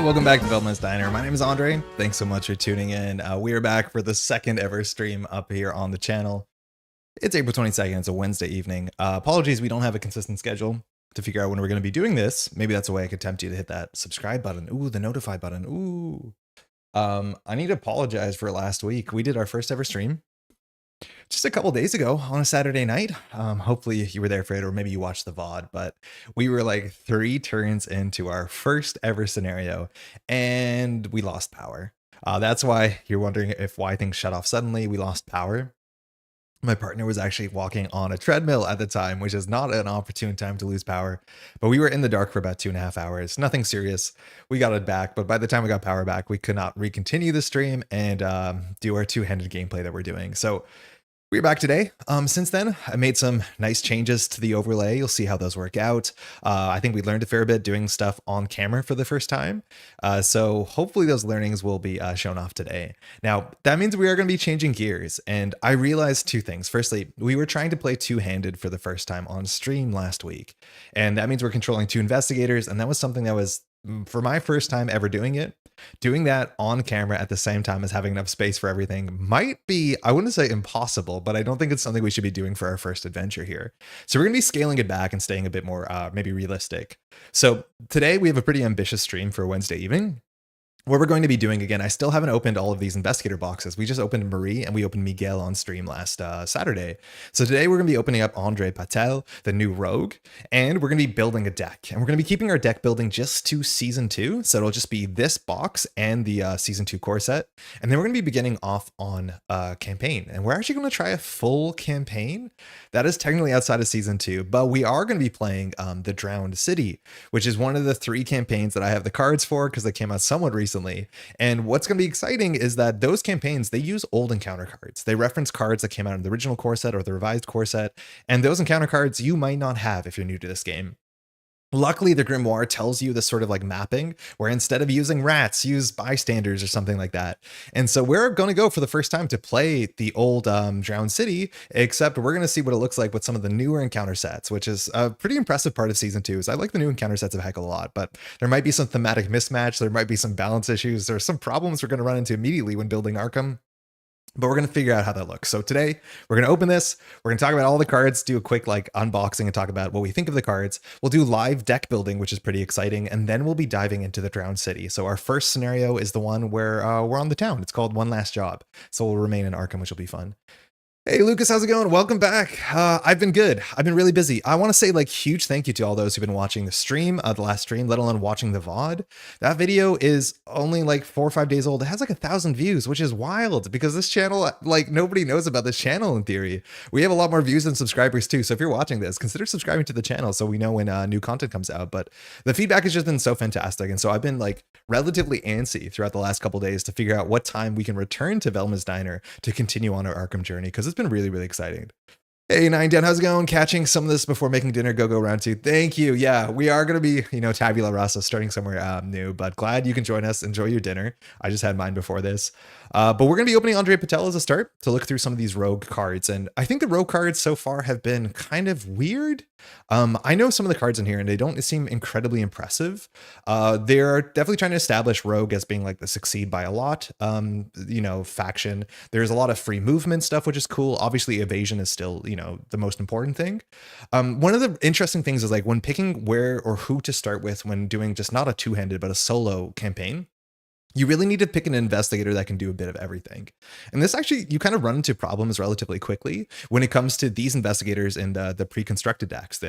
welcome back to Velma's Diner. My name is Andre. Thanks so much for tuning in. We are back for the second ever stream up here on the channel. It's April 22nd. It's a Wednesday evening. Apologies, we don't have a consistent schedule to figure out when we're going to be doing this. Maybe that's a way I could tempt you to hit that subscribe button. Ooh, the notify button. Ooh. I need to apologize for last week. We did our first ever stream just a couple days ago on a Saturday night. Hopefully you were there for it, or maybe you watched the VOD, but we were like 3 turns into our first ever scenario and we lost power. That's why you're wondering why things shut off suddenly. We lost power. My partner was actually walking on a treadmill at the time, which is not an opportune time to lose power, but we were in the dark for about 2.5 hours. Nothing serious. We got it back, but by the time we got power back, we could not recontinue the stream and do our two-handed gameplay that we're doing. So we're back today. Since then, I made some nice changes to the overlay. You'll see how those work out. I think we learned a fair bit doing stuff on camera for the first time. So hopefully those learnings will be shown off today. Now, that means we are going to be changing gears. And I realized 2 things. Firstly, we were trying to play two-handed for the first time on stream last week. And that means we're controlling 2 investigators. And that was something that was, for my first time ever doing it, doing that on camera at the same time as having enough space for everything might be, I wouldn't say impossible, but I don't think it's something we should be doing for our first adventure here. So we're going to be scaling it back and staying a bit more maybe realistic. So today we have a pretty ambitious stream for Wednesday evening. What we're going to be doing, again, I still haven't opened all of these investigator boxes. We just opened Marie and we opened Miguel on stream last Saturday. So today we're going to be opening up André Patel, the new rogue, and we're going to be building a deck. And we're going to be keeping our deck building just to season 2. So it'll just be this box and the season 2 core set. And then we're going to be beginning off on a campaign. And we're actually going to try a full campaign. That is technically outside of season 2, but we are going to be playing the Drowned City, which is one of the 3 campaigns that I have the cards for because they came out somewhat recently. And what's going to be exciting is that those campaigns, they use old encounter cards. They reference cards that came out in the original core set or the revised core set. And those encounter cards you might not have if you're new to this game. Luckily, the Grimoire tells you this sort of like mapping where instead of using rats, use bystanders or something like that. And so we're going to go for the first time to play the old Drowned City, except we're going to see what it looks like with some of the newer encounter sets, which is a pretty impressive part of season 2. Is I like the new encounter sets a heck of a lot, but there might be some thematic mismatch. There might be some balance issues. There are some problems we're going to run into immediately when building Arkham. But we're going to figure out how that looks. So today we're going to open this. We're going to talk about all the cards, do a quick like unboxing and talk about what we think of the cards. We'll do live deck building, which is pretty exciting. And then we'll be diving into the Drowned City. So our first scenario is the one where we're on the town. It's called One Last Job. So we'll remain in Arkham, which will be fun. Hey, Lucas, how's it going? Welcome back. I've been good. I've been really busy. I want to say like huge thank you to all those who've been watching the stream, the last stream, let alone watching the VOD. That video is only like 4 or 5 days old. It has like 1,000 views, which is wild because this channel, like nobody knows about this channel in theory. We have a lot more views than subscribers too. So if you're watching this, consider subscribing to the channel so we know when new content comes out. But the feedback has just been so fantastic. And so I've been like relatively antsy throughout the last couple days to figure out what time we can return to Velma's Diner to continue on our Arkham journey because it's been really, really exciting. Hey, Nine Dan, how's it going? Catching some of this before making dinner. Go round 2. Thank you. Yeah, we are going to be, tabula rasa, starting somewhere new, but glad you can join us. Enjoy your dinner. I just had mine before this. But we're going to be opening André Patel as a start to look through some of these rogue cards. And I think the rogue cards so far have been kind of weird. I know some of the cards in here and they don't seem incredibly impressive. They're definitely trying to establish rogue as being like the succeed by a lot, faction. There's a lot of free movement stuff, which is cool. Obviously evasion is still, the most important thing. One of the interesting things is like when picking where or who to start with when doing just not a two-handed, but a solo campaign, you really need to pick an investigator that can do a bit of everything. And this actually, you kind of run into problems relatively quickly when it comes to these investigators in the pre-constructed decks,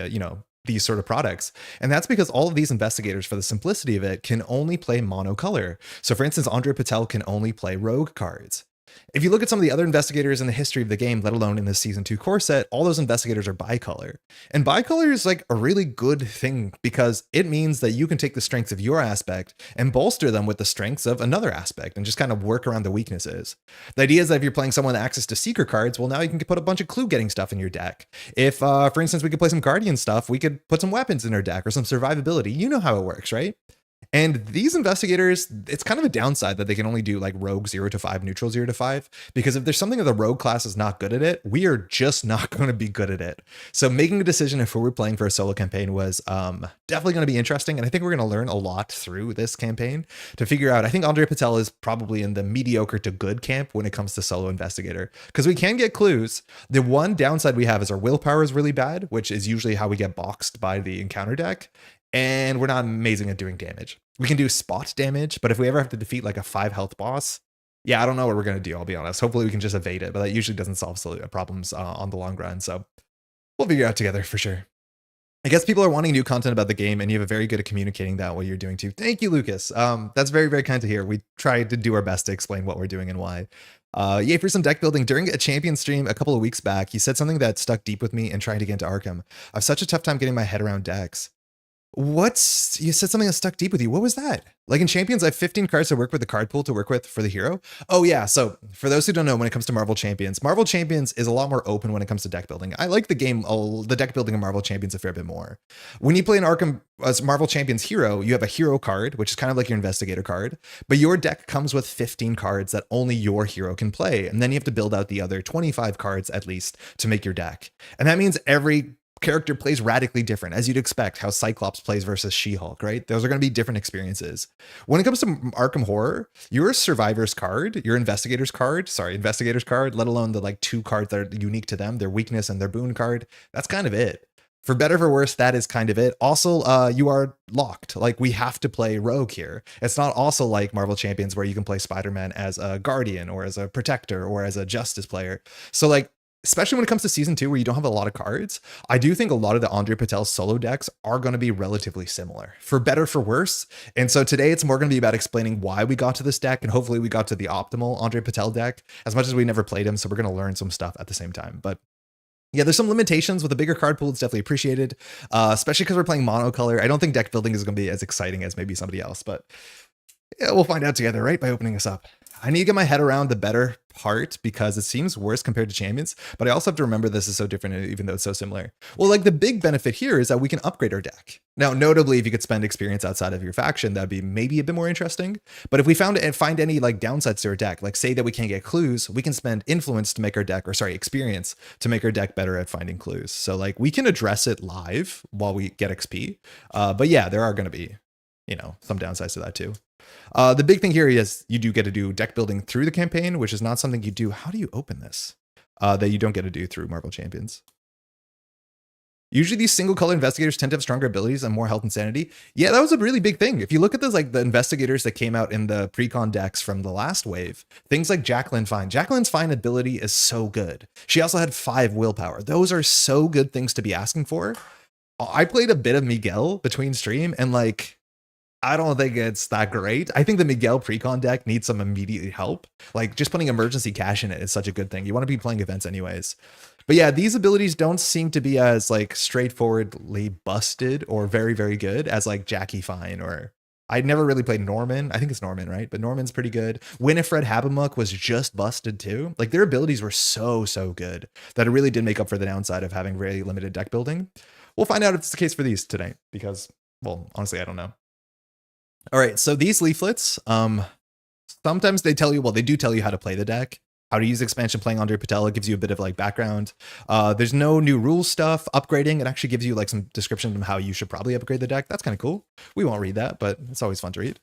these sort of products. And that's because all of these investigators, for the simplicity of it, can only play monocolor. So for instance, André Patel can only play rogue cards. If you look at some of the other investigators in the history of the game, let alone in the season 2 core set, all those investigators are bicolor. And bicolor is like a really good thing because it means that you can take the strengths of your aspect and bolster them with the strengths of another aspect and just kind of work around the weaknesses. The idea is that if you're playing someone with access to seeker cards, well, now you can put a bunch of clue getting stuff in your deck. If, for instance, we could play some guardian stuff, we could put some weapons in our deck or some survivability. You know how it works, right? And these investigators, it's kind of a downside that they can only do like rogue 0 to 5, neutral 0 to 5. Because if there's something that the rogue class is not good at it, we are just not going to be good at it. So making a decision if we were playing for a solo campaign was definitely going to be interesting. And I think we're going to learn a lot through this campaign to figure out. I think André Patel is probably in the mediocre to good camp when it comes to solo investigator, because we can get clues. The one downside we have is our willpower is really bad, which is usually how we get boxed by the encounter deck. And we're not amazing at doing damage. We can do spot damage, but if we ever have to defeat like a 5 health boss, yeah, I don't know what we're going to do, I'll be honest. Hopefully we can just evade it, but that usually doesn't solve problems on the long run. So we'll figure it out together for sure. I guess people are wanting new content about the game, and you have a very good at communicating that what you're doing too. Thank you, Lucas. That's very, very kind to hear. We try to do our best to explain what we're doing and why. Yay for some deck building. During a champion stream a couple of weeks back, he said something that stuck deep with me in trying to get into Arkham. I have such a tough time getting my head around decks. You said something that stuck deep with you. What was that? Like in Champions, I have 15 cards to work with the card pool to work with for the hero. Oh yeah. So for those who don't know, when it comes to Marvel Champions is a lot more open when it comes to deck building. I like the game, the deck building of Marvel Champions a fair bit more. When you play an Arkham as Marvel Champions hero, you have a hero card, which is kind of like your investigator card, but your deck comes with 15 cards that only your hero can play. And then you have to build out the other 25 cards at least to make your deck. And that means every character plays radically different, as you'd expect, how Cyclops plays versus She-Hulk, right? Those are going to be different experiences. When it comes to Arkham Horror, your survivor's card, your investigator's card, let alone the like 2 cards that are unique to them, their weakness and their boon card, that's kind of it. For better for worse, that is kind of it. Also, you are locked. Like, we have to play rogue here. It's not also like Marvel Champions where you can play Spider-Man as a guardian or as a protector or as a justice player. So like, especially when it comes to season 2 where you don't have a lot of cards, I do think a lot of the André Patel solo decks are going to be relatively similar, for better, for worse. And so today it's more going to be about explaining why we got to this deck, and hopefully we got to the optimal André Patel deck, as much as we never played him. So we're going to learn some stuff at the same time. But yeah, there's some limitations with a bigger card pool. It's definitely appreciated, especially because we're playing monocolor. I don't think deck building is going to be as exciting as maybe somebody else, but yeah, we'll find out together, right? By opening this up. I need to get my head around the better part because it seems worse compared to Champions, but I also have to remember this is so different even though it's so similar. Well, like the big benefit here is that we can upgrade our deck. Now, notably, if you could spend experience outside of your faction, that'd be maybe a bit more interesting. But if we find any like downsides to our deck, like say that we can't get clues, we can spend influence to make our deck, or sorry, experience to make our deck better at finding clues. So like we can address it live while we get XP. But yeah, there are going to be, some downsides to that too. The big thing here is you do get to do deck building through the campaign, which is not something you do. How do you open this? That you don't get to do through Marvel Champions. Usually these single color investigators tend to have stronger abilities and more health and sanity. Yeah, that was a really big thing. If you look at this, like the investigators that came out in the pre-con decks from the last wave, things like Jacqueline Fine. Jacqueline's Fine ability is so good. She also had 5 willpower. Those are so good things to be asking for. I played a bit of Miguel between stream and like, I don't think it's that great. I think the Miguel Precon deck needs some immediate help. Like just putting emergency cash in it is such a good thing. You want to be playing events anyways. But yeah, these abilities don't seem to be as like straightforwardly busted or very, very good as like Jackie Fine, or I'd never really played Norman. I think it's Norman, right? But Norman's pretty good. Winifred Habamuck was just busted too. Like their abilities were so good that it really did make up for the downside of having very limited deck building. We'll find out if it's the case for these today because, well, honestly, I don't know. All right, so these leaflets, sometimes they tell you, well, they do tell you how to play the deck, how to use expansion playing André Patel. It gives you a bit of like background. There's no new rules stuff, upgrading. It actually gives you like some description of how you should probably upgrade the deck. That's kind of cool. We won't read that, but it's always fun to read.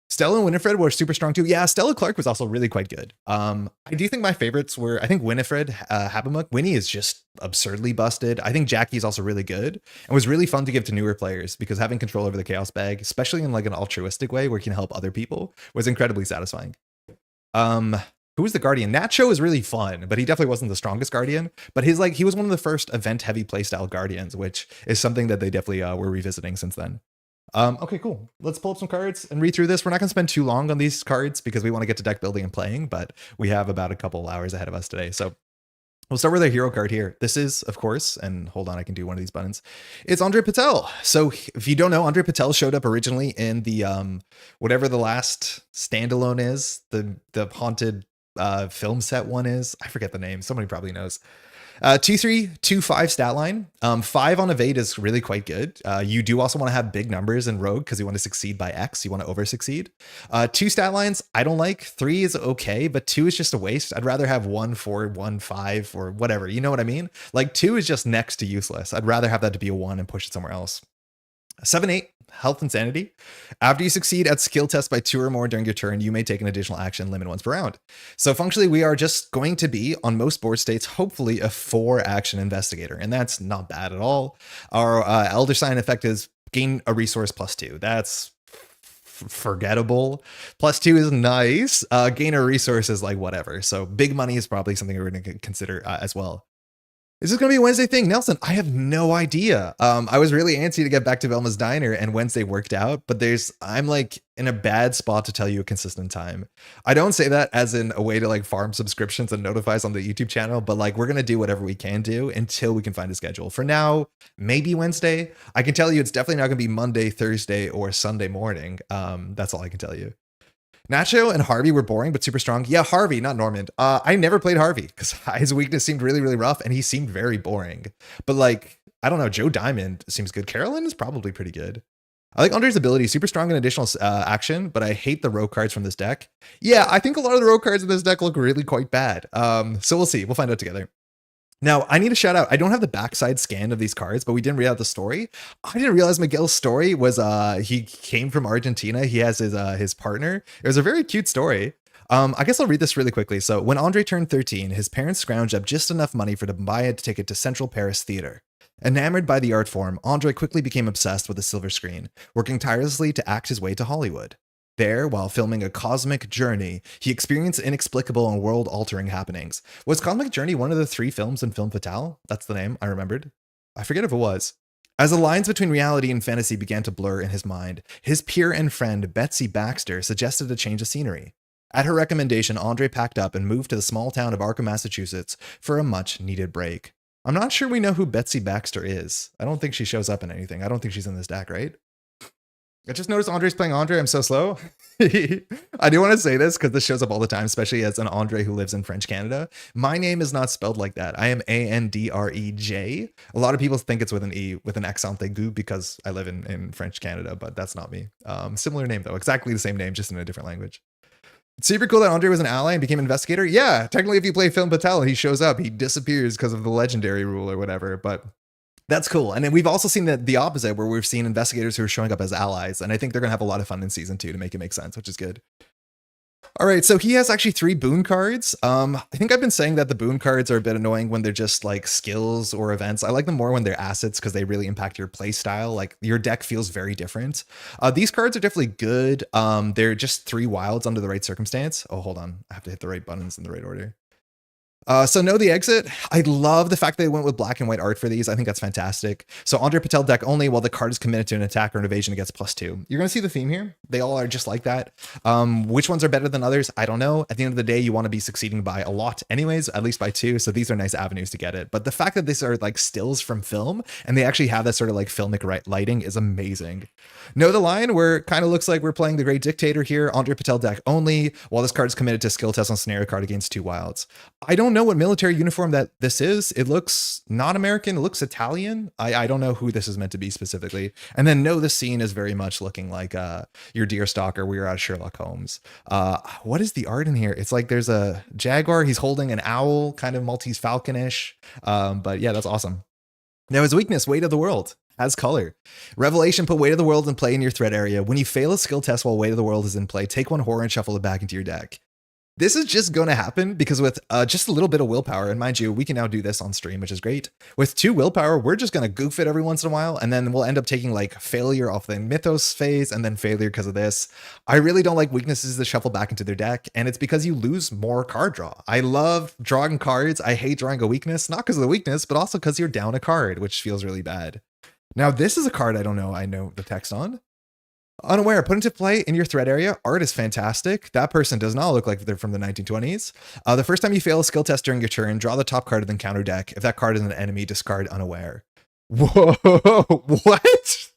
Stella and Winifred were super strong too. Yeah, Stella Clark was also really quite good. I do think my favorites were, I think Winifred Habamuck. Winnie is just absurdly busted. I think Jackie's also really good and was really fun to give to newer players because having control over the chaos bag, especially in like an altruistic way where you can help other people, was incredibly satisfying. Who was the Guardian? Nacho is really fun, but he definitely wasn't the strongest Guardian. But he was one of the first event-heavy playstyle Guardians, which is something that they definitely were revisiting since then. Okay, cool. Let's pull up some cards and read through this. We're not going to spend too long on these cards because we want to get to deck building and playing, but we have about a couple hours ahead of us today. So we'll start with our hero card here. This is, of course, and hold on, I can do one of these buttons. It's André Patel. So if you don't know, André Patel showed up originally in the, whatever the last standalone is, the haunted film set one is. I forget the name. Somebody probably knows. 2-3, 2-5 stat line. 5 on evade is really quite good. You do also want to have big numbers in rogue because you want to succeed by X. You want to over succeed. 2 stat lines, I don't like. 3 is okay, but 2 is just a waste. I'd rather have 1, 4, 1, 5, or whatever. You know what I mean? Like 2 is just next to useless. I'd rather have that to be a 1 and push it somewhere else. 7-8, health and sanity. After you succeed at skill tests by 2 or more during your turn, you may take an additional action limit once per round. So functionally, we are just going to be, on most board states, hopefully a 4 action investigator. And that's not bad at all. Our elder sign effect is gain a resource +2. That's forgettable. +2 is nice. Gain a resource is like whatever. So big money is probably something we're going to consider as well. Is this going to be a Wednesday thing? Nelson, I have no idea. I was really antsy to get back to Velma's Diner and Wednesday worked out, but I'm like in a bad spot to tell you a consistent time. I don't say that as in a way to like farm subscriptions and notifies on the YouTube channel, but like we're going to do whatever we can do until we can find a schedule. For now, maybe Wednesday. I can tell you it's definitely not going to be Monday, Thursday, or Sunday morning. That's all I can tell you. Nacho and Harvey were boring, but super strong. Yeah, Harvey, not Normand. I never played Harvey because his weakness seemed really, really rough and he seemed very boring. But like, I don't know, Joe Diamond seems good. Carolyn is probably pretty good. I like Andre's ability, super strong in additional action, but I hate the rogue cards from this deck. Yeah, I think a lot of the rogue cards in this deck look really quite bad. So we'll see. We'll find out together. Now, I need a shout out. I don't have the backside scan of these cards, but we didn't read out the story. I didn't realize Miguel's story was he came from Argentina. He has his partner. It was a very cute story. I guess I'll read this really quickly. So when Andre turned 13, his parents scrounged up just enough money for to buy a ticket to Central Paris Theater. Enamored by the art form, Andre quickly became obsessed with the silver screen, working tirelessly to act his way to Hollywood. There, while filming A Cosmic Journey, he experienced inexplicable and world-altering happenings. Was Cosmic Journey one of the 3 films in Film Fatale? That's the name, I remembered. I forget if it was. As the lines between reality and fantasy began to blur in his mind, his peer and friend Betsy Baxter suggested a change of scenery. At her recommendation, Andre packed up and moved to the small town of Arkham, Massachusetts for a much-needed break. I'm not sure we know who Betsy Baxter is. I don't think she shows up in anything. I don't think she's in this deck, right? I just noticed Andre's playing Andre. I'm so slow. I do want to say this because this shows up all the time, especially as an Andre who lives in French Canada. My name is not spelled like that. I am Andrej. A lot of people think it's with an E, with an accent aigu because I live in French Canada, but that's not me. Similar name though, exactly the same name, just in a different language. It's super cool that Andre was an ally and became investigator. Yeah, technically if you play Film Patel, he shows up, he disappears because of the legendary rule or whatever, but that's cool. And then we've also seen the opposite where we've seen investigators who are showing up as allies. And I think they're going to have a lot of fun in season 2 to make it make sense, which is good. All right, so he has actually 3 boon cards. I think I've been saying that the boon cards are a bit annoying when they're just like skills or events. I like them more when they're assets because they really impact your play style. Like your deck feels very different. These cards are definitely good. They're just 3 wilds under the right circumstance. Oh, hold on. I have to hit the right buttons in the right order. So know the exit. I love the fact that they went with black and white art for these. I think that's fantastic. So André Patel deck only while the card is committed to an attack or an evasion, it gets +2. You're going to see the theme here. They all are just like that. Which ones are better than others? I don't know. At the end of the day, you want to be succeeding by a lot anyways, at least by 2. So these are nice avenues to get it. But the fact that these are like stills from film and they actually have that sort of like filmic lighting is amazing. Know the line where it kind of looks like we're playing the Great Dictator here. André Patel deck only while this card is committed to skill test on scenario card against 2 wilds. I don't know what military uniform that this is. It looks not American. It looks Italian. I don't know who this is meant to be specifically. And then no, this scene is very much looking like your Deerstalker. We are out of Sherlock Holmes. What is the art in here? It's like there's a jaguar. He's holding an owl, kind of Maltese falconish. But yeah, that's awesome. Now his weakness, weight of the world. Has color. Revelation, put weight of the world in play in your threat area. When you fail a skill test while weight of the world is in play, take 1 horror and shuffle it back into your deck. This is just going to happen because with just a little bit of willpower, and mind you, we can now do this on stream, which is great. With 2 willpower, we're just going to goof it every once in a while, and then we'll end up taking like failure off the Mythos phase and then failure because of this. I really don't like weaknesses to shuffle back into their deck, and it's because you lose more card draw. I love drawing cards. I hate drawing a weakness, not because of the weakness, but also because you're down a card, which feels really bad. Now, this is a card I know the text on. Unaware, put into play in your threat area. Art is fantastic. That person does not look like they're from the 1920s. The first time you fail a skill test during your turn, draw the top card of the encounter deck. If that card is an enemy, discard Unaware. Whoa, what?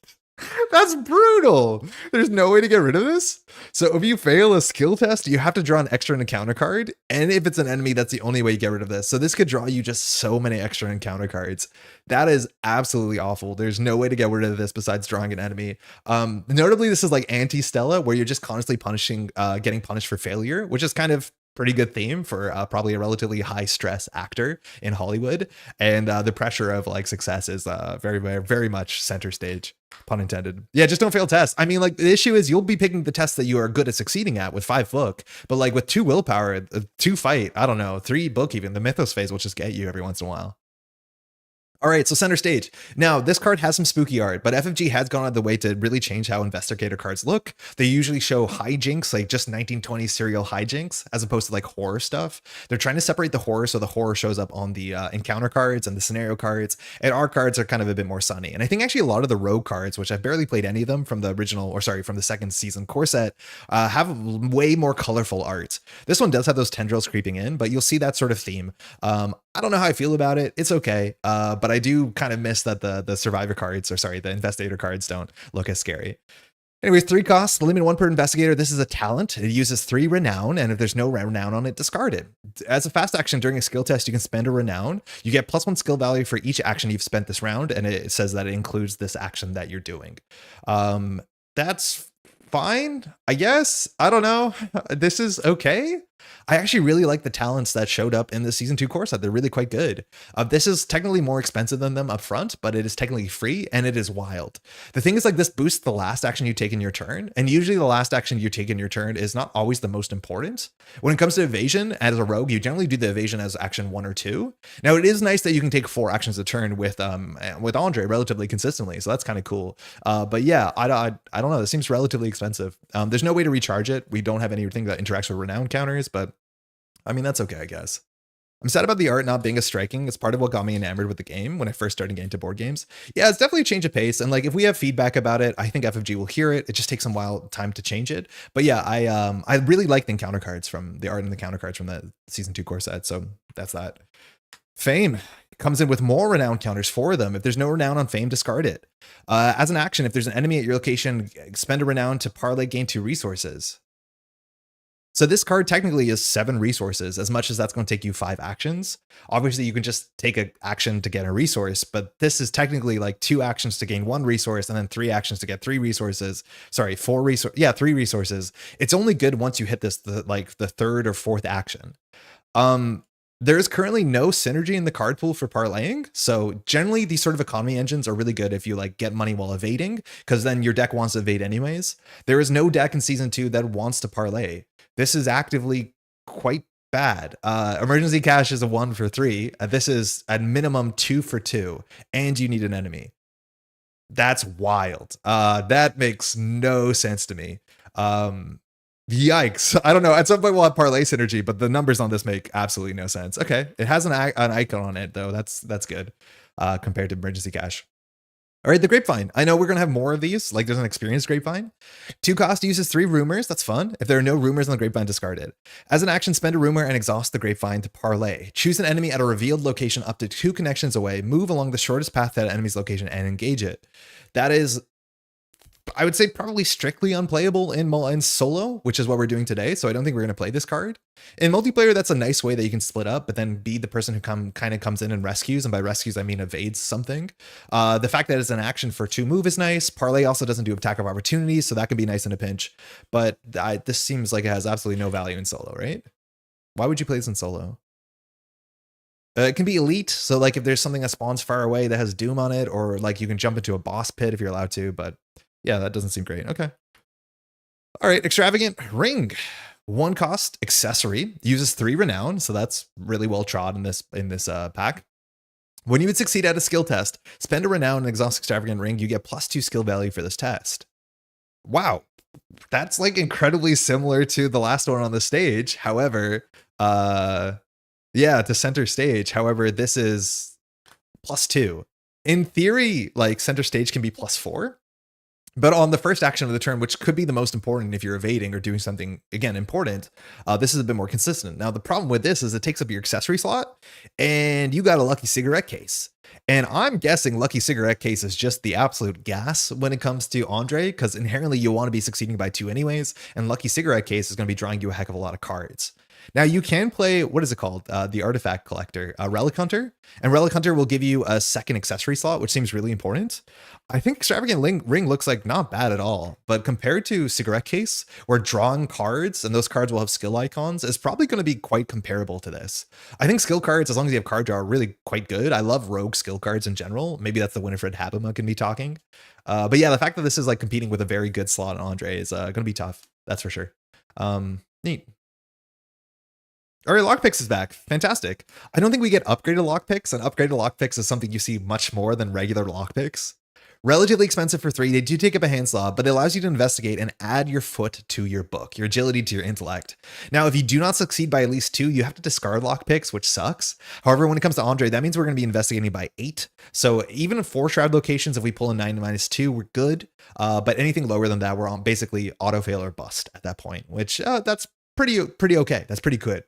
That's brutal. There's no way to get rid of this. So if you fail a skill test, you have to draw an extra encounter card. And if it's an enemy, that's the only way you get rid of this. So this could draw you just so many extra encounter cards. That is absolutely awful. There's no way to get rid of this besides drawing an enemy. Notably, this is like anti-Stella, where you're just constantly punishing, getting punished for failure, which is kind of pretty good theme for probably a relatively high stress actor in Hollywood. And the pressure of like success is very, very, very much center stage, pun intended. Yeah, just don't fail tests. I mean, like the issue is you'll be picking the tests that you are good at succeeding at with 5 book, but like with 2 willpower, 2 fight, I don't know, 3 book, even the mythos phase will just get you every once in a while. All right, so center stage. Now, this card has some spooky art, but FFG has gone out of the way to really change how Investigator cards look. They usually show hijinks, like just 1920s serial hijinks, as opposed to like horror stuff. They're trying to separate the horror, so the horror shows up on the encounter cards and the scenario cards, and our cards are kind of a bit more sunny. And I think actually a lot of the rogue cards, which I've barely played any of them from the original, or sorry, from the second season core set, have way more colorful art. This one does have those tendrils creeping in, but you'll see that sort of theme. I don't know how I feel about it. It's okay, but I do kind of miss that the survivor cards, or sorry, the investigator cards don't look as scary. Anyways, 3 costs, limit 1 per investigator. This is a talent. It uses 3 renown, and if there's no renown on it, discard it. As a fast action during a skill test, you can spend a renown. You get +1 skill value for each action you've spent this round, and it says that it includes this action that you're doing. That's fine, I guess. I don't know. This is okay. I actually really like the talents that showed up in the season 2 core set. They're really quite good. This is technically more expensive than them up front, but it is technically free and it is wild. The thing is, like, this boosts the last action you take in your turn, and usually the last action you take in your turn is not always the most important. When it comes to evasion, as a rogue, you generally do the evasion as action 1 or 2. Now, it is nice that you can take 4 actions a turn with André relatively consistently, so that's kind of cool. But yeah, I don't know. This seems relatively expensive. There's no way to recharge it. We don't have anything that interacts with renown counters, but I mean, that's okay, I guess. I'm sad about the art not being as striking. It's part of what got me enamored with the game when I first started getting into board games. Yeah, it's definitely a change of pace. And like, if we have feedback about it, I think FFG will hear it. It just takes some while time to change it. But yeah, I really like the encounter cards from the art and the counter cards from the season 2 core set. So that's that. Fame comes in with more renown counters for them. If there's no renown on Fame, discard it. As an action, if there's an enemy at your location, spend a renown to parlay gain 2 resources. So this card technically is 7 resources, as much as that's going to take you 5 actions. Obviously, you can just take an action to get a resource, but this is technically like 2 actions to gain 1 resource, and then 3 actions to get 3 resources. Sorry, 4 resources. Yeah, 3 resources. It's only good once you hit this, the 3rd or 4th action. There's currently no synergy in the card pool for parlaying. So generally these sort of economy engines are really good if you like get money while evading, because then your deck wants to evade anyways. There is no deck in season 2 that wants to parlay. This is actively quite bad. Emergency cash is a 1 for 3. This is at minimum 2 for 2, and you need an enemy. That's wild. That makes no sense to me. Yikes. I don't know. At some point we'll have parlay synergy, but the numbers on this make absolutely no sense. Okay. It has an icon on it though. That's good compared to emergency cash. All right, the grapevine. I know we're going to have more of these. Like there's an experienced grapevine. 2 cost uses 3 rumors. That's fun. If there are no rumors on the grapevine, discard it. As an action, spend a rumor and exhaust the grapevine to parlay. Choose an enemy at a revealed location up to 2 connections away. Move along the shortest path to that enemy's location and engage it. That is, I would say, probably strictly unplayable in solo, which is what we're doing today. So I don't think we're going to play this card. In multiplayer, that's a nice way that you can split up, but then be the person who kind of comes in and rescues. And by rescues, I mean evades something. The fact that it's an action for 2 move is nice. Parlay also doesn't do attack of opportunities, so that can be nice in a pinch. But this seems like it has absolutely no value in solo, right? Why would you play this in solo? It can be elite. So like if there's something that spawns far away that has doom on it, or like you can jump into a boss pit if you're allowed to, but yeah, that doesn't seem great. Okay. All right. Extravagant ring. 1 cost accessory, uses 3 renown. So that's really well trod in this pack. When you would succeed at a skill test, spend a renown and exhaust extravagant ring. You get +2 skill value for this test. Wow. That's like incredibly similar to the last one on the stage. However, yeah, to center stage. However, this is +2. In theory, like center stage can be +4. But on the first action of the turn, which could be the most important if you're evading or doing something, again, important, this is a bit more consistent. Now, the problem with this is it takes up your accessory slot, and you got a lucky cigarette case. And I'm guessing Lucky Cigarette Case is just the absolute gas when it comes to André, because inherently you want to be succeeding by 2 anyways, and Lucky Cigarette Case is going to be drawing you a heck of a lot of cards. Now you can play, what is it called? The Artifact Collector, Relic Hunter, and Relic Hunter will give you a second accessory slot, which seems really important. I think Extravagant Ring looks like not bad at all, but compared to Cigarette Case, where drawing cards, and those cards will have skill icons, is probably going to be quite comparable to this. I think skill cards, as long as you have card draw, are really quite good. I love rogue skill cards in general. Maybe that's the Winifred Habima can be talking. But yeah, the fact that this is like competing with a very good slot on André is going to be tough. That's for sure. Neat. All right, lockpicks is back. Fantastic. I don't think we get upgraded lockpicks, and upgraded lockpicks is something you see much more than regular lockpicks. Relatively expensive for 3. They do take up a hand slot, but it allows you to investigate and add your foot to your book, your agility to your intellect. Now, if you do not succeed by at least 2, you have to discard lockpicks, which sucks. However, when it comes to André, that means we're going to be investigating by 8. So even in 4 shroud locations, if we pull a 9 -2, we're good. But anything lower than that, we're on basically auto fail or bust at that point, which that's pretty okay. That's pretty good.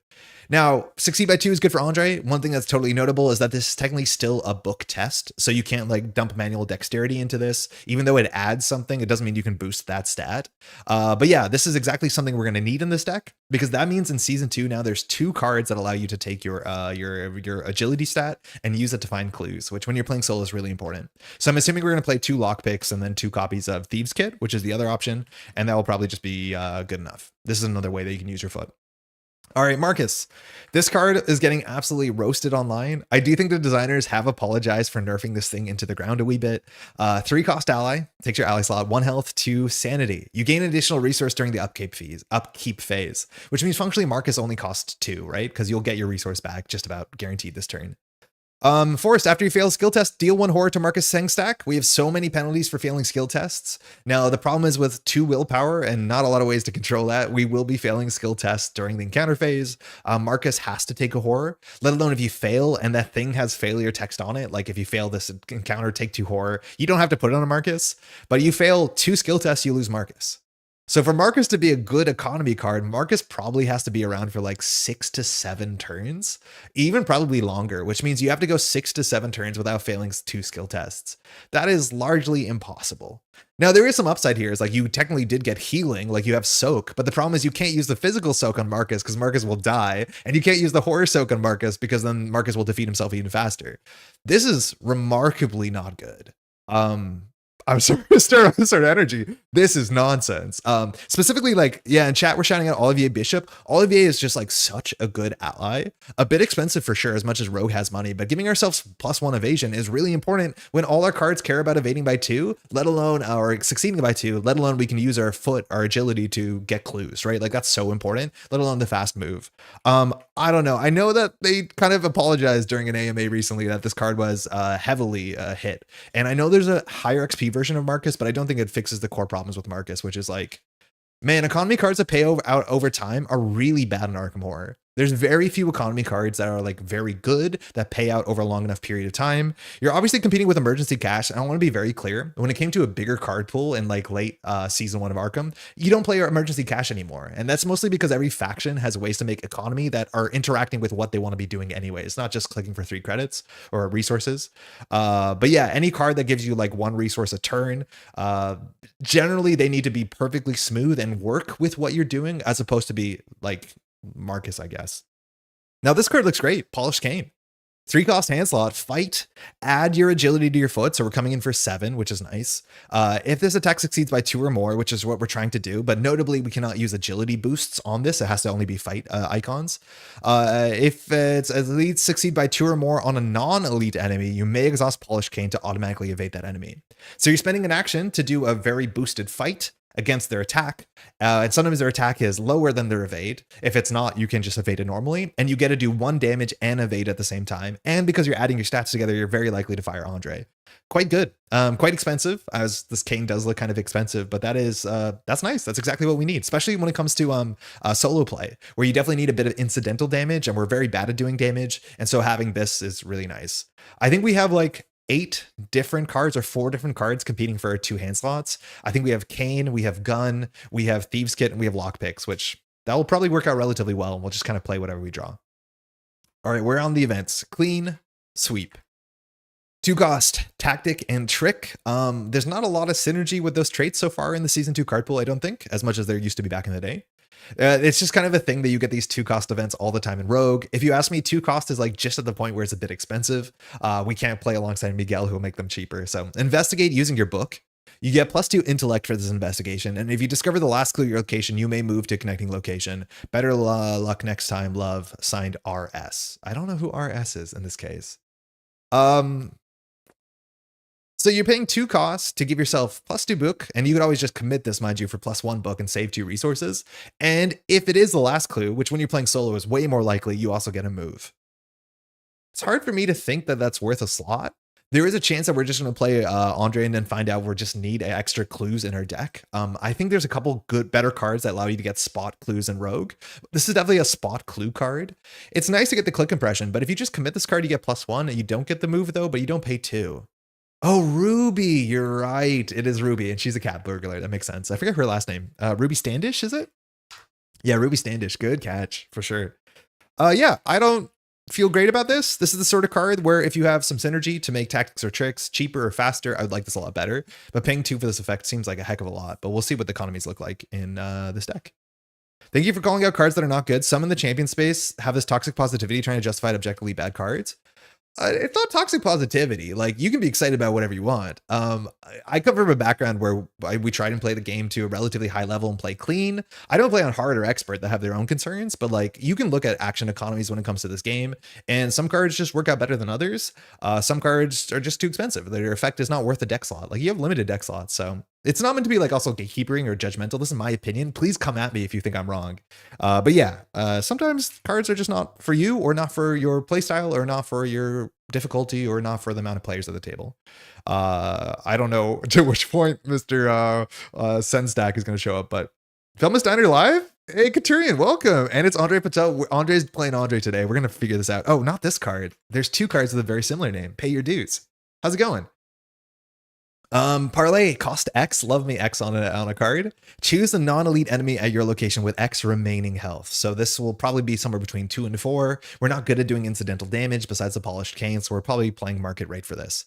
Now, succeed by 2 is good for André. One thing that's totally notable is that this is technically still a book test, so you can't like dump manual dexterity into this. Even though it adds something, it doesn't mean you can boost that stat. But yeah, this is exactly something we're going to need in this deck, because that means in season 2 now there's 2 cards that allow you to take your agility stat and use it to find clues, which when you're playing solo is really important. So I'm assuming we're going to play 2 lockpicks and then 2 copies of Thieves Kit, which is the other option, and that will probably just be good enough. This is another way that you can use your foot. All right, Marcus. This card is getting absolutely roasted online. I do think the designers have apologized for nerfing this thing into the ground a wee bit. 3 cost ally, takes your ally slot, 1 health, 2 sanity. You gain an additional resource during the upkeep phase, which means functionally Marcus only costs 2, right? Because you'll get your resource back just about guaranteed this turn. Forrest, after you fail a skill test, deal 1 horror to Marcus Seng stack. We have so many penalties for failing skill tests. Now, the problem is with 2 willpower and not a lot of ways to control that, we will be failing skill tests during the encounter phase. Marcus has to take a horror, let alone if you fail and that thing has failure text on it. Like if you fail this encounter, take 2 horror. You don't have to put it on a Marcus, but you fail 2 skill tests, you lose Marcus. So for Marcus to be a good economy card, Marcus probably has to be around for like 6 to 7 turns, even probably longer, which means you have to go 6 to 7 turns without failing 2 skill tests. That is largely impossible. Now, there is some upside here. Is like you technically did get healing, like you have soak, but the problem is you can't use the physical soak on Marcus because Marcus will die, and you can't use the horror soak on Marcus because then Marcus will defeat himself even faster. This is remarkably not good. I'm sorry, Mr. Energy. This is nonsense. Specifically, like, yeah, in chat, we're shouting out Olivier Bishop. Olivier is just like such a good ally. A bit expensive for sure, as much as Rogue has money, but giving ourselves +1 evasion is really important when all our cards care about evading by 2, let alone or succeeding by 2, let alone we can use our foot, our agility to get clues, right? Like that's so important, let alone the fast move. I don't know. I know that they kind of apologized during an AMA recently that this card was heavily hit. And I know there's a higher XP version of Marcus, but I don't think it fixes the core problems with Marcus, which is like, man, economy cards that pay out over time are really bad in Arkham Horror. There's very few economy cards that are like very good that pay out over a long enough period of time. You're obviously competing with emergency cash. And I want to be very clear. When it came to a bigger card pool in like late season 1 of Arkham, you don't play your emergency cash anymore. And that's mostly because every faction has ways to make economy that are interacting with what they want to be doing anyway. It's not just clicking for 3 credits or resources. But yeah, any card that gives you like 1 resource a turn, generally they need to be perfectly smooth and work with what you're doing as opposed to be like Marcus, I guess. Now this card looks great. Polished Cane. 3 cost hand slot, fight, add your agility to your foot. So we're coming in for 7, which is nice. If this attack succeeds by 2 or more, which is what we're trying to do, but notably we cannot use agility boosts on this. It has to only be fight icons. If it's elite succeed by 2 or more on a non-elite enemy, you may exhaust Polished Cane to automatically evade that enemy. So you're spending an action to do a very boosted fight against their attack, and sometimes their attack is lower than their evade. If it's not, you can just evade it normally, and you get to do 1 damage and evade at the same time. And because you're adding your stats together, you're very likely to fire André. Quite good. Quite expensive, as this cane does look kind of expensive, but that's nice. That's exactly what we need, especially when it comes to solo play, where you definitely need a bit of incidental damage, and we're very bad at doing damage, and so having this is really nice. I think we have like 8 different cards or 4 different cards competing for 2 hand slots. I think we have Cane, we have Gun, we have Thieves Kit, and we have Lockpicks, which that will probably work out relatively well. And we'll just kind of play whatever we draw. All right, we're on the events. Clean sweep. Two cost, tactic, and trick. There's not a lot of synergy with those traits so far in the season 2 card pool, I don't think, as much as there used to be back in the day. It's just kind of a thing that you get these 2 cost events all the time in Rogue. If you ask me, 2 cost is like just at the point where it's a bit expensive. We can't play alongside Miguel, who will make them cheaper. So investigate using your book. You get +2 intellect for this investigation, and if you discover the last clue of your location, you may move to a connecting location. Better luck next time, love. Signed, RS. I don't know who RS is in this case. So you're paying 2 costs to give yourself +2 book, and you could always just commit this, mind you, for +1 book and save 2 resources. And if it is the last clue, which when you're playing solo is way more likely, you also get a move. It's hard for me to think that that's worth a slot. There is a chance that we're just going to play André and then find out we just need extra clues in our deck. I think there's a couple better cards that allow you to get spot clues in Rogue. This is definitely a spot clue card. It's nice to get the click impression, but if you just commit this card, you get +1, and you don't get the move though, but you don't pay 2. Oh, Ruby, you're right. It is Ruby, and she's a cat burglar. That makes sense. I forget her last name. Ruby Standish, is it? Yeah, Ruby Standish. Good catch, for sure. Yeah, I don't feel great about this. This is the sort of card where if you have some synergy to make tactics or tricks cheaper or faster, I would like this a lot better. But paying 2 for this effect seems like a heck of a lot, but we'll see what the economies look like in this deck. Thank you for calling out cards that are not good. Some in the champion space have this toxic positivity trying to justify objectively bad cards. It's not toxic positivity. Like, you can be excited about whatever you want. I come from a background where we try and play the game to a relatively high level and play clean. I don't play on hard or expert that have their own concerns, but like, you can look at action economies when it comes to this game, and some cards just work out better than others. Some cards are just too expensive. Their effect is not worth a deck slot. Like, you have limited deck slots, so it's not meant to be like also gatekeepering or judgmental. This is my opinion. Please come at me if you think I'm wrong. But yeah, sometimes cards are just not for you, or not for your playstyle, or not for your difficulty, or not for the amount of players at the table. I don't know to which point Mr. Senstack is going to show up, but Velma Steiner live? Hey, Katurian, welcome. And it's André Patel. Andre's playing André today. We're going to figure this out. Oh, not this card. There's 2 cards with a very similar name. Pay your dues. How's it going? Parlay, cost X, love me X on a card. Choose a non-elite enemy at your location with X remaining health. So this will probably be somewhere between 2 and 4. We're not good at doing incidental damage besides the polished cane, so we're probably playing market rate for this.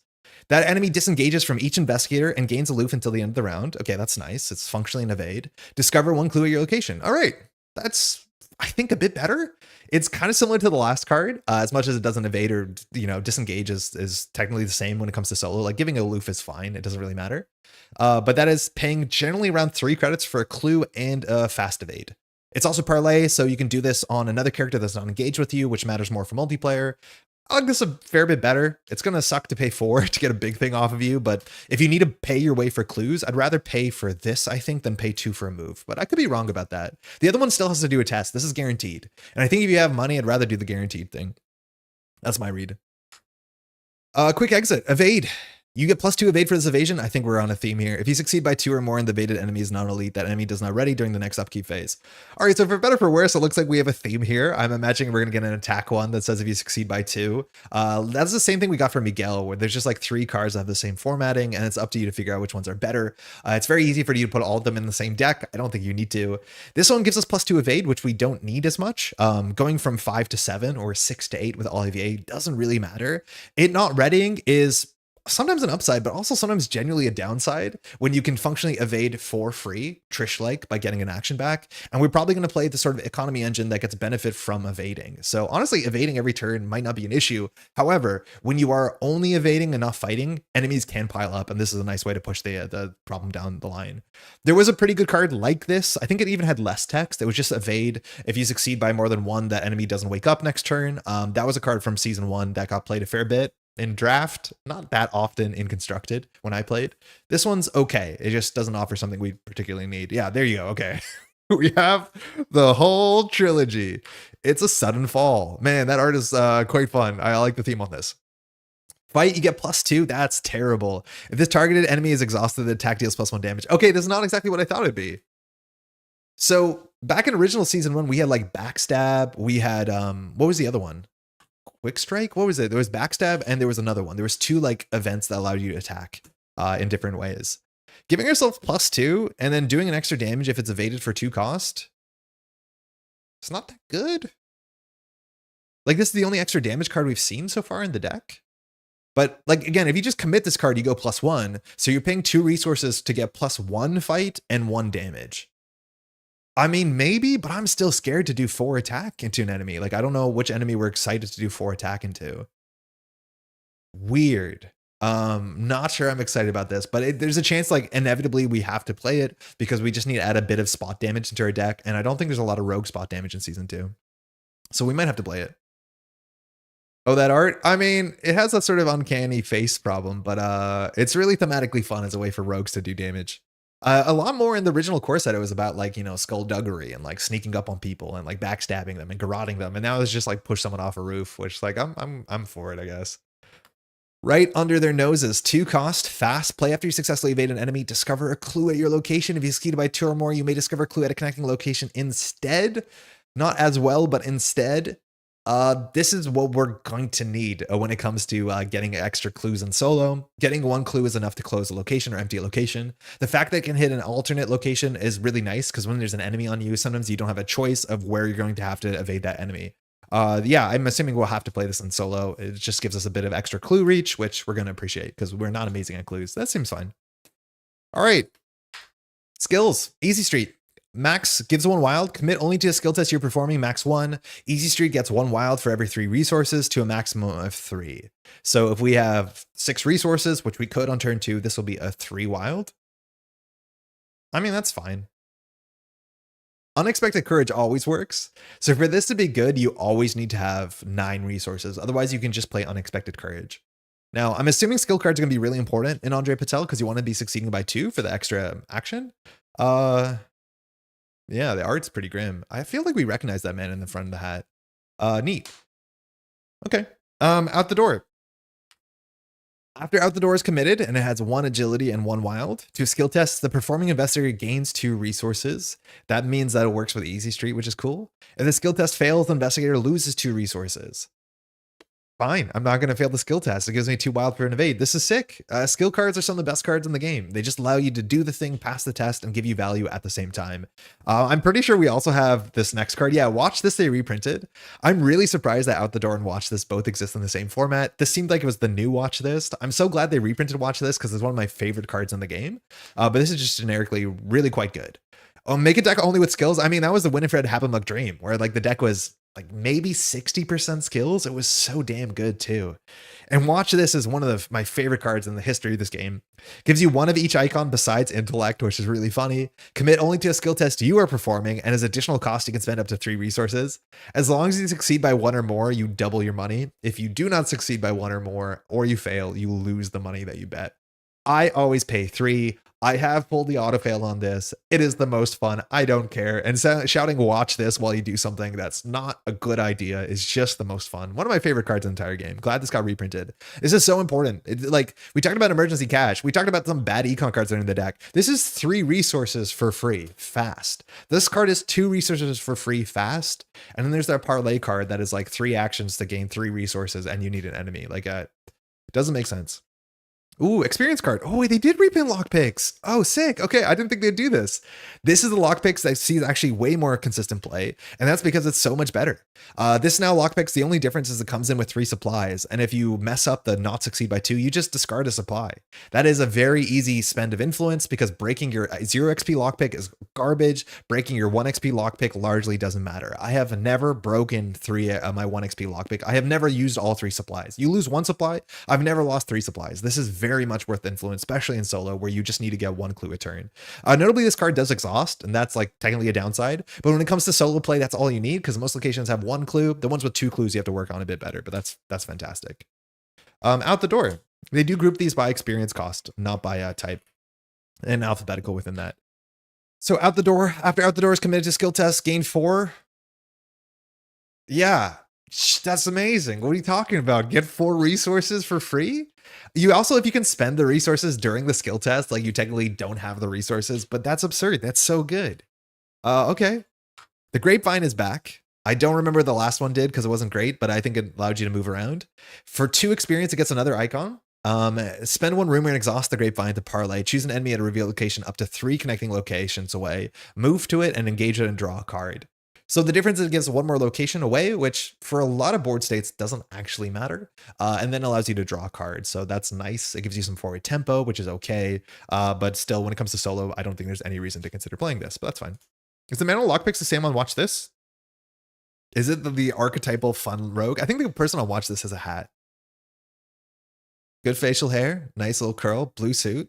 That enemy disengages from each investigator and gains aloof until the end of the round. Okay, that's nice. It's functionally an evade. Discover 1 clue at your location. All right, that's, I think, a bit better. It's kind of similar to the last card, as much as it doesn't evade or, disengage is technically the same when it comes to solo. Like, giving aloof is fine. It doesn't really matter. But that is paying generally around 3 credits for a clue and a fast evade. It's also parlay, so you can do this on another character that's not engaged with you, which matters more for multiplayer. I like this a fair bit better. It's going to suck to pay 4 to get a big thing off of you, but if you need to pay your way for clues, I'd rather pay for this, I think, than pay 2 for a move. But I could be wrong about that. The other one still has to do a test. This is guaranteed. And I think if you have money, I'd rather do the guaranteed thing. That's my read. Quick exit. Evade. You get +2 evade for this evasion. I think we're on a theme here. If you succeed by 2 or more and the evaded enemy is not elite, that enemy does not ready during the next upkeep phase. All right, so for better or for worse, it looks like we have a theme here. I'm imagining we're going to get an attack one that says if you succeed by 2. That's the same thing we got from Miguel, where there's just like 3 cards that have the same formatting, and it's up to you to figure out which ones are better. It's very easy for you to put all of them in the same deck. I don't think you need to. This one gives us +2 evade, which we don't need as much. Going from 5 to 7 or 6 to 8 with all EVA doesn't really matter. It not readying is sometimes an upside, but also sometimes genuinely a downside when you can functionally evade for free, Trish-like, by getting an action back. And we're probably going to play the sort of economy engine that gets benefit from evading. So honestly, evading every turn might not be an issue. However, when you are only evading and not fighting, enemies can pile up, and this is a nice way to push the problem down the line. There was a pretty good card like this. I think it even had less text. It was just evade. If you succeed by more than 1, that enemy doesn't wake up next turn. That was a card from season 1 that got played a fair bit in draft, not that often in constructed when I played. This one's okay. It just doesn't offer something we particularly need. Yeah, there you go. Okay. We have the whole trilogy. It's a sudden fall. Man, that art is quite fun. I like the theme on this. Fight, you get +2. That's terrible. If this targeted enemy is exhausted, the attack deals +1 damage. Okay, this is not exactly what I thought it'd be. So back in original season 1, we had like backstab. We had, what was the other one? Quick strike? What was it? There was backstab and there was another one. There was 2 like events that allowed you to attack in different ways. Giving yourself +2 and then doing an extra damage if it's evaded for 2 cost. It's not that good. Like, this is the only extra damage card we've seen so far in the deck. But like, again, if you just commit this card, you go +1. So you're paying 2 resources to get +1 fight and 1 damage. I mean, maybe, but I'm still scared to do 4 attack into an enemy. Like, I don't know which enemy we're excited to do 4 attack into. Weird. Not sure I'm excited about this, but there's a chance, like, inevitably we have to play it because we just need to add a bit of spot damage into our deck. And I don't think there's a lot of rogue spot damage in season 2. So we might have to play it. Oh, that art? I mean, it has that sort of uncanny face problem, but it's really thematically fun as a way for rogues to do damage. A lot more in the original core set, it was about, like, you know, skullduggery and like sneaking up on people and like backstabbing them and garroting them. And now it's just like push someone off a roof, which, like, I'm for it, I guess. Right under their noses. 2 cost, fast. Play after you successfully evade an enemy. Discover a clue at your location. If you succeeded by 2 or more, you may discover a clue at a connecting location instead. Not as well, but instead. This is what we're going to need when it comes to getting extra clues in solo. Getting 1 clue is enough to close a location or empty a location. The fact that it can hit an alternate location is really nice because when there's an enemy on you, sometimes you don't have a choice of where you're going to have to evade that enemy. Yeah, I'm assuming we'll have to play this in solo. It just gives us a bit of extra clue reach, which we're going to appreciate because we're not amazing at clues. That seems fine. All right. Skills. Easy Street. Max gives 1 wild. Commit only to a skill test you're performing. Max 1. Easy Street gets 1 wild for every 3 resources to a maximum of 3. So if we have 6 resources, which we could on turn 2, this will be a 3 wild. I mean, that's fine. Unexpected courage always works. So for this to be good, you always need to have 9 resources. Otherwise, you can just play unexpected courage. Now, I'm assuming skill cards are going to be really important in André Patel because you want to be succeeding by 2 for the extra action. Yeah, the art's pretty grim. I feel like we recognize that man in the front of the hat. Neat. Okay. Out the door. After out the door is committed and it has 1 agility and 1 wild, to skill tests, the performing investigator gains 2 resources. That means that it works with Easy Street, which is cool. If the skill test fails, the investigator loses 2 resources. Fine, I'm not going to fail the skill test. It gives me 2 wild for an evade. This is sick. Skill cards are some of the best cards in the game. They just allow you to do the thing, pass the test, and give you value at the same time. I'm pretty sure we also have this next card. Yeah, Watch This they reprinted. I'm really surprised that Out the Door and Watch This both exist in the same format. This seemed like it was the new Watch This. I'm so glad they reprinted Watch This because it's one of my favorite cards in the game. But this is just generically really quite good. Make a deck only with skills. I mean, that was the Winifred Happen Luck Dream, where like the deck was like maybe 60% skills. It was so damn good too. And Watch This is one of my favorite cards in the history of this game. Gives you 1 of each icon besides intellect, which is really funny. Commit only to a skill test you are performing, and as additional cost, you can spend up to 3 resources. As long as you succeed by 1 or more, you double your money. If you do not succeed by 1 or more, or you fail, you lose the money that you bet. I always pay 3. I have pulled the autofail on this. It is the most fun. I don't care. And shouting watch this while you do something that's not a good idea is just the most fun. One of my favorite cards in the entire game. Glad this got reprinted. This is so important. Like we talked about emergency cash. We talked about some bad econ cards that are in the deck. This is 3 resources for free, fast. This card is 2 resources for free, fast. And then there's that parlay card that is like 3 actions to gain 3 resources and you need an enemy. Like it doesn't make sense. Ooh, experience card. Oh, wait, they did reprint lockpicks. Oh, sick. Okay, I didn't think they'd do this. This is the lockpicks I see actually way more consistent play, and that's because it's so much better. This now lockpicks, the only difference is it comes in with 3 supplies, and if you mess up the not succeed by 2, you just discard a supply. That is a very easy spend of influence because breaking your 0 XP lockpick is garbage. Breaking your 1 XP lockpick largely doesn't matter. I have never broken my 1 XP lockpick. I have never used all 3 supplies. You lose 1 supply, I've never lost 3 supplies. This is very much worth influence, especially in solo where you just need to get 1 clue a turn. Notably, this card does exhaust, and that's like technically a downside. But when it comes to solo play, that's all you need because most locations have 1 clue. The ones with 2 clues you have to work on a bit better, but that's fantastic. Out the door. They do group these by experience cost, not by type, and alphabetical within that. So out the door, after out the door is committed to skill test, gain 4. Yeah, that's amazing. What are you talking about? Get 4 resources for free? You also, if you can spend the resources during the skill test, like you technically don't have the resources, but that's absurd. That's so good. Okay. The Grapevine is back. I don't remember the last one did because it wasn't great, but I think it allowed you to move around. For 2 experience, it gets another icon. Spend 1 rumor and exhaust the Grapevine to parlay. Choose an enemy at a reveal location up to 3 connecting locations away. Move to it and engage it and draw a card. So the difference is it gives one more location away, which for a lot of board states doesn't actually matter, and then allows you to draw cards. So that's nice. It gives you some forward tempo, which is okay. But still, when it comes to solo, I don't think there's any reason to consider playing this, but that's fine. Is the manual lockpicks the same on Watch This? Is it the archetypal fun rogue? I think the person on Watch This has a hat. Good facial hair, nice little curl, blue suit.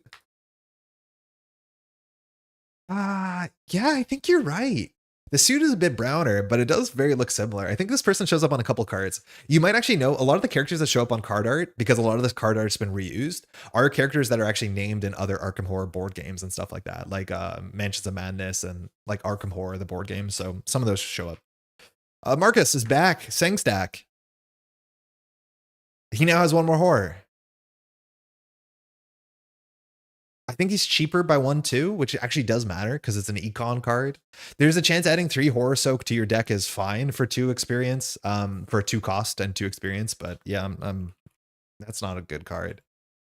Yeah, I think you're right. The suit is a bit browner, but it does very look similar. I think this person shows up on a couple cards. You might actually know a lot of the characters that show up on card art, because a lot of this card art's been reused, are characters that are actually named in other Arkham Horror board games and stuff like that, like Mansions of Madness and like Arkham Horror, the board game. So some of those show up. Marcus is back, Sangstack. He now has one more horror. I think he's cheaper by 1 too, which actually does matter because it's an econ card. There's a chance adding 3 horror soak to your deck is fine for 2 experience, for 2 cost and 2 experience, but yeah, that's not a good card.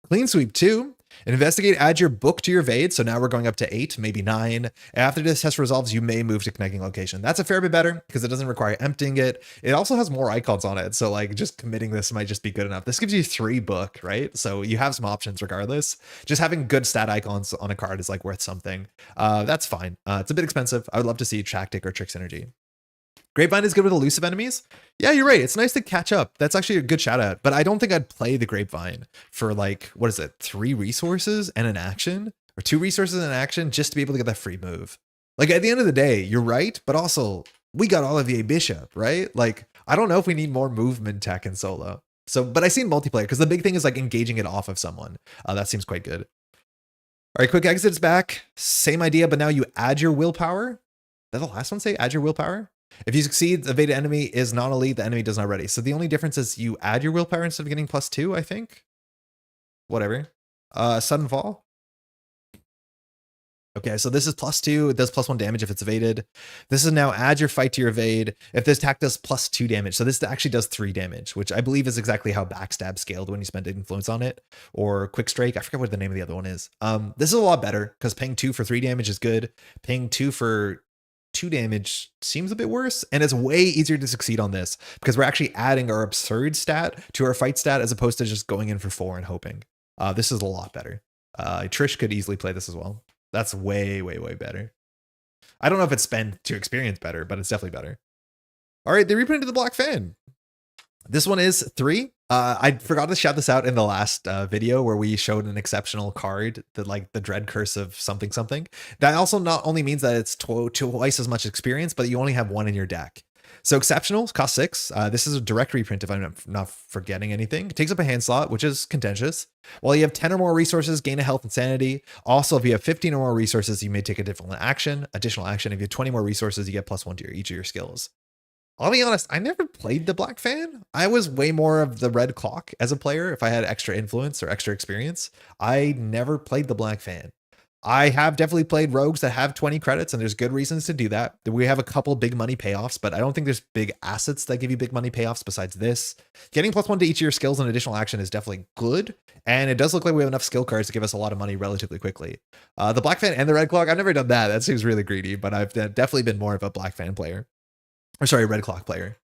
Clean sweep 2. Investigate, add your book to your evade. So now we're going up to 8, maybe 9. After this test resolves, you may move to connecting location. That's a fair bit better because it doesn't require emptying it. It also has more icons on it. So like just committing this might just be good enough. This gives you 3 book, right? So you have some options regardless. Just having good stat icons on a card is like worth something. That's fine. It's a bit expensive. I would love to see Tractic or Trick Synergy. Grapevine is good with elusive enemies. Yeah, you're right. It's nice to catch up. That's actually a good shout out, but I don't think I'd play the Grapevine for like, what is it? 3 resources and an action, or 2 resources and an action just to be able to get that free move. Like at the end of the day, you're right, but also we got Olivier Bishop, right? Like, I don't know if we need more movement tech in solo. So, but I see in multiplayer because the big thing is like engaging it off of someone. That seems quite good. All right, quick exits back. Same idea, but now you add your willpower. Did the last one say add your willpower? If you succeed, the evaded enemy is not elite, the enemy does not ready. So the only difference is you add your willpower instead of getting +2, I think. Whatever. Sudden fall. Okay, so this is +2. It does +1 damage if it's evaded. This is now add your fight to your evade. If this attack does +2 damage, so this actually does 3 damage, which I believe is exactly how backstab scaled when you spend influence on it, or quick strike. I forget what the name of the other one is. This is a lot better because paying 2 for 3 damage is good. Paying 2 for 2 damage seems a bit worse, and it's way easier to succeed on this because we're actually adding our absurd stat to our fight stat as opposed to just going in for 4 and hoping. This is a lot better. Trish could easily play this as well. That's way, way, way better. I don't know if it's spent to experience better, but it's definitely better. All right, they reprinted the Black Fan. This one is 3. I forgot to shout this out in the last video where we showed an exceptional card, like the Dread Curse of something something. That also not only means that it's twice as much experience, but you only have 1 in your deck. So exceptional costs 6. This is a direct reprint if I'm not forgetting anything. It takes up a hand slot, which is contentious. While you have 10 or more resources, gain a health and sanity. Also, if you have 15 or more resources, you may take a different action. Additional action. If you have 20 more resources, you get +1 to each of your skills. I'll be honest, I never played the Black Fan. I was way more of the Red Clock as a player if I had extra influence or extra experience. I never played the Black Fan. I have definitely played rogues that have 20 credits, and there's good reasons to do that. We have a couple big money payoffs, but I don't think there's big assets that give you big money payoffs besides this. Getting +1 to each of your skills and additional action is definitely good, and it does look like we have enough skill cards to give us a lot of money relatively quickly. The Black Fan and the Red Clock, I've never done that. That seems really greedy, but I've definitely been more of a Black Fan player. Or sorry, Red Clock player.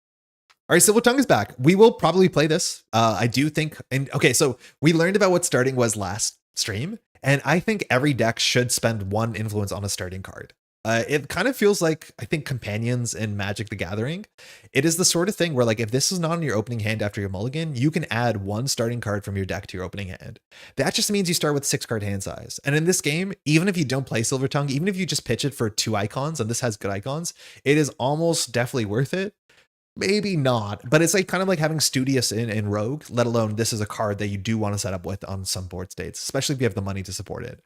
All right, Silver Tongue is back. We will probably play this. I do think, and okay, so we learned about what starting was last stream, and I think every deck should spend 1 influence on a starting card. It kind of feels like, I think, Companions in Magic the Gathering. It is the sort of thing where, like, if this is not in your opening hand after your mulligan, you can add 1 starting card from your deck to your opening hand. That just means you start with 6 card hand size. And in this game, even if you don't play Silver Tongue, even if you just pitch it for 2 icons, and this has good icons, it is almost definitely worth it. Maybe not, but it's like kind of like having Studious in Rogue, let alone this is a card that you do want to set up with on some board states, especially if you have the money to support it.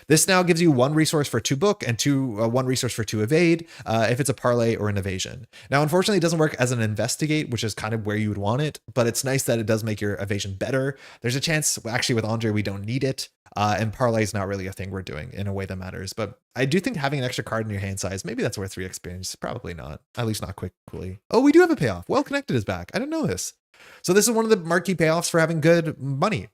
This now gives you 1 resource for 2 book and 1 resource for 2 evade, if it's a parlay or an evasion. Now, unfortunately, it doesn't work as an investigate, which is kind of where you would want it, but it's nice that it does make your evasion better. There's a chance, actually with André, we don't need it. And parlay is not really a thing we're doing in a way that matters. But I do think having an extra card in your hand size, maybe that's worth 3 experience. Probably not. At least not quickly. Oh, we do have a payoff. Well Connected is back. I didn't know this. So this is one of the marquee payoffs for having good money.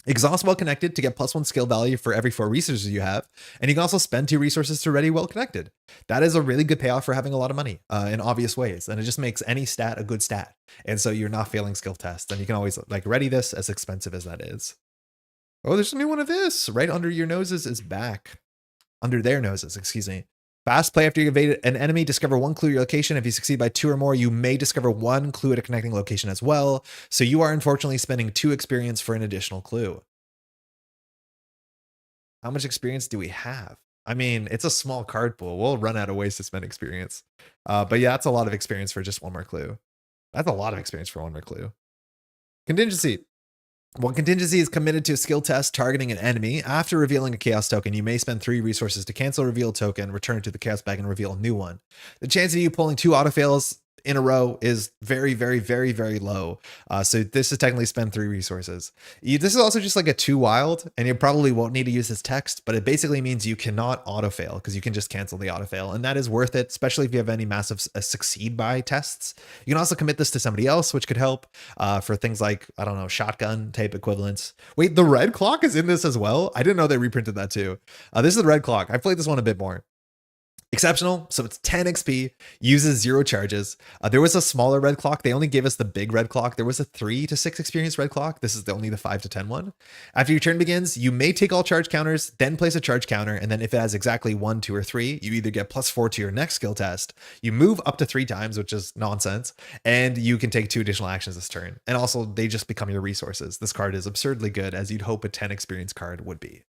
Exhaust Well Connected to get +1 skill value for every 4 resources you have. And you can also spend 2 resources to ready Well Connected. That is a really good payoff for having a lot of money in obvious ways. And it just makes any stat a good stat. And so you're not failing skill tests. And you can always like ready this, as expensive as that is. Oh, there's a new one of this. Right under your noses is back. Under their noses, excuse me. Fast play after you evade an enemy, discover 1 clue at your location. If you succeed by 2 or more, you may discover 1 clue at a connecting location as well. So you are unfortunately spending 2 experience for an additional clue. How much experience do we have? I mean, it's a small card pool. We'll run out of ways to spend experience. But yeah, that's a lot of experience for just 1 more clue. That's a lot of experience for 1 more clue. Contingency. When contingency is committed to a skill test targeting an enemy, after revealing a chaos token, you may spend 3 resources to cancel a revealed token, return it to the chaos bag, and reveal a new one. The chance of you pulling 2 autofails in a row is very, very, very, very low. So this is technically spend 3 resources. This is also just like a 2 wild, and you probably won't need to use this text, but it basically means you cannot autofail because you can just cancel the autofail, and that is worth it, especially if you have any massive succeed by tests. You can also commit this to somebody else, which could help for things like, I don't know, shotgun type equivalents. Wait, the red clock is in this as well? I didn't know they reprinted that too. This is the red clock. I played this one a bit more. Exceptional, so it's 10 XP, uses 0 charges. There was a smaller red clock. They only gave us the big red clock. There was a 3 to 6 experience red clock. This is only the 5 to 10 one. After your turn begins, you may take all charge counters, then place a charge counter, and then if it has exactly 1, 2, or 3, you either get +4 to your next skill test, you move up to 3 times, which is nonsense, and you can take 2 additional actions this turn. And also, they just become your resources. This card is absurdly good, as you'd hope a 10 experience card would be.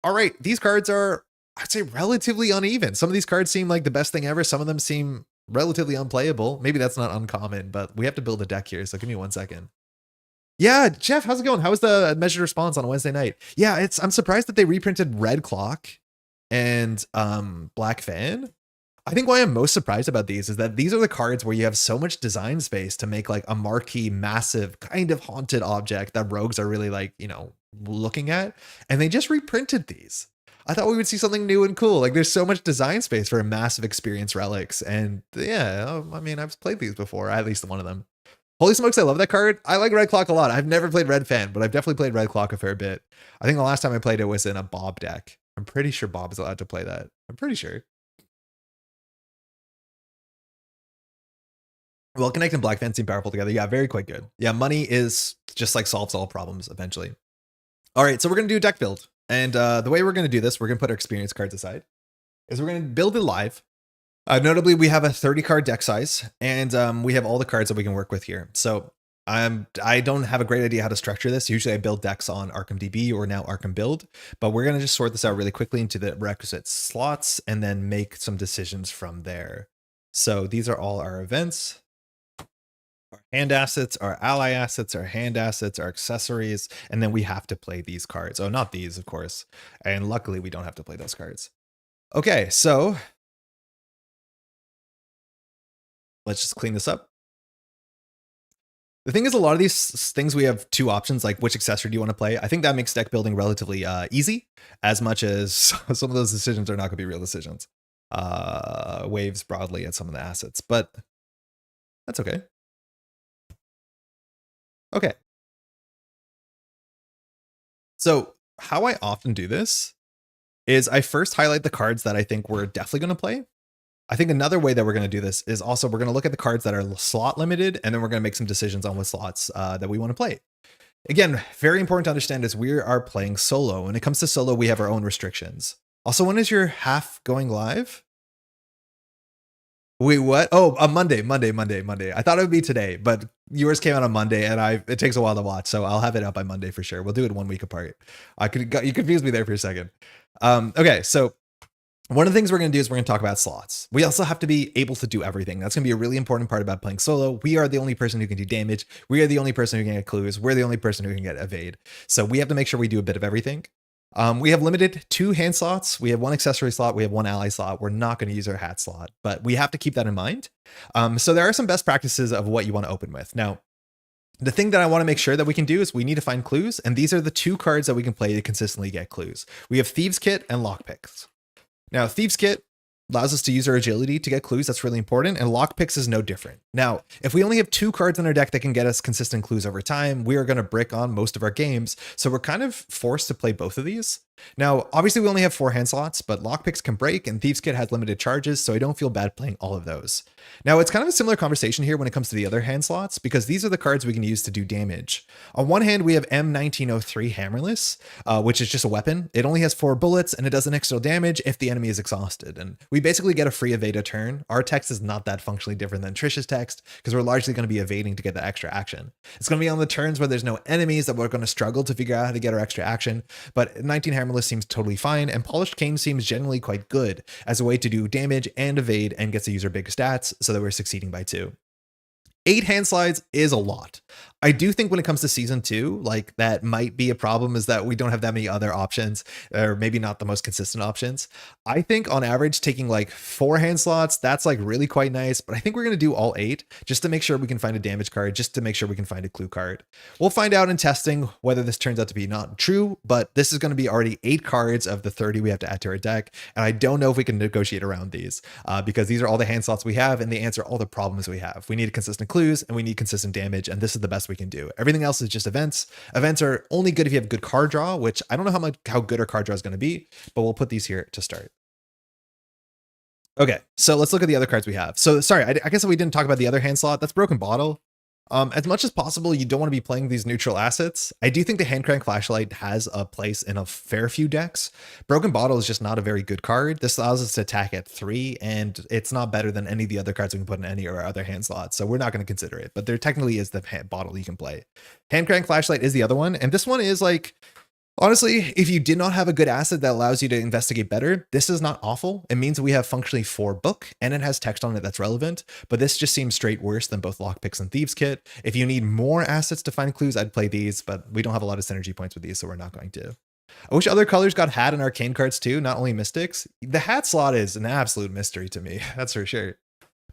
All right, these cards are, I'd say, relatively uneven. Some of these cards seem like the best thing ever. Some of them seem relatively unplayable. Maybe that's not uncommon, but we have to build a deck here. So give me 1 second. Yeah, Jeff, how's it going? How was the measured response on a Wednesday night? Yeah, I'm surprised that they reprinted Red Clock and Black Fan. I think why I'm most surprised about these is that these are the cards where you have so much design space to make like a marquee, massive, kind of haunted object that rogues are really like, you know, looking at. And they just reprinted these. I thought we would see something new and cool. Like there's so much design space for a massive experience relics. And yeah, I mean, I've played these before, at least one of them. Holy smokes, I love that card. I like Red Clock a lot. I've never played Red Fan, but I've definitely played Red Clock a fair bit. I think the last time I played it was in a Bob deck. I'm pretty sure Bob is allowed to play that. I'm pretty sure. Well, Connect and Black Fan seem powerful together. Yeah, very quite good. Yeah, money is just like solves all problems eventually. All right, so we're going to do a deck build. And the way we're going to do this, we're going to put our experience cards aside, is we're going to build it live. Notably, we have a 30 card deck size, and we have all the cards that we can work with here. So I don't have a great idea how to structure this. Usually I build decks on Arkham DB or now Arkham Build, but we're going to just sort this out really quickly into the requisite slots and then make some decisions from there. So these are all our events. Our hand assets, our ally assets, our hand assets, our accessories, and then we have to play these cards. Oh, not these, of course. And luckily, we don't have to play those cards. Okay, so let's just clean this up. The thing is, a lot of these things, we have 2 options, like which accessory do you want to play? I think that makes deck building relatively easy, as much as some of those decisions are not going to be real decisions. Waves broadly at some of the assets, but that's okay. Okay. So how I often do this is I first highlight the cards that I think we're definitely going to play. I think another way that we're going to do this is also we're going to look at the cards that are slot limited, and then we're going to make some decisions on what slots that we want to play. Again, very important to understand is we are playing solo. When it comes to solo, we have our own restrictions. Also, when is your half going live? Wait, what? Oh, on Monday. I thought it would be today, but yours came out on Monday, and it takes a while to watch, so I'll have it up by Monday for sure. We'll do it 1 week apart. You confused me there for a second. Okay, so one of the things we're going to do is we're going to talk about slots. We also have to be able to do everything. That's going to be a really important part about playing solo. We are the only person who can do damage. We are the only person who can get clues. We're the only person who can get evade. So we have to make sure we do a bit of everything. We have limited 2 hand slots. We have 1 accessory slot. We have 1 ally slot. We're not going to use our hat slot, but we have to keep that in mind. So there are some best practices of what you want to open with. Now, the thing that I want to make sure that we can do is we need to find clues. And these are the 2 cards that we can play to consistently get clues. We have Thieves Kit and Lockpicks. Now, Thieves Kit allows us to use our agility to get clues. That's really important. And lockpicks is no different. Now, if we only have 2 cards in our deck that can get us consistent clues over time, we are going to brick on most of our games. So we're kind of forced to play both of these. Now, obviously we only have 4 hand slots, but lockpicks can break and Thieves' Kit has limited charges, so I don't feel bad playing all of those. Now, it's kind of a similar conversation here when it comes to the other hand slots, because these are the cards we can use to do damage. On one hand, we have M1903 Hammerless, which is just a weapon. It only has 4 bullets and it does an extra damage if the enemy is exhausted. And we basically get a free evade a turn. Our text is not that functionally different than Trish's text, because we're largely going to be evading to get that extra action. It's going to be on the turns where there's no enemies that we're going to struggle to figure out how to get our extra action, but 19 Hammerless seems totally fine, and Polished Cane seems generally quite good as a way to do damage and evade and gets the user big stats so that we're succeeding by 2. 8 hand slides is a lot. I do think when it comes to season 2, like that might be a problem, is that we don't have that many other options, or maybe not the most consistent options. I think on average taking like 4 hand slots, that's like really quite nice, but I think we're going to do all 8 just to make sure we can find a damage card, just to make sure we can find a clue card. We'll find out in testing whether this turns out to be not true, but this is going to be already 8 cards of the 30 we have to add to our deck, and I don't know if we can negotiate around these, because these are all the hand slots we have and they answer all the problems we have. We need consistent clues and we need consistent damage, and this is the best we can do. Everything else is just events. Events are only good if you have good card draw, which I don't know how good our card draw is going to be, but we'll put these here to start. Okay, so let's look at the other cards we have. So sorry, I guess we didn't talk about the other hand slot. That's Broken Bottle. As much as possible, you don't want to be playing these neutral assets. I do think the Hand Crank Flashlight has a place in a fair few decks. Broken Bottle is just not a very good card. This allows us to attack at 3, and it's not better than any of the other cards we can put in any of our other hand slots, so we're not going to consider it. But there technically is the bottle you can play. Hand Crank Flashlight is the other one, and this one is like, honestly, if you did not have a good asset that allows you to investigate better, this is not awful. It means we have functionally 4 book and it has text on it that's relevant, but this just seems straight worse than both Lockpicks and Thieves' Kit. If you need more assets to find clues, I'd play these, but we don't have a lot of synergy points with these, so we're not going to. I wish other colors got hat and arcane cards too, not only mystics. The hat slot is an absolute mystery to me, that's for sure.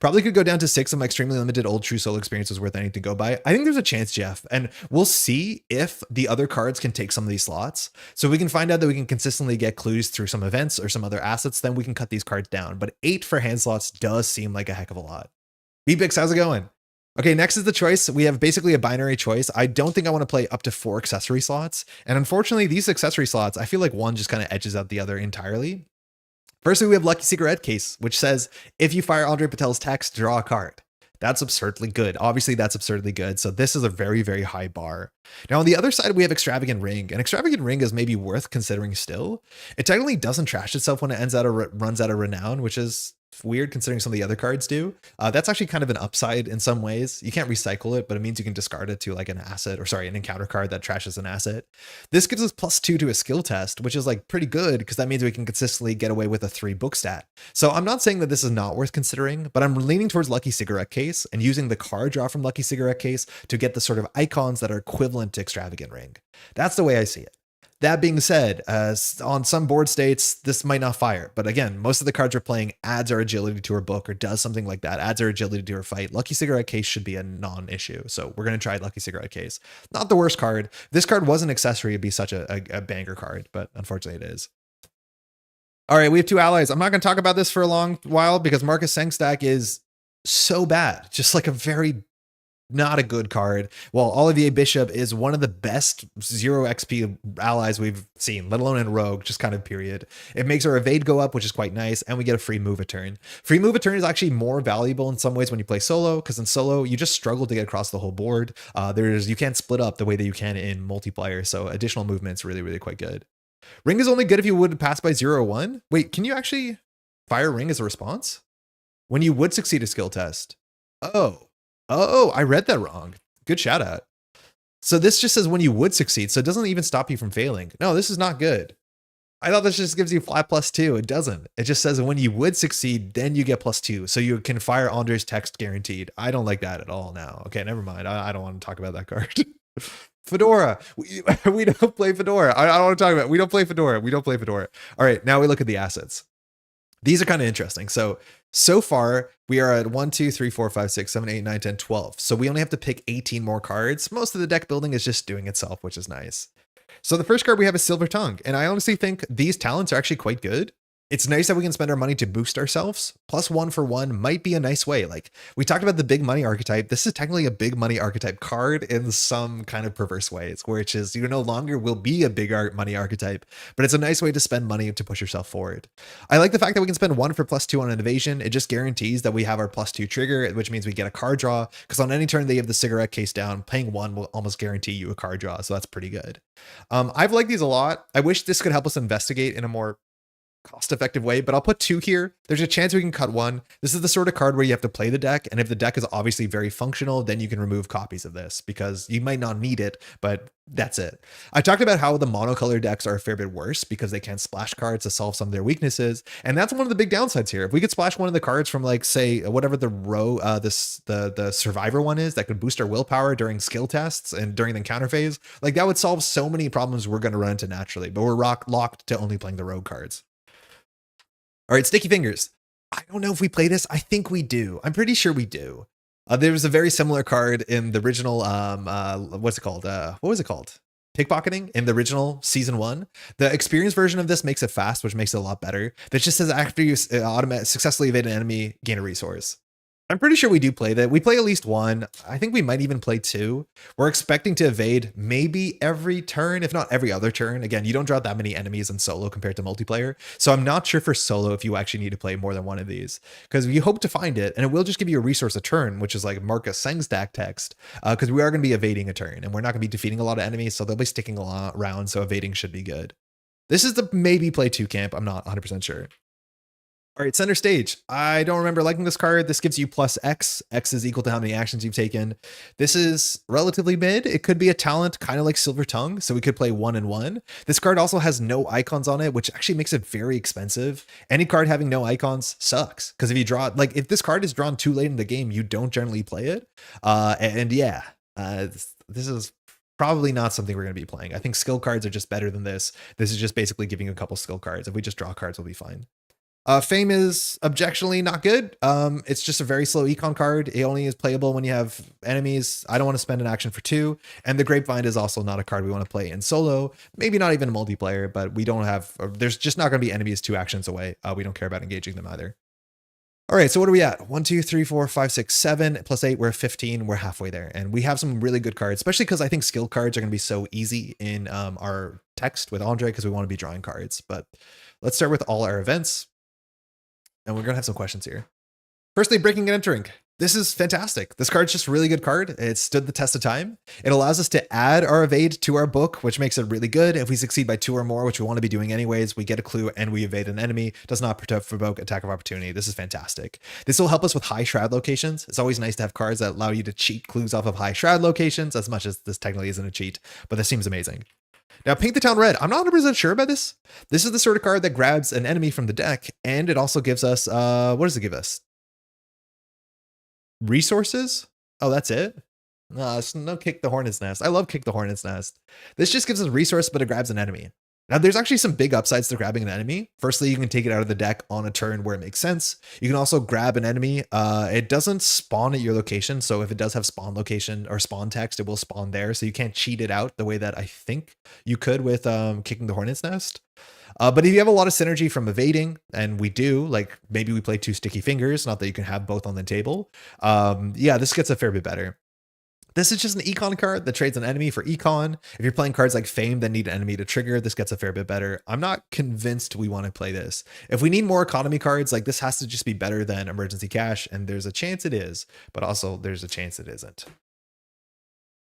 Probably could go down to 6 of my extremely limited old true soul experience was worth anything to go by. I think there's a chance, Jeff, and we'll see if the other cards can take some of these slots. So we can find out that we can consistently get clues through some events or some other assets, then we can cut these cards down. But 8 for hand slots does seem like a heck of a lot. BBix, how's it going? Okay, next is the choice. We have basically a binary choice. I don't think I want to play up to 4 accessory slots. And unfortunately, these accessory slots, I feel like one just kind of edges out the other entirely. Firstly, we have Lucky Cigarette Case, which says, if you fire André Patel's text, draw a card. That's absurdly good. Obviously, that's absurdly good. So this is a very, very high bar. Now, on the other side, we have Extravagant Ring. And Extravagant Ring is maybe worth considering still. It technically doesn't trash itself when it runs out of Renown, which is weird considering some of the other cards do. That's actually kind of an upside in some ways. You can't recycle it, but it means you can discard it to like an asset, or sorry, an encounter card that trashes an asset. This gives us +2 to a skill test, which is like pretty good because that means we can consistently get away with a 3 book stat. So I'm not saying that this is not worth considering, but I'm leaning towards Lucky Cigarette Case and using the card draw from Lucky Cigarette Case to get the sort of icons that are equivalent to Extravagant Ring. That's the way I see it. That being said, on some board states, this might not fire. But again, most of the cards we're playing adds our agility to our book or does something like that, adds our agility to our fight. Lucky Cigarette Case should be a non-issue. So we're going to try Lucky Cigarette Case. Not the worst card. This card was an accessory. It'd be such a banger card, but unfortunately it is. All right, we have 2 allies. I'm not going to talk about this for a long while because Marcus Sengstack is so bad. Just like a very not a good card. While Olivier Bishop is one of the best 0 XP allies we've seen, let alone in Rogue, just kind of period. It makes our evade go up, which is quite nice, and we get a free move a turn. Free move a turn is actually more valuable in some ways when you play solo, because in solo, you just struggle to get across the whole board. You can't split up the way that you can in multiplayer, so additional movement's really, really quite good. Ring is only good if you would pass by 0 or 1. Wait, can you actually fire Ring as a response? When you would succeed a skill test. Oh, I read that wrong. Good shout out. So this just says when you would succeed. So it doesn't even stop you from failing. No, this is not good. I thought this just gives you flat +2. It doesn't. It just says when you would succeed, then you get +2. So you can fire Andre's text guaranteed. I don't like that at all now. Okay, never mind. I don't want to talk about that card. Fedora. We don't play Fedora. I don't want to talk about it. We don't play Fedora. We don't play Fedora. All right, now we look at the assets. These are kind of interesting. So far, we are at 1, 2, 3, 4, 5, 6, 7, 8, 9, 10, 12. So we only have to pick 18 more cards. Most of the deck building is just doing itself, which is nice. So the first card we have is Silver Tongue. And I honestly think these talents are actually quite good. It's nice that we can spend our money to boost ourselves. Plus 1 for 1 might be a nice way. Like we talked about the big money archetype. This is technically a big money archetype card in some kind of perverse ways, which is you no longer will be a big money archetype, but it's a nice way to spend money to push yourself forward. I like the fact that we can spend 1 for +2 on an evasion. It just guarantees that we have our +2 trigger, which means we get a card draw, because on any turn they have the cigarette case down, paying 1 will almost guarantee you a card draw. So that's pretty good. I've liked these a lot. I wish this could help us investigate in a more cost-effective way, but I'll put 2 here. There's a chance we can cut 1. This is the sort of card where you have to play the deck, and if the deck is obviously very functional, then you can remove copies of this because you might not need it, but that's it. I talked about how the monocolor decks are a fair bit worse because they can't splash cards to solve some of their weaknesses, and that's one of the big downsides here. If we could splash one of the cards from like say whatever the the survivor one is that could boost our willpower during skill tests and during the encounter phase, like that would solve so many problems we're going to run into naturally, but we're locked to only playing the rogue cards. All right, Sticky Fingers. I don't know if we play this. I think we do. I'm pretty sure we do. There was a very similar card in the original, what's it called? What was it called? Pickpocketing in the original season 1. The experience version of this makes it fast, which makes it a lot better. That just says after you successfully evade an enemy, gain a resource. I'm pretty sure we do play that. We play at least 1. I think we might even play 2. We're expecting to evade maybe every turn, if not every other turn. Again, you don't draw that many enemies in solo compared to multiplayer. So I'm not sure for solo if you actually need to play more than 1 of these, because you hope to find it and it will just give you a resource a turn, which is like Marcus Seng's stack text, because we are going to be evading a turn and we're not going to be defeating a lot of enemies. So they'll be sticking around. So evading should be good. This is the maybe play 2 camp. I'm not 100% sure. All right, center stage. I don't remember liking this card. This gives you +X. X is equal to how many actions you've taken. This is relatively mid. It could be a talent, kind of like Silver Tongue, so we could play 1 and 1. This card also has no icons on it, which actually makes it very expensive. Any card having no icons sucks, because if you draw, like if this card is drawn too late in the game, you don't generally play it. This is probably not something we're going to be playing. I think skill cards are just better than this. This is just basically giving you a couple skill cards. If we just draw cards, we'll be fine. Fame is objectionably not good. It's just a very slow econ card. It only is playable when you have enemies. I don't want to spend an action for 2. And the Grapevine is also not a card we want to play in solo. Maybe not even multiplayer, but we don't have, there's just not going to be enemies 2 actions away. We don't care about engaging them either. All right, so what are we at? 1, 2, 3, 4, 5, 6, 7 +8. We're 15. We're halfway there. And we have some really good cards, especially because I think skill cards are going to be so easy in our text with Andre because we want to be drawing cards. But let's start with all our events. And we're going to have some questions here. Firstly, breaking and entering. This is fantastic. This card's just a really good card. It stood the test of time. It allows us to add our evade to our book, which makes it really good. If we succeed by 2 or more, which we want to be doing anyways, we get a clue and we evade an enemy. Does not provoke attack of opportunity. This is fantastic. This will help us with high shroud locations. It's always nice to have cards that allow you to cheat clues off of high shroud locations, as much as this technically isn't a cheat, but this seems amazing. Now, Paint the Town Red. I'm not 100% sure about this. This is the sort of card that grabs an enemy from the deck, and it also gives us, what does it give us? Resources? Oh, that's it? No, it's no Kick the Hornet's Nest. I love Kick the Hornet's Nest. This just gives us resource, but it grabs an enemy. Now, there's actually some big upsides to grabbing an enemy. Firstly, you can take it out of the deck on a turn where it makes sense. You can also grab an enemy. It doesn't spawn at your location. So if it does have spawn location or spawn text, it will spawn there. So you can't cheat it out the way that I think you could with Kicking the Hornet's Nest. But if you have a lot of synergy from evading, and we do, like maybe we play 2 Sticky Fingers, not that you can have both on the table. Yeah, this gets a fair bit better. This is just an econ card that trades an enemy for econ. If you're playing cards like Fame that need an enemy to trigger, this gets a fair bit better. I'm not convinced we want to play this. If we need more economy cards, like this has to just be better than Emergency Cash, and there's a chance it is, but also there's a chance it isn't.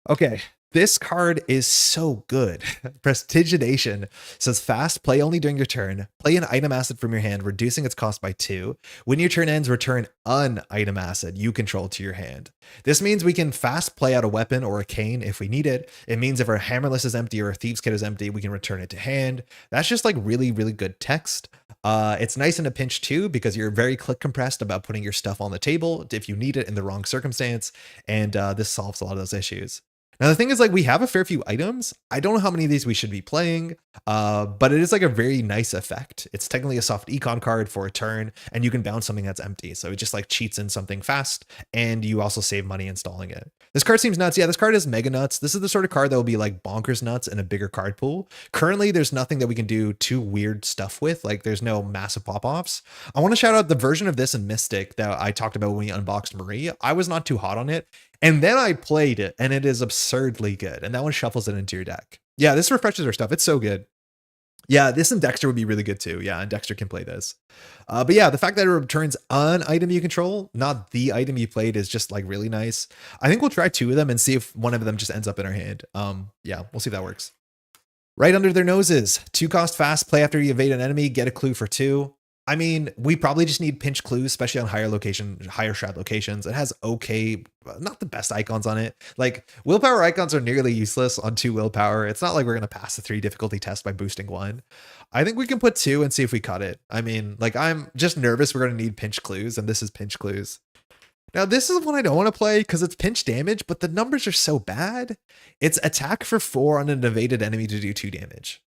Okay, this card is so good. Prestigitation says fast, play only during your turn, play an item asset from your hand, reducing its cost by 2. When your turn ends, return an item asset you control to your hand. This means we can fast play out a weapon or a cane if we need it. It means if our hammerless is empty or our thieves kit is empty, we can return it to hand. That's just like really, really good text. It's nice in a pinch too, because you're very click compressed about putting your stuff on the table if you need it in the wrong circumstance. And this solves a lot of those issues. Now, the thing is, like, we have a fair few items. I don't know how many of these we should be playing, but it is like a very nice effect. It's technically a soft econ card for a turn, and you can bounce something that's empty. So it just like cheats in something fast, and you also save money installing it. This card seems nuts. Yeah, this card is mega nuts. This is the sort of card that will be like bonkers nuts in a bigger card pool. Currently, there's nothing that we can do too weird stuff with. Like there's no massive pop-offs. I want to shout out the version of this in Mystic that I talked about when we unboxed Marie. I was not too hot on it. And then I played it and it is absurdly good. And that one shuffles it into your deck. Yeah, this refreshes our stuff. It's so good. Yeah, this and Dexter would be really good too. Yeah, and Dexter can play this. But yeah, the fact that it returns an item you control, not the item you played, is just like really nice. I think we'll try 2 of them and see if one of them just ends up in our hand. Yeah, we'll see if that works. Right under their noses. 2 cost fast, play after you evade an enemy, get a clue for 2. I mean, we probably just need pinch clues, especially on higher shroud locations. It has okay, not the best icons on it. Like willpower icons are nearly useless on 2 willpower. It's not like we're going to pass the 3 difficulty test by boosting 1. I think we can put 2 and see if we cut it. I mean, like I'm just nervous we're going to need pinch clues, and this is pinch clues. Now, this is one I don't want to play because it's pinch damage, but the numbers are so bad. It's attack for 4 on an evaded enemy to do 2 damage.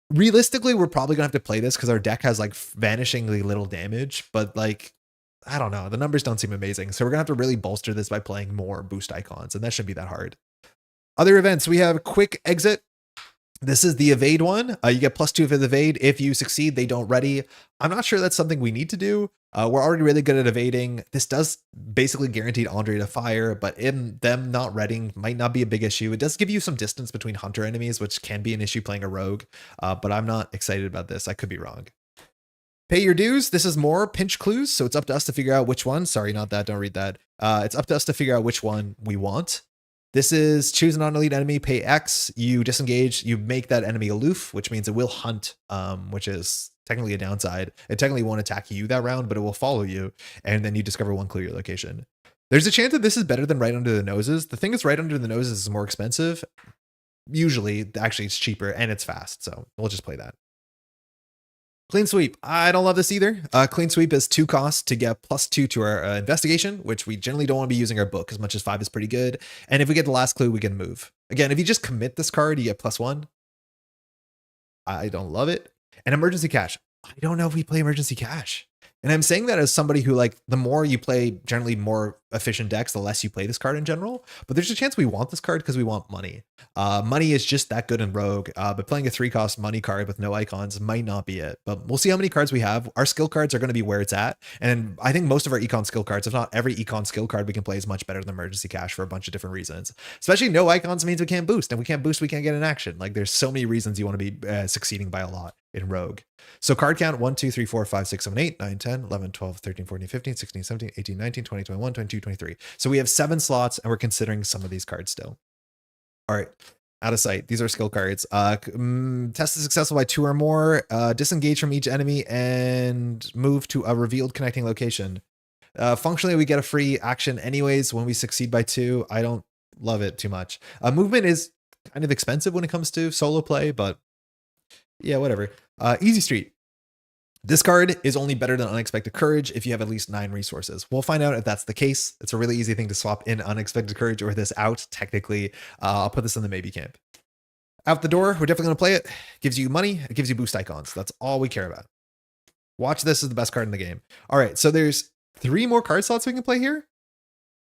Realistically, we're probably gonna have to play this because our deck has like vanishingly little damage, but like, I don't know, the numbers don't seem amazing. So we're gonna have to really bolster this by playing more boost icons, and that shouldn't be that hard. Other events, we have quick exit. This is the evade one. You get +2 for the evade. If you succeed, they don't ready. I'm not sure that's something we need to do. We're already really good at evading. This does basically guarantee Andre to fire, but in them not readying might not be a big issue. It does give you some distance between hunter enemies, which can be an issue playing a rogue, but I'm not excited about this. I could be wrong. Pay your dues. This is more pinch clues, so it's up to us to figure out which one. Sorry, not that. Don't read that. It's up to us to figure out which one we want. This is choose a non-elite enemy, pay X, you disengage, you make that enemy aloof, which means it will hunt, which is technically a downside. It technically won't attack you that round, but it will follow you, and then you discover 1 clue your location. There's a chance that this is better than right under the noses. The thing is, right under the noses is more expensive. Usually, actually, it's cheaper, and it's fast, so we'll just play that. Clean sweep. I don't love this either. Clean sweep is 2 costs to get +2 to our investigation, which we generally don't want to be using our book as much as 5 is pretty good. And if we get the last clue, we can move. Again, if you just commit this card, you get +1. I don't love it. And emergency cash. I don't know if we play emergency cash. And I'm saying that as somebody who, like, the more you play generally more efficient decks, the less you play this card in general. But there's a chance we want this card because we want money. Money is just that good in Rogue, but playing a 3-cost money card with no icons might not be it. But we'll see how many cards we have. Our skill cards are going to be where it's at. And I think most of our econ skill cards, if not every econ skill card we can play, is much better than emergency cash for a bunch of different reasons. Especially no icons means we can't boost. And we can't boost, we can't get an action. Like there's so many reasons you want to be succeeding by a lot in Rogue. So card count 1, 2, 3, 4, 5, 6, 7, 8, 9, 10, 11, 12, 13, 14, 15, 16, 17, 18, 19, 20, 21, 22, 23. So we have 7 slots and we're considering some of these cards still. All right. Out of sight. These are skill cards. Test is successful by 2 or more. Disengage from each enemy and move to a revealed connecting location. Functionally, we get a free action anyways when we succeed by 2. I don't love it too much. Movement is kind of expensive when it comes to solo play, but yeah, whatever. Easy Street. This card is only better than Unexpected Courage if you have at least 9 resources. We'll find out if that's the case. It's a really easy thing to swap in Unexpected Courage or this out, technically. I'll put this in the maybe camp. Out the door, we're definitely going to play it. Gives you money. It gives you boost icons. That's all we care about. Watch This is the best card in the game. All right, so there's 3 more card slots we can play here.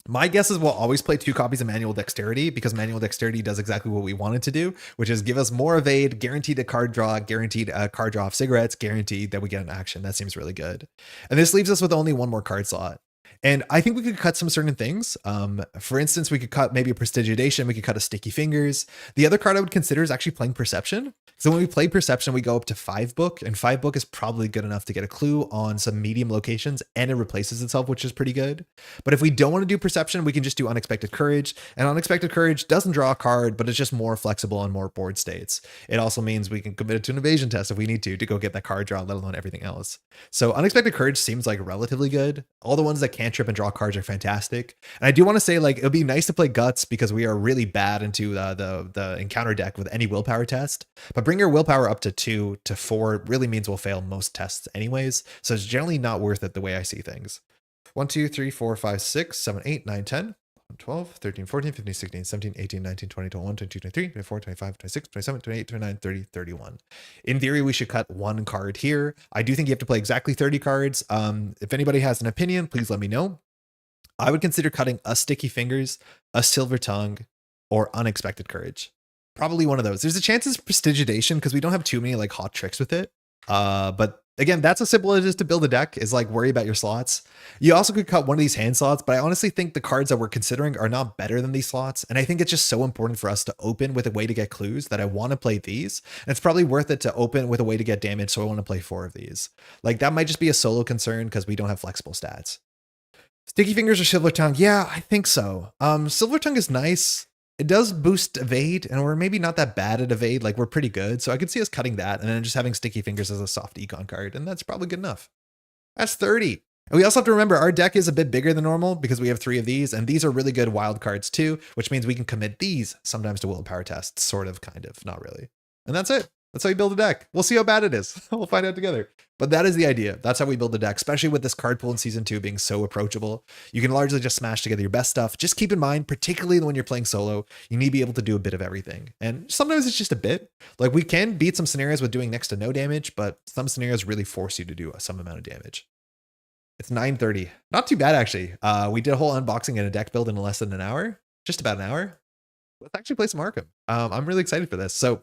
My guess is we'll always play 2 copies of Manual Dexterity because Manual Dexterity does exactly what we want it to do, which is give us more evade, guaranteed a card draw, guaranteed a card draw of cigarettes, guaranteed that we get an action. That seems really good. And this leaves us with only 1 more card slot. And I think we could cut some certain things. For instance, we could cut maybe a Prestigitation. We could cut a Sticky Fingers. The other card I would consider is actually playing Perception. So when we play Perception, we go up to 5 book, and 5 book is probably good enough to get a clue on some medium locations, and it replaces itself, which is pretty good. But if we don't want to do Perception, we can just do Unexpected Courage. And Unexpected Courage doesn't draw a card, but it's just more flexible on more board states. It also means we can commit it to an evasion test if we need to go get that card draw, let alone everything else. So Unexpected Courage seems like relatively good. All the ones that cantrip and draw cards are fantastic. And I do want to say, like, it would be nice to play Guts because we are really bad into the encounter deck with any willpower test. But bring your willpower up to 2 to 4 really means we'll fail most tests anyways. So it's generally not worth it the way I see things. 1, 2, 3, 4, 5, 6, 7, 8, 9, 10. 12, 13, 14, 15, 16, 17, 18, 19, 20, 21, 22, 23, 24, 25, 26, 27, 28, 29, 30, 31. In theory, we should cut 1 card here. I do think you have to play exactly 30 cards. If anybody has an opinion, please let me know. I would consider cutting a Sticky Fingers, a Silver Tongue, or Unexpected Courage. Probably one of those. There's a chance it's Prestigitation because we don't have too many like hot tricks with it. But again, that's as simple as it is to build a deck, is like worry about your slots. You also could cut one of these hand slots, but I honestly think the cards that we're considering are not better than these slots. And I think it's just so important for us to open with a way to get clues that I want to play these. And it's probably worth it to open with a way to get damage. So I want to play 4 of these. Like that might just be a solo concern because we don't have flexible stats. Sticky Fingers or Silver Tongue? Yeah, I think so. Silver Tongue is nice. It does boost evade, and we're maybe not that bad at evade. Like, we're pretty good. So I could see us cutting that and then just having Sticky Fingers as a soft econ card, and that's probably good enough. That's 30. And we also have to remember our deck is a bit bigger than normal because we have 3 of these, and these are really good wild cards too, which means we can commit these sometimes to willpower tests, sort of, kind of, not really. And that's it. That's how you build a deck. We'll see how bad it is. We'll find out together. But that is the idea. That's how we build a deck, especially with this card pool in season 2 being so approachable. You can largely just smash together your best stuff. Just keep in mind, particularly when you're playing solo, you need to be able to do a bit of everything. And sometimes it's just a bit. Like we can beat some scenarios with doing next to no damage, but some scenarios really force you to do some amount of damage. It's 9:30. Not too bad, actually. We did a whole unboxing and a deck build in less than an hour. Just about an hour. Let's actually play some Arkham. I'm really excited for this. So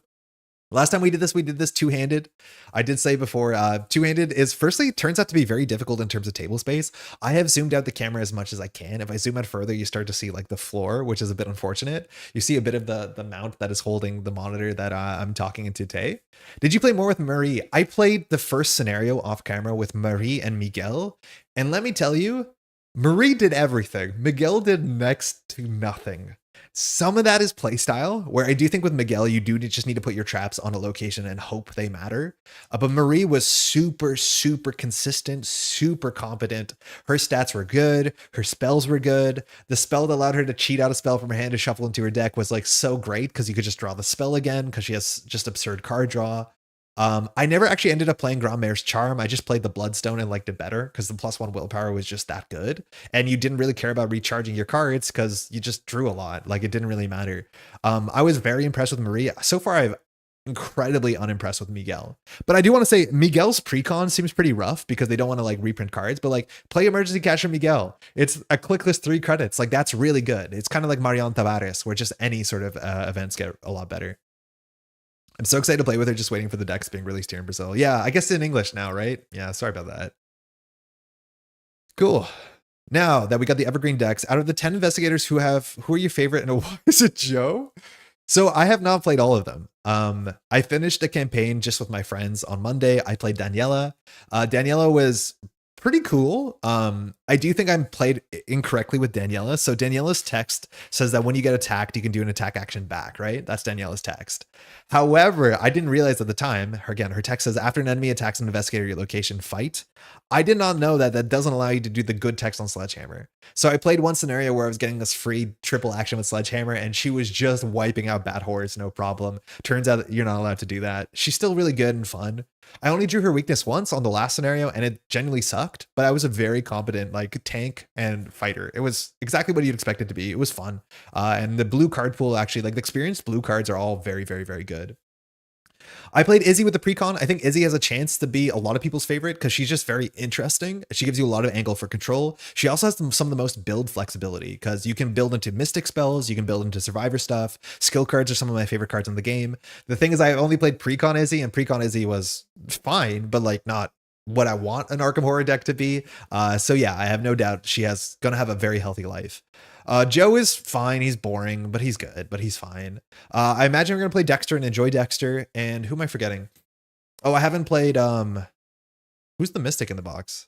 last time we did this two-handed. I did say before, two-handed is firstly turns out to be very difficult in terms of table space. I have zoomed out the camera as much as I can. If I zoom out further, you start to see like the floor, which is a bit unfortunate. You see a bit of the mount that is holding the monitor that I'm talking into today. Did you play more with Marie? I played the first scenario off camera with Marie and Miguel. And let me tell you, Marie did everything. Miguel did next to nothing. Some of that is playstyle, where I do think with Miguel, you do just need to put your traps on a location and hope they matter. But Marie was super, super consistent, super competent. Her stats were good. Her spells were good. The spell that allowed her to cheat out a spell from her hand to shuffle into her deck was like so great because you could just draw the spell again because she has just absurd card draw. I never actually ended up playing Grandmare's Charm. I just played the Bloodstone and liked it better because the +1 willpower was just that good. And you didn't really care about recharging your cards because you just drew a lot. Like it didn't really matter. I was very impressed with Marie. So far, I'm incredibly unimpressed with Miguel. But I do want to say Miguel's precon seems pretty rough because they don't want to like reprint cards, but like play Emergency Catcher Miguel. It's a clickless 3 credits. Like that's really good. It's kind of like Marion Tavares, where just any sort of events get a lot better. I'm so excited to play with her, just waiting for the decks being released here in Brazil. Yeah, I guess in English now, right? Yeah, sorry about that. Cool. Now that we got the Evergreen decks, out of the 10 investigators who are your favorite and why is it Joe? So I have not played all of them. I finished a campaign just with my friends on Monday. I played Daniela. Daniela was pretty cool. I do think I'm played incorrectly with Daniela. So Daniela's text says that when you get attacked, you can do an attack action back, right? That's Daniela's text. However, I didn't realize at the time, her text says after an enemy attacks an investigator at your location, fight. I did not know that that doesn't allow you to do the good text on Sledgehammer. So I played one scenario where I was getting this free triple action with Sledgehammer and she was just wiping out Bat Horse, no problem. Turns out that you're not allowed to do that. She's still really good and fun. I only drew her weakness once on the last scenario and it genuinely sucked, but I was a very competent like tank and fighter. It was exactly what you'd expect it to be. It was fun. And the blue card pool, actually, like the experienced blue cards are all very, very, very good. I played Izzy with the precon. I think Izzy has a chance to be a lot of people's favorite because she's just very interesting. She gives you a lot of angle for control. She also has some of the most build flexibility because you can build into mystic spells, you can build into survivor stuff. Skill cards are some of my favorite cards in the game. The thing is, I only played precon Izzy, and precon Izzy was fine, but like not what I want an Arkham Horror deck to be. So yeah, I have no doubt she's gonna have a very healthy life. Joe is fine. He's boring, but he's good, but he's fine. I imagine we're going to play Dexter and enjoy Dexter. And who am I forgetting? Oh, I haven't played, who's the Mystic in the box?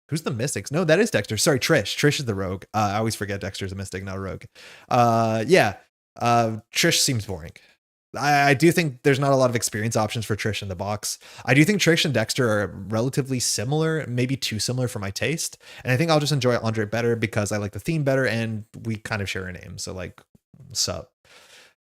Who's the Mystics? No, that is Dexter. Sorry, Trish. Trish is the rogue. I always forget Dexter's a Mystic, not a rogue. Yeah. Trish seems boring. I do think there's not a lot of experience options for Trish in the box. I do think Trish and Dexter are relatively similar, maybe too similar for my taste. And I think I'll just enjoy Andre better because I like the theme better and we kind of share a name. So like, sup.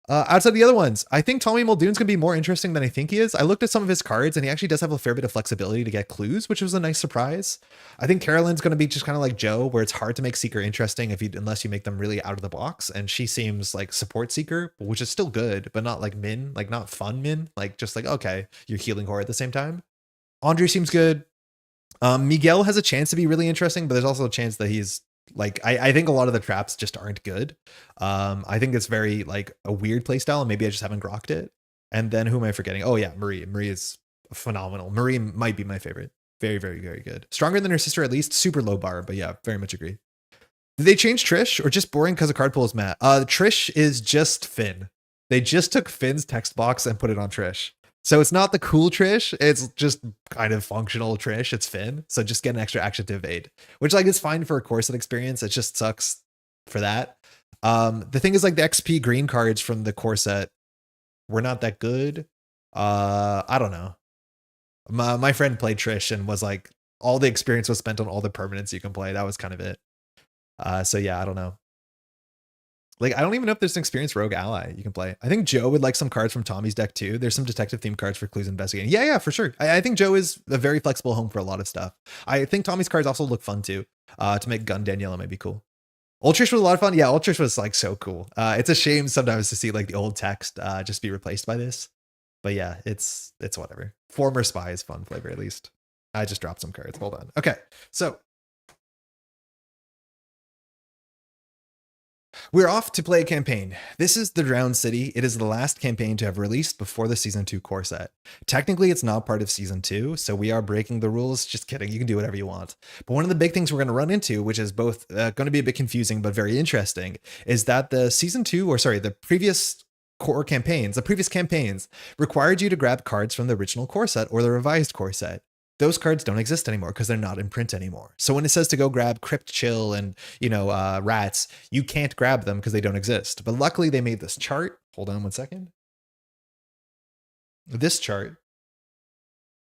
Outside the other ones, I think Tommy Muldoon's going to be more interesting than I think he is. I looked at some of his cards and he actually does have a fair bit of flexibility to get clues, which was a nice surprise. I think Carolyn's going to be just kind of like Joe, where it's hard to make Seeker interesting unless you make them really out of the box. And she seems like support Seeker, which is still good, but not like Min, like not fun Min, like just like, okay, you're healing horror at the same time. Andre seems good. Miguel has a chance to be really interesting, but there's also a chance that he's like, I think a lot of the traps just aren't good. I think it's very like a weird play style, and maybe I just haven't grokked it. And then who am I forgetting? Oh yeah, Marie. Marie is phenomenal. Marie might be my favorite. Very, very, very good. Stronger than her sister at least. Super low bar, but yeah, very much agree. Did they change Trish or just boring because of card pool is Matt? Trish is just Finn. They just took Finn's text box and put it on Trish. So it's not the cool Trish. It's just kind of functional Trish. It's Finn. So just get an extra action to evade, which like is fine for a corset experience. It just sucks for that. The thing is like the XP green cards from the corset were not that good. I don't know. My friend played Trish and was like, all the experience was spent on all the permanents you can play. That was kind of it. So yeah, I don't know. Like, I don't even know if there's an experienced rogue ally you can play. I think Joe would like some cards from Tommy's deck too. There's some detective themed cards for clues investigating. Yeah, for sure. I think Joe is a very flexible home for a lot of stuff. I think Tommy's cards also look fun too. To make Gun Daniela might be cool. Ultrish was a lot of fun. Yeah, Ultrish was like so cool. It's a shame sometimes to see like the old text just be replaced by this. But yeah, it's whatever. Former Spy is fun flavor at least. I just dropped some cards. Hold on. Okay, so we're off to play a campaign. This is the Drowned City. It is the last campaign to have released before the Season 2 core set. Technically, it's not part of Season 2, so we are breaking the rules. Just kidding, you can do whatever you want. But one of the big things we're going to run into, which is both going to be a bit confusing but very interesting, is that the previous core campaigns, the previous campaigns required you to grab cards from the original core set or the revised core set. Those cards don't exist anymore because they're not in print anymore. So when it says to go grab Crypt Chill and, Rats, you can't grab them because they don't exist. But luckily they made this chart. Hold on one second. This chart.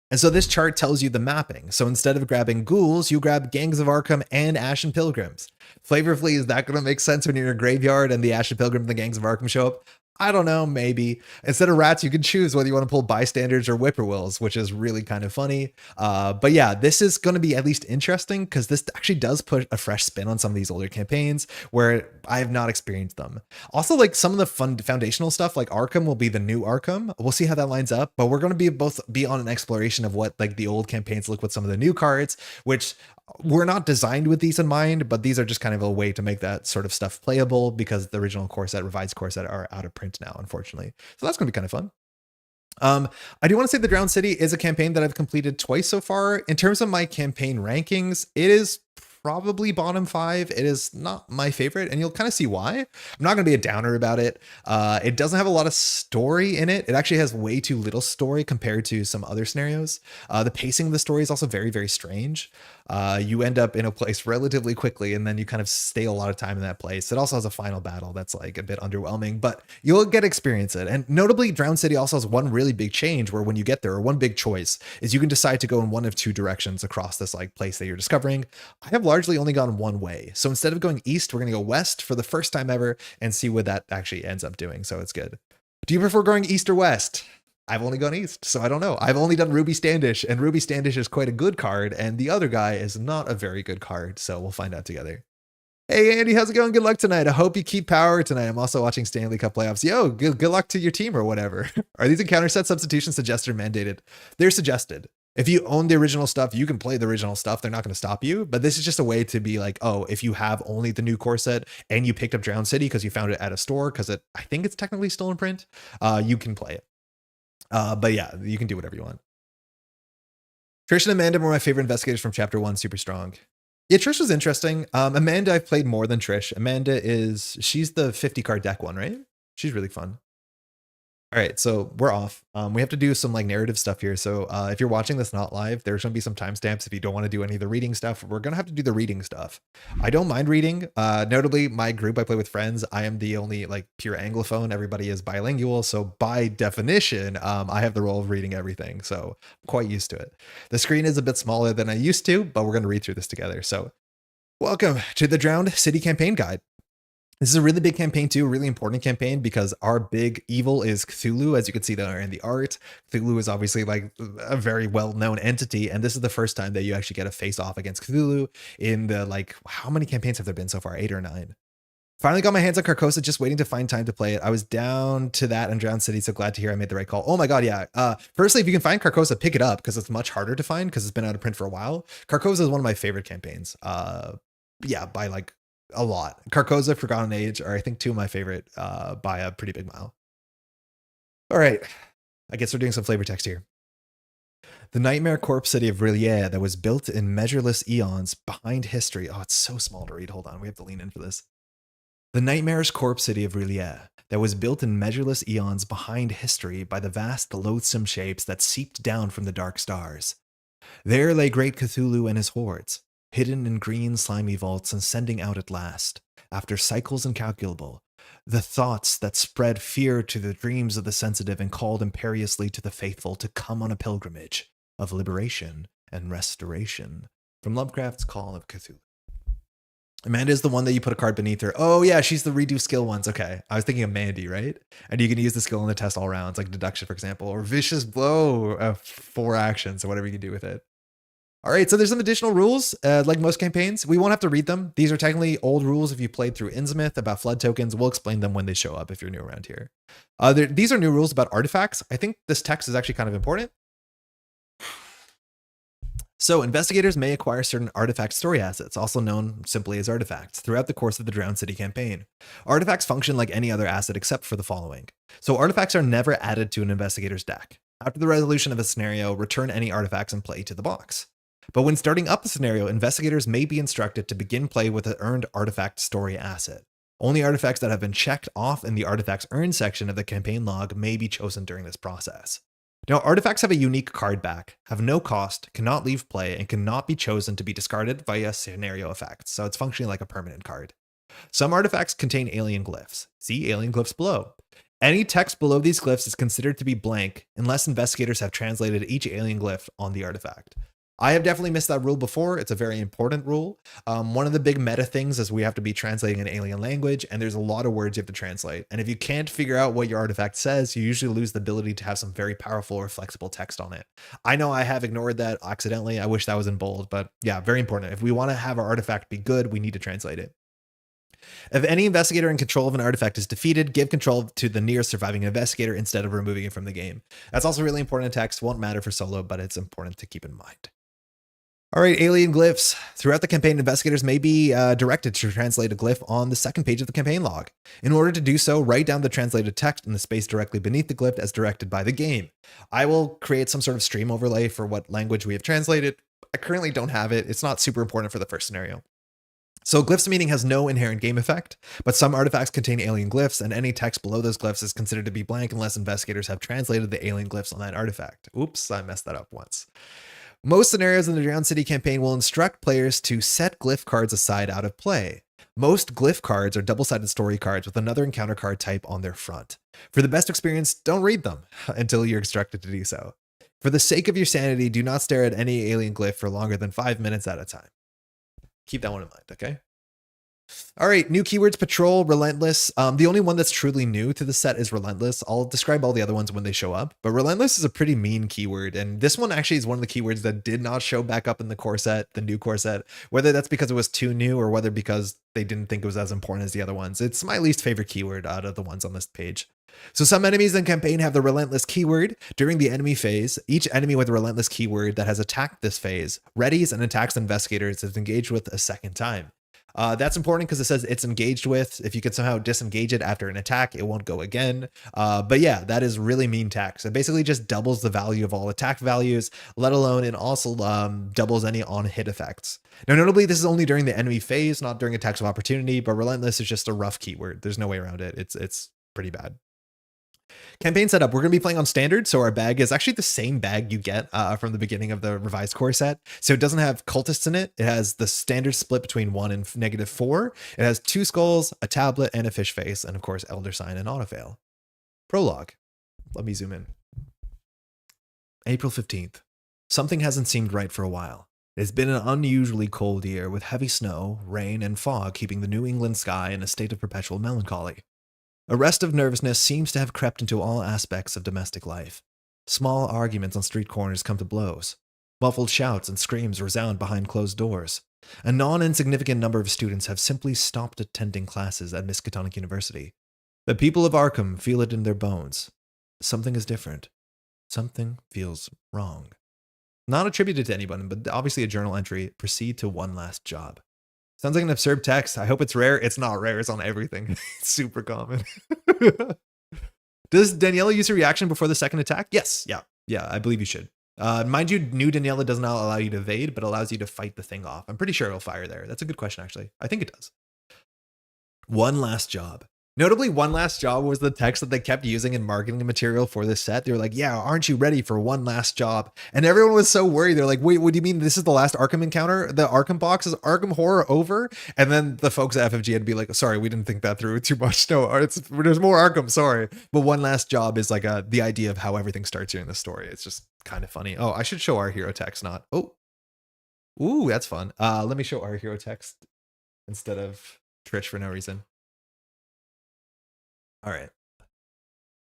And so this chart tells you the mapping. So instead of grabbing ghouls, you grab Gangs of Arkham and Ashen Pilgrims. Flavorfully, is that going to make sense when you're in a graveyard and the Ashen Pilgrim and the Gangs of Arkham show up? I don't know, maybe. Instead of rats, you can choose whether you want to pull bystanders or whippoorwills, which is really kind of funny. But yeah, this is going to be at least interesting because this actually does put a fresh spin on some of these older campaigns where I have not experienced them. Also, like some of the fun foundational stuff, like Arkham will be the new Arkham. We'll see how that lines up, but we're going to be on an exploration of what like the old campaigns look with some of the new cards, which we're not designed with these in mind, but these are just kind of a way to make that sort of stuff playable because the original core set, revised core set are out of print now, unfortunately. So that's going to be kind of fun. I do want to say the Drowned City is a campaign that I've completed twice so far. In terms of my campaign rankings, it is probably bottom 5. It is not my favorite, and you'll kind of see why. I'm not going to be a downer about it. It doesn't have a lot of story in it. It actually has way too little story compared to some other scenarios. The pacing of the story is also very, very strange. You end up in a place relatively quickly, and then you kind of stay a lot of time in that place. It also has a final battle that's like a bit underwhelming, but you'll get to experience it. And notably, Drowned City also has one really big change where when you get there, or one big choice, is you can decide to go in one of two directions across this like place that you're discovering. I have largely only gone one way. So instead of going east, we're going to go west for the first time ever and see what that actually ends up doing. So it's good. Do you prefer going east or west? I've only gone east, so I don't know. I've only done Ruby Standish, and Ruby Standish is quite a good card, and the other guy is not a very good card, so we'll find out together. Hey, Andy, how's it going? Good luck tonight. I hope you keep power tonight. I'm also watching Stanley Cup playoffs. Yo, good luck to your team or whatever. Are these encounter set substitutions suggested or mandated? They're suggested. If you own the original stuff, you can play the original stuff. They're not going to stop you, but this is just a way to be like, oh, if you have only the new core set and you picked up Drowned City because you found it at a store, because I think it's technically still in print, you can play it. But yeah, you can do whatever you want. Trish and Amanda were my favorite investigators from chapter 1, super strong. Yeah, Trish was interesting. Amanda, I've played more than Trish. Amanda she's the 50 card deck one, right? She's really fun. All right, so we're off. We have to do some like narrative stuff here. So if you're watching this not live, there's going to be some timestamps if you don't want to do any of the reading stuff. We're going to have to do the reading stuff. I don't mind reading. Notably, my group I play with friends, I am the only like pure Anglophone. Everybody is bilingual. So by definition, I have the role of reading everything. So I'm quite used to it. The screen is a bit smaller than I used to, but we're going to read through this together. So welcome to the Drowned City Campaign Guide. This is a really big campaign too, a really important campaign because our big evil is Cthulhu, as you can see there in the art. Cthulhu is obviously like a very well-known entity, and this is the first time that you actually get a face-off against Cthulhu in the like, how many campaigns have there been so far? 8 or 9? Finally got my hands on Carcosa, just waiting to find time to play it. I was down to that and Drowned City, so glad to hear I made the right call. Oh my god, yeah. Firstly, if you can find Carcosa, pick it up because it's much harder to find because it's been out of print for a while. Carcosa is one of my favorite campaigns. Yeah, by like a lot. Carcosa, Forgotten Age are I think two of my favorite by a pretty big mile. All right, I guess we're doing some flavor text here. The nightmare corpse city of Rillier that was built in measureless eons behind history. Oh, it's so small to read. Hold on, we have to lean in for this. The nightmarish corpse city of Rillier that was built in measureless eons behind history by the vast, loathsome shapes that seeped down from the dark stars. There lay great Cthulhu and his hordes, hidden in green, slimy vaults and sending out at last, after cycles incalculable, the thoughts that spread fear to the dreams of the sensitive and called imperiously to the faithful to come on a pilgrimage of liberation and restoration. From Lovecraft's Call of Cthulhu. Amanda is the one that you put a card beneath her. Oh yeah, she's the redo skill ones. Okay, I was thinking of Mandy, right? And you can use the skill in the test all rounds, like deduction, for example, or vicious blow, 4 actions, or whatever you can do with it. All right, so there's some additional rules, like most campaigns. We won't have to read them. These are technically old rules if you played through Innsmouth about flood tokens. We'll explain them when they show up if you're new around here. These are new rules about artifacts. I think this text is actually kind of important. So investigators may acquire certain artifact story assets, also known simply as artifacts, throughout the course of the Drowned City campaign. Artifacts function like any other asset except for the following. So artifacts are never added to an investigator's deck. After the resolution of a scenario, return any artifacts in play to the box. But when starting up a scenario, investigators may be instructed to begin play with an earned artifact story asset. Only artifacts that have been checked off in the artifacts earned section of the campaign log may be chosen during this process. Now, artifacts have a unique card back, have no cost, cannot leave play, and cannot be chosen to be discarded via scenario effects, so it's functioning like a permanent card. Some artifacts contain alien glyphs. See alien glyphs below. Any text below these glyphs is considered to be blank unless investigators have translated each alien glyph on the artifact. I have definitely missed that rule before. It's a very important rule. One of the big meta things is we have to be translating an alien language, and there's a lot of words you have to translate. And if you can't figure out what your artifact says, you usually lose the ability to have some very powerful or flexible text on it. I know I have ignored that accidentally. I wish that was in bold, but yeah, very important. If we want to have our artifact be good, we need to translate it. If any investigator in control of an artifact is defeated, give control to the nearest surviving investigator instead of removing it from the game. That's also really important in text. Won't matter for solo, but it's important to keep in mind. All right, alien glyphs. Throughout the campaign, investigators may be directed to translate a glyph on the second page of the campaign log. In order to do so, write down the translated text in the space directly beneath the glyph as directed by the game. I will create some sort of stream overlay for what language we have translated. I currently don't have it. It's not super important for the first scenario. So glyphs meaning has no inherent game effect, but some artifacts contain alien glyphs, and any text below those glyphs is considered to be blank unless investigators have translated the alien glyphs on that artifact. Oops, I messed that up once. Most scenarios in the Drowned City campaign will instruct players to set glyph cards aside out of play. Most glyph cards are double-sided story cards with another encounter card type on their front. For the best experience, don't read them until you're instructed to do so. For the sake of your sanity, do not stare at any alien glyph for longer than 5 minutes at a time. Keep that one in mind, okay? All right, new keywords: patrol, relentless. The only one that's truly new to the set is relentless. I'll describe all the other ones when they show up, but relentless is a pretty mean keyword, and this one actually is one of the keywords that did not show back up in the core set, the new core set, whether that's because it was too new or whether because they didn't think it was as important as the other ones. It's my least favorite keyword out of the ones on this page. So some enemies in campaign have the relentless keyword. During the enemy phase, each enemy with a relentless keyword that has attacked this phase readies and attacks investigators is engaged with a second time. That's important because it says it's engaged with. If you could somehow disengage it after an attack, it won't go again. But yeah, that is really mean tax. It basically just doubles the value of all attack values, let alone it also doubles any on-hit effects. Now, notably, this is only during the enemy phase, not during attacks of opportunity, but relentless is just a rough keyword. There's no way around it. It's pretty bad. Campaign setup. We're going to be playing on standard, so our bag is actually the same bag you get from the beginning of the revised core set. So it doesn't have cultists in it. It has the standard split between 1 and -4. It has 2 skulls, a tablet, and a fish face, and of course, Elder Sign and Autofail. Prologue. Let me zoom in. April 15th. Something hasn't seemed right for a while. It's been an unusually cold year with heavy snow, rain, and fog keeping the New England sky in a state of perpetual melancholy. A restive nervousness seems to have crept into all aspects of domestic life. Small arguments on street corners come to blows. Muffled shouts and screams resound behind closed doors. A non-insignificant number of students have simply stopped attending classes at Miskatonic University. The people of Arkham feel it in their bones. Something is different. Something feels wrong. Not attributed to anyone, but obviously a journal entry. Proceed to one last job. Sounds like an absurd text. I hope it's rare. It's not rare. It's on everything. It's super common. Does Daniela use a reaction before the second attack? Yes. Yeah, I believe you should. Mind you, new Daniela does not allow you to evade, but allows you to fight the thing off. I'm pretty sure it'll fire there. That's a good question, actually. I think it does. One last job. Notably, one last job was the text that they kept using in marketing material for this set. They were like, yeah, aren't you ready for one last job? And everyone was so worried. They're like, wait, what do you mean this is the last Arkham encounter? The Arkham box? Is Arkham horror over? And then the folks at FFG had to be like, sorry, we didn't think that through too much. No, there's more Arkham, sorry. But one last job is like the idea of how everything starts here in the story. It's just kind of funny. Oh, I should show our hero text, not. Oh, ooh, that's fun. Let me show our hero text instead of Trish for no reason. All right.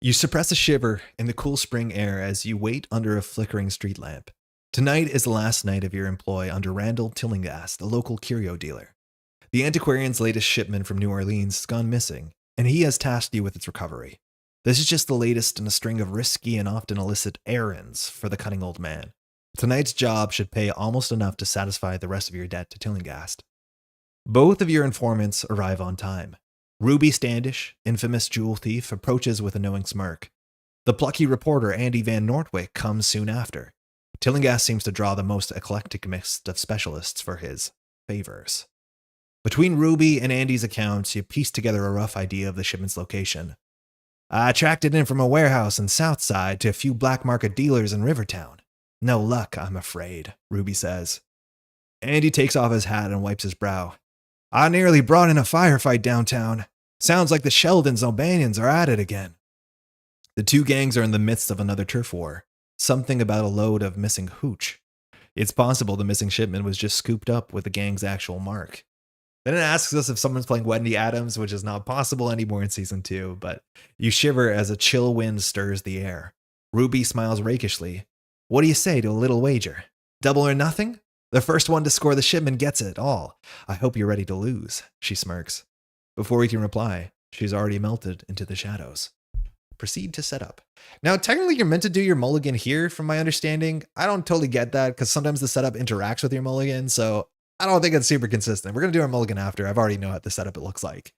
You suppress a shiver in the cool spring air as you wait under a flickering street lamp. Tonight is the last night of your employ under Randall Tillinghast, a local curio dealer. The antiquarian's latest shipment from New Orleans has gone missing, and he has tasked you with its recovery. This is just the latest in a string of risky and often illicit errands for the cunning old man. Tonight's job should pay almost enough to satisfy the rest of your debt to Tillinghast. Both of your informants arrive on time. Ruby Standish, infamous jewel thief, approaches with a knowing smirk. The plucky reporter Andy Van Nortwick comes soon after. Tillinghast seems to draw the most eclectic mix of specialists for his favors. Between Ruby and Andy's accounts, you piece together a rough idea of the shipment's location. I tracked it in from a warehouse in Southside to a few black market dealers in Rivertown. No luck, I'm afraid, Ruby says. Andy takes off his hat and wipes his brow. I nearly brought in a firefight downtown. Sounds like the Sheldons O'Banions are at it again. The two gangs are in the midst of another turf war. Something about a load of missing hooch. It's possible the missing shipment was just scooped up with the gang's actual mark. Then it asks us if someone's playing Wendy Adams, which is not possible anymore in Season 2, but you shiver as a chill wind stirs the air. Ruby smiles rakishly. What do you say to a little wager? Double or nothing? The first one to score the shipment gets it all. I hope you're ready to lose, she smirks. Before we can reply, she's already melted into the shadows. Proceed to set up. Now, technically, you're meant to do your mulligan here, from my understanding. I don't totally get that, because sometimes the setup interacts with your mulligan, so I don't think it's super consistent. We're going to do our mulligan after. I've already know what the setup it looks like.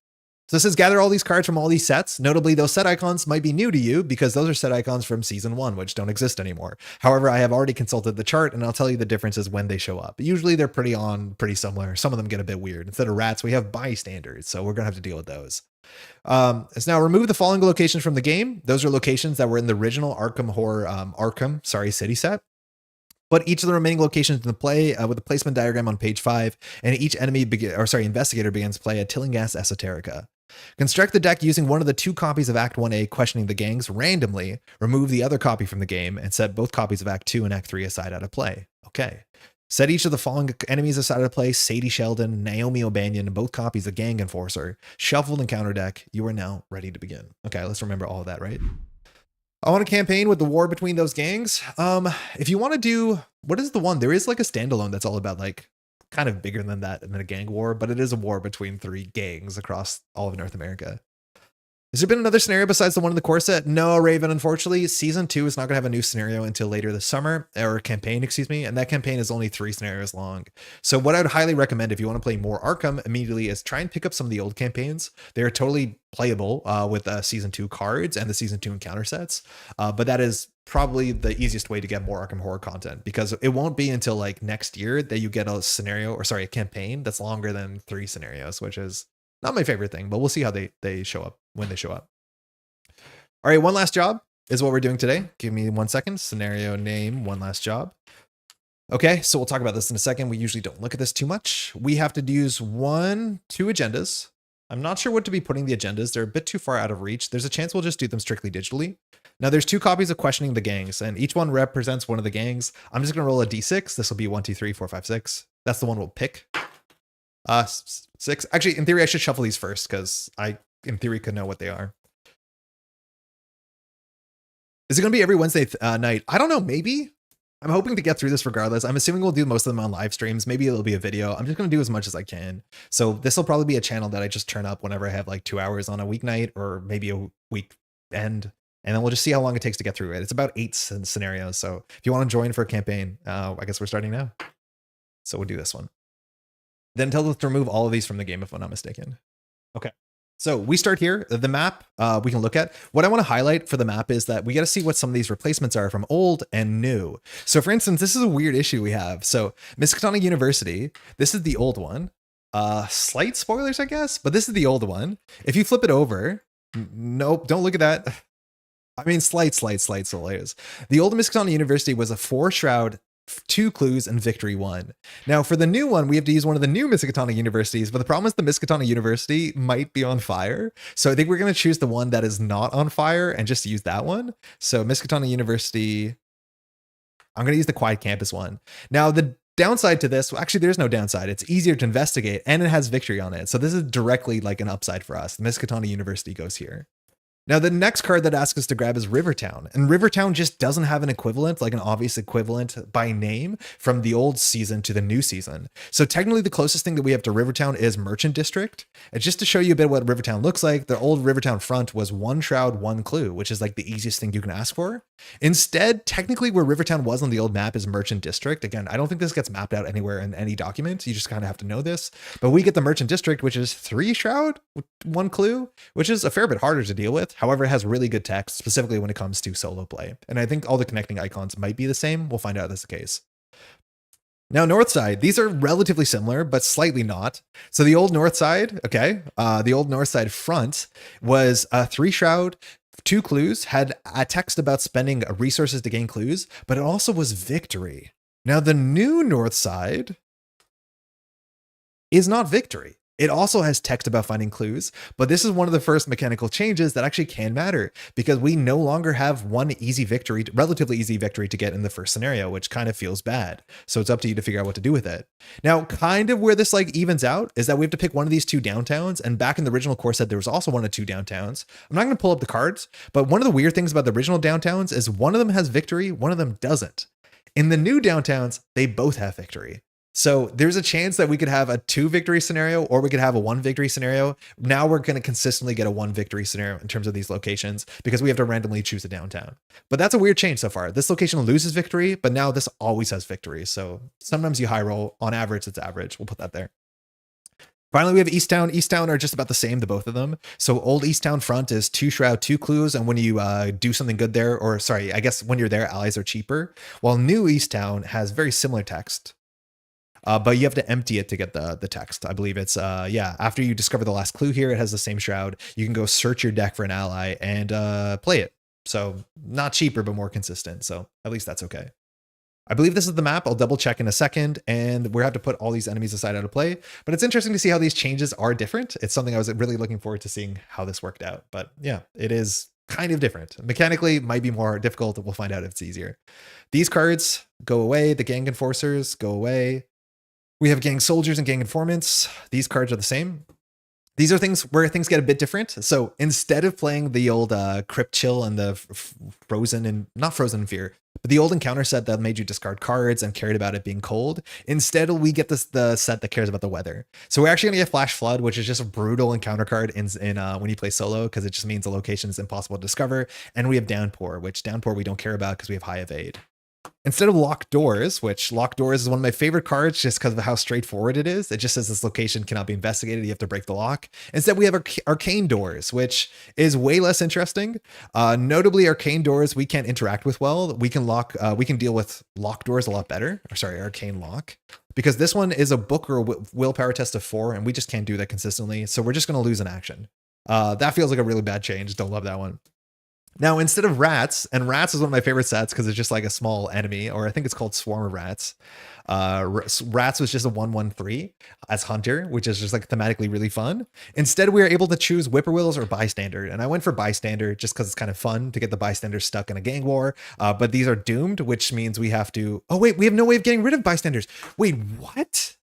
So it says gather all these cards from all these sets. Notably, those set icons might be new to you because those are set icons from Season 1, which don't exist anymore. However, I have already consulted the chart and I'll tell you the differences when they show up. Usually they're pretty similar. Some of them get a bit weird. Instead of rats, we have bystanders, so we're going to have to deal with those. Let's now remove the following locations from the game. Those are locations that were in the original Arkham City set. But each of the remaining locations in the play with the placement diagram on page 5, and each investigator begins play at Tillinghast Esoterica. Construct the deck using one of the two copies of Act 1A questioning the gangs randomly, remove the other copy from the game, and set both copies of Act 2 and Act 3 aside out of play. Okay. Set each of the following enemies aside of play: Sadie Sheldon, Naomi O'Banion, and both copies of Gang Enforcer. Shuffled and counter deck. You are now ready to begin. Okay, let's remember all of that, right? I want to campaign with the war between those gangs. If you want to do, what is the one? There is like a standalone that's all about like kind of bigger than that and then a gang war, but it is a war between 3 gangs across all of North America. Has there been another scenario besides the one in the core set? No, Raven, unfortunately. Season 2 is not going to have a new scenario until later this summer, or campaign, excuse me, and that campaign is only 3 scenarios long. So what I would highly recommend if you want to play more Arkham immediately is try and pick up some of the old campaigns. They are totally playable with Season 2 cards and the Season 2 encounter sets, but that is probably the easiest way to get more Arkham horror content, because it won't be until like next year that you get a campaign that's longer than 3 scenarios, which is not my favorite thing, but we'll see how they show up when they show up. All right, one last job is what we're doing today. Give me 1 second. Scenario name, one last job. Okay, so we'll talk about this in a second. We usually don't look at this too much. We have to use 2 agendas. I'm not sure what to be putting the agendas. They're a bit too far out of reach. There's a chance we'll just do them strictly digitally. Now there's 2 copies of Questioning the Gangs, and each one represents one of the gangs. I'm just going to roll a d6. This will be 1, 2, 3, 4, 5, 6. That's the one we'll pick. 6. Actually, in theory, I should shuffle these first because I, in theory, could know what they are. Is it going to be every Wednesday night? I don't know. Maybe. I'm hoping to get through this regardless. I'm assuming we'll do most of them on live streams. Maybe it'll be a video. I'm just going to do as much as I can. So this will probably be a channel that I just turn up whenever I have like 2 hours on a weeknight or maybe a weekend. And then we'll just see how long it takes to get through it. It's about 8 scenarios. So if you want to join for a campaign, I guess we're starting now. So we'll do this one. Then tell us to remove all of these from the game if I'm not mistaken. Okay. So we start here. The map we can look at. What I want to highlight for the map is that we got to see what some of these replacements are from old and new. So for instance, this is a weird issue we have. So Miskatonic University, this is the old one. Slight spoilers, I guess, but this is the old one. If you flip it over, nope, don't look at that. I mean, slight spoilers. The old Miskatonic University was a 4-shroud, 2 clues, and victory 1. Now for the new one, we have to use one of the new Miskatonic universities, but the problem is the Miskatonic University might be on fire. So I think we're going to choose the one that is not on fire and just use that one. So Miskatonic University, I'm going to use the Quiet Campus one. Now the downside to this, well, actually there's no downside. It's easier to investigate and it has victory on it. So this is directly like an upside for us. The Miskatonic University goes here. Now, the next card that asks us to grab is Rivertown, and Rivertown just doesn't have an equivalent, like an obvious equivalent by name from the old season to the new season. So technically the closest thing that we have to Rivertown is Merchant District. And just to show you a bit what Rivertown looks like, the old Rivertown front was 1 shroud, 1 clue, which is like the easiest thing you can ask for. Instead, technically where Rivertown was on the old map is Merchant District. Again, I don't think this gets mapped out anywhere in any document. You just kind of have to know this. But we get the Merchant District, which is 3 shroud, 1 clue, which is a fair bit harder to deal with. However, it has really good text, specifically when it comes to solo play. And I think all the connecting icons might be the same. We'll find out if that's the case. Now, North Side, these are relatively similar, but slightly not. So the old North Side, okay, the old North Side front was a 3 shroud, 2 clues, had a text about spending resources to gain clues, but it also was victory. Now, the new North Side is not victory. It also has text about finding clues, but this is one of the first mechanical changes that actually can matter because we no longer have one easy victory, relatively easy victory to get in the first scenario, which kind of feels bad. So it's up to you to figure out what to do with it. Now, kind of where this like evens out is that we have to pick one of these 2 downtowns. And back in the original core set, there was also one of 2 downtowns. I'm not going to pull up the cards, but one of the weird things about the original downtowns is one of them has victory, one of them doesn't. In the new downtowns, they both have victory. So there's a chance that we could have a 2 victory scenario or we could have a 1 victory scenario. Now we're going to consistently get a 1 victory scenario in terms of these locations because we have to randomly choose a downtown. But that's a weird change so far. This location loses victory, but now this always has victory. So sometimes you high roll. On average, it's average. We'll put that there. Finally, we have Easttown. Easttown are just about the same, the both of them. So old Easttown front is 2 shroud, 2 clues. And when you do something good there, or sorry, I guess when you're there, allies are cheaper. While new Easttown has very similar text. But you have to empty it to get the text. I believe it's, yeah, after you discover the last clue here, it has the same shroud. You can go search your deck for an ally and play it. So not cheaper, but more consistent. So at least that's okay. I believe this is the map. I'll double check in a second, and we have to put all these enemies aside out of play. But it's interesting to see how these changes are different. It's something I was really looking forward to seeing how this worked out. But yeah, it is kind of different. Mechanically, might be more difficult. We'll find out if it's easier. These cards go away. The gang enforcers go away. We have gang soldiers and gang informants. These cards are the same. These are things where things get a bit different. So instead of playing the old Crypt Chill and the Frozen and not Frozen in Fear, but the old encounter set that made you discard cards and cared about it being cold, instead we get the set that cares about the weather. So we're actually going to get Flash Flood, which is just a brutal encounter card in when you play solo because it just means the location is impossible to discover. And we have Downpour, which Downpour we don't care about because we have High Evade. Instead of Locked Doors, which Locked Doors is one of my favorite cards just because of how straightforward it is. It just says this location cannot be investigated. You have to break the lock. Instead, we have Arcane Doors, which is way less interesting. Notably, Arcane Doors we can't interact with well. We can deal with Locked Doors a lot better. Or sorry, Arcane Lock. Because this one is a book or a willpower test of 4, and we just can't do that consistently. So we're just going to lose an action. That feels like a really bad change. Don't love that one. Now, instead of rats, and rats is one of my favorite sets because it's just like a small enemy, or I think it's called Swarm of Rats. Rats was just a 1/1/3 as Hunter, which is just like thematically really fun. Instead, we were able to choose Whippoorwills or Bystander, and I went for Bystander just because it's kind of fun to get the Bystander stuck in a gang war. But these are doomed, which means we have to. Oh wait, we have no way of getting rid of Bystanders. Wait, what?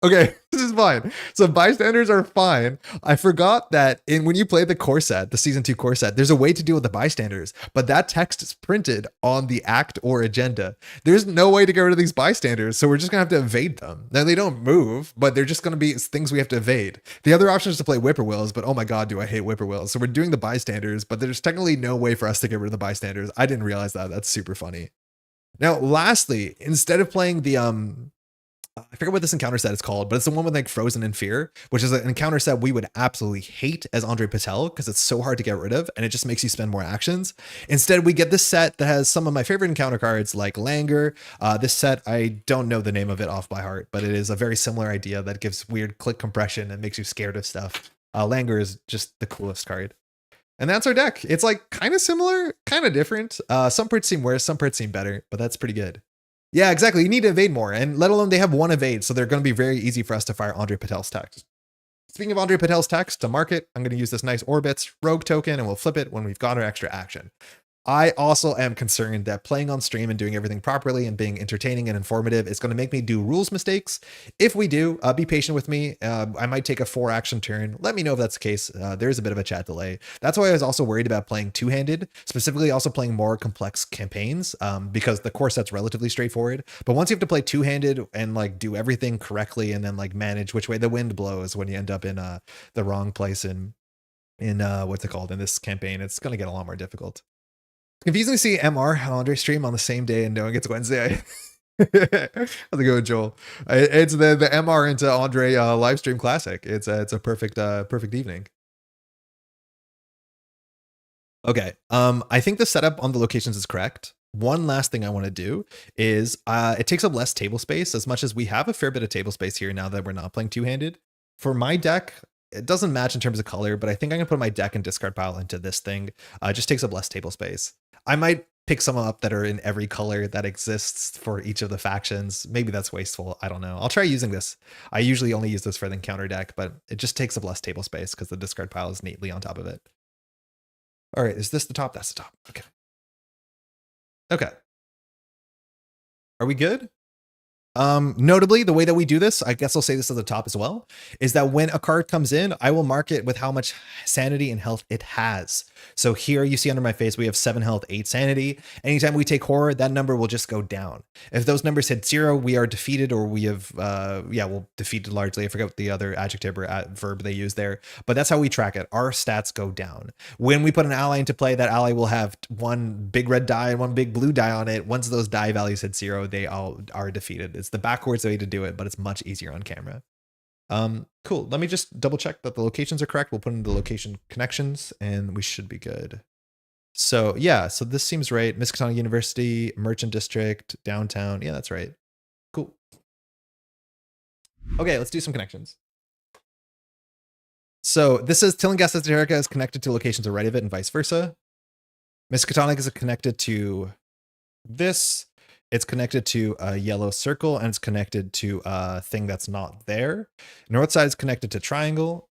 Okay, this is fine. So bystanders are fine. I forgot that when you play the core set, the season 2 core set, there's a way to deal with the bystanders, but that text is printed on the act or agenda. There's no way to get rid of these bystanders, so we're just gonna have to evade them. Now they don't move, but they're just gonna be things we have to evade. The other option is to play whippoorwills, but oh my god, do I hate whippoorwills. So we're doing the bystanders, but there's technically no way for us to get rid of the bystanders. I didn't realize that. That's super funny. Now, lastly, instead of playing the I forget what this encounter set is called, but it's the one with like Frozen in Fear, which is an encounter set we would absolutely hate as André Patel because it's so hard to get rid of and it just makes you spend more actions. Instead, we get this set that has some of my favorite encounter cards like Langer. This set, I don't know the name of it off by heart, but it is a very similar idea that gives weird click compression and makes you scared of stuff. Langer is just the coolest card. And that's our deck. It's like kind of similar, kind of different. Some parts seem worse, some parts seem better, but that's pretty good. Yeah, exactly. You need to evade more, and let alone they have one evade, so they're going to be very easy for us to fire André Patel's text. Speaking of André Patel's text, to mark it, I'm going to use this nice Orbits Rogue token, and we'll flip it when we've got our extra action. I also am concerned that playing on stream and doing everything properly and being entertaining and informative is going to make me do rules mistakes. If we do, be patient with me. I might take a 4-action turn. Let me know if that's the case. There's a bit of a chat delay. That's why I was also worried about playing two-handed, specifically also playing more complex campaigns, because the core set's relatively straightforward. But once you have to play two-handed and like do everything correctly and then like manage which way the wind blows when you end up in the wrong place in what's it called in this campaign, it's going to get a lot more difficult. Confusing to see MR on Andre stream on the same day and knowing it's Wednesday. How's it going, Joel? It's the MR into Andre live stream classic. It's a perfect evening. Okay. I think the setup on the locations is correct. One last thing I want to do is it takes up less table space, as much as we have a fair bit of table space here now that we're not playing two-handed. For my deck, it doesn't match in terms of color, but I think I'm gonna put my deck and discard pile into this thing. It just takes up less table space. I might pick some up that are in every color that exists for each of the factions. Maybe that's wasteful. I don't know. I'll try using this. I usually only use this for the encounter deck, but it just takes up less table space because the discard pile is neatly on top of it. All right, is this the top? That's the top. Okay. Okay. Are we good? Notably, the way that we do this, I guess I'll say this at the top as well, is that when a card comes in, I will mark it with how much sanity and health it has. So here you see under my face, we have 7 health, 8 sanity. Anytime we take horror, that number will just go down. If those numbers hit 0, we are defeated, or we have, we'll defeated largely. I forgot what the other adjective or verb they use there, but that's how we track it. Our stats go down. When we put an ally into play, that ally will have one big red die and one big blue die on it. Once those die values hit 0, they all are defeated. It's the backwards way to do it, but it's much easier on camera. Cool. Let me just double check that the locations are correct. We'll put in the location connections and we should be good. So yeah, so this seems right. Miskatonic University, Merchant District, downtown. Yeah, that's right. Cool. Okay, let's do some connections. So this is Tillinghast Esoterica is connected to locations already of it and vice versa. Miskatonic is connected to this. It's connected to a yellow circle and it's connected to a thing that's not there. North side is connected to triangle.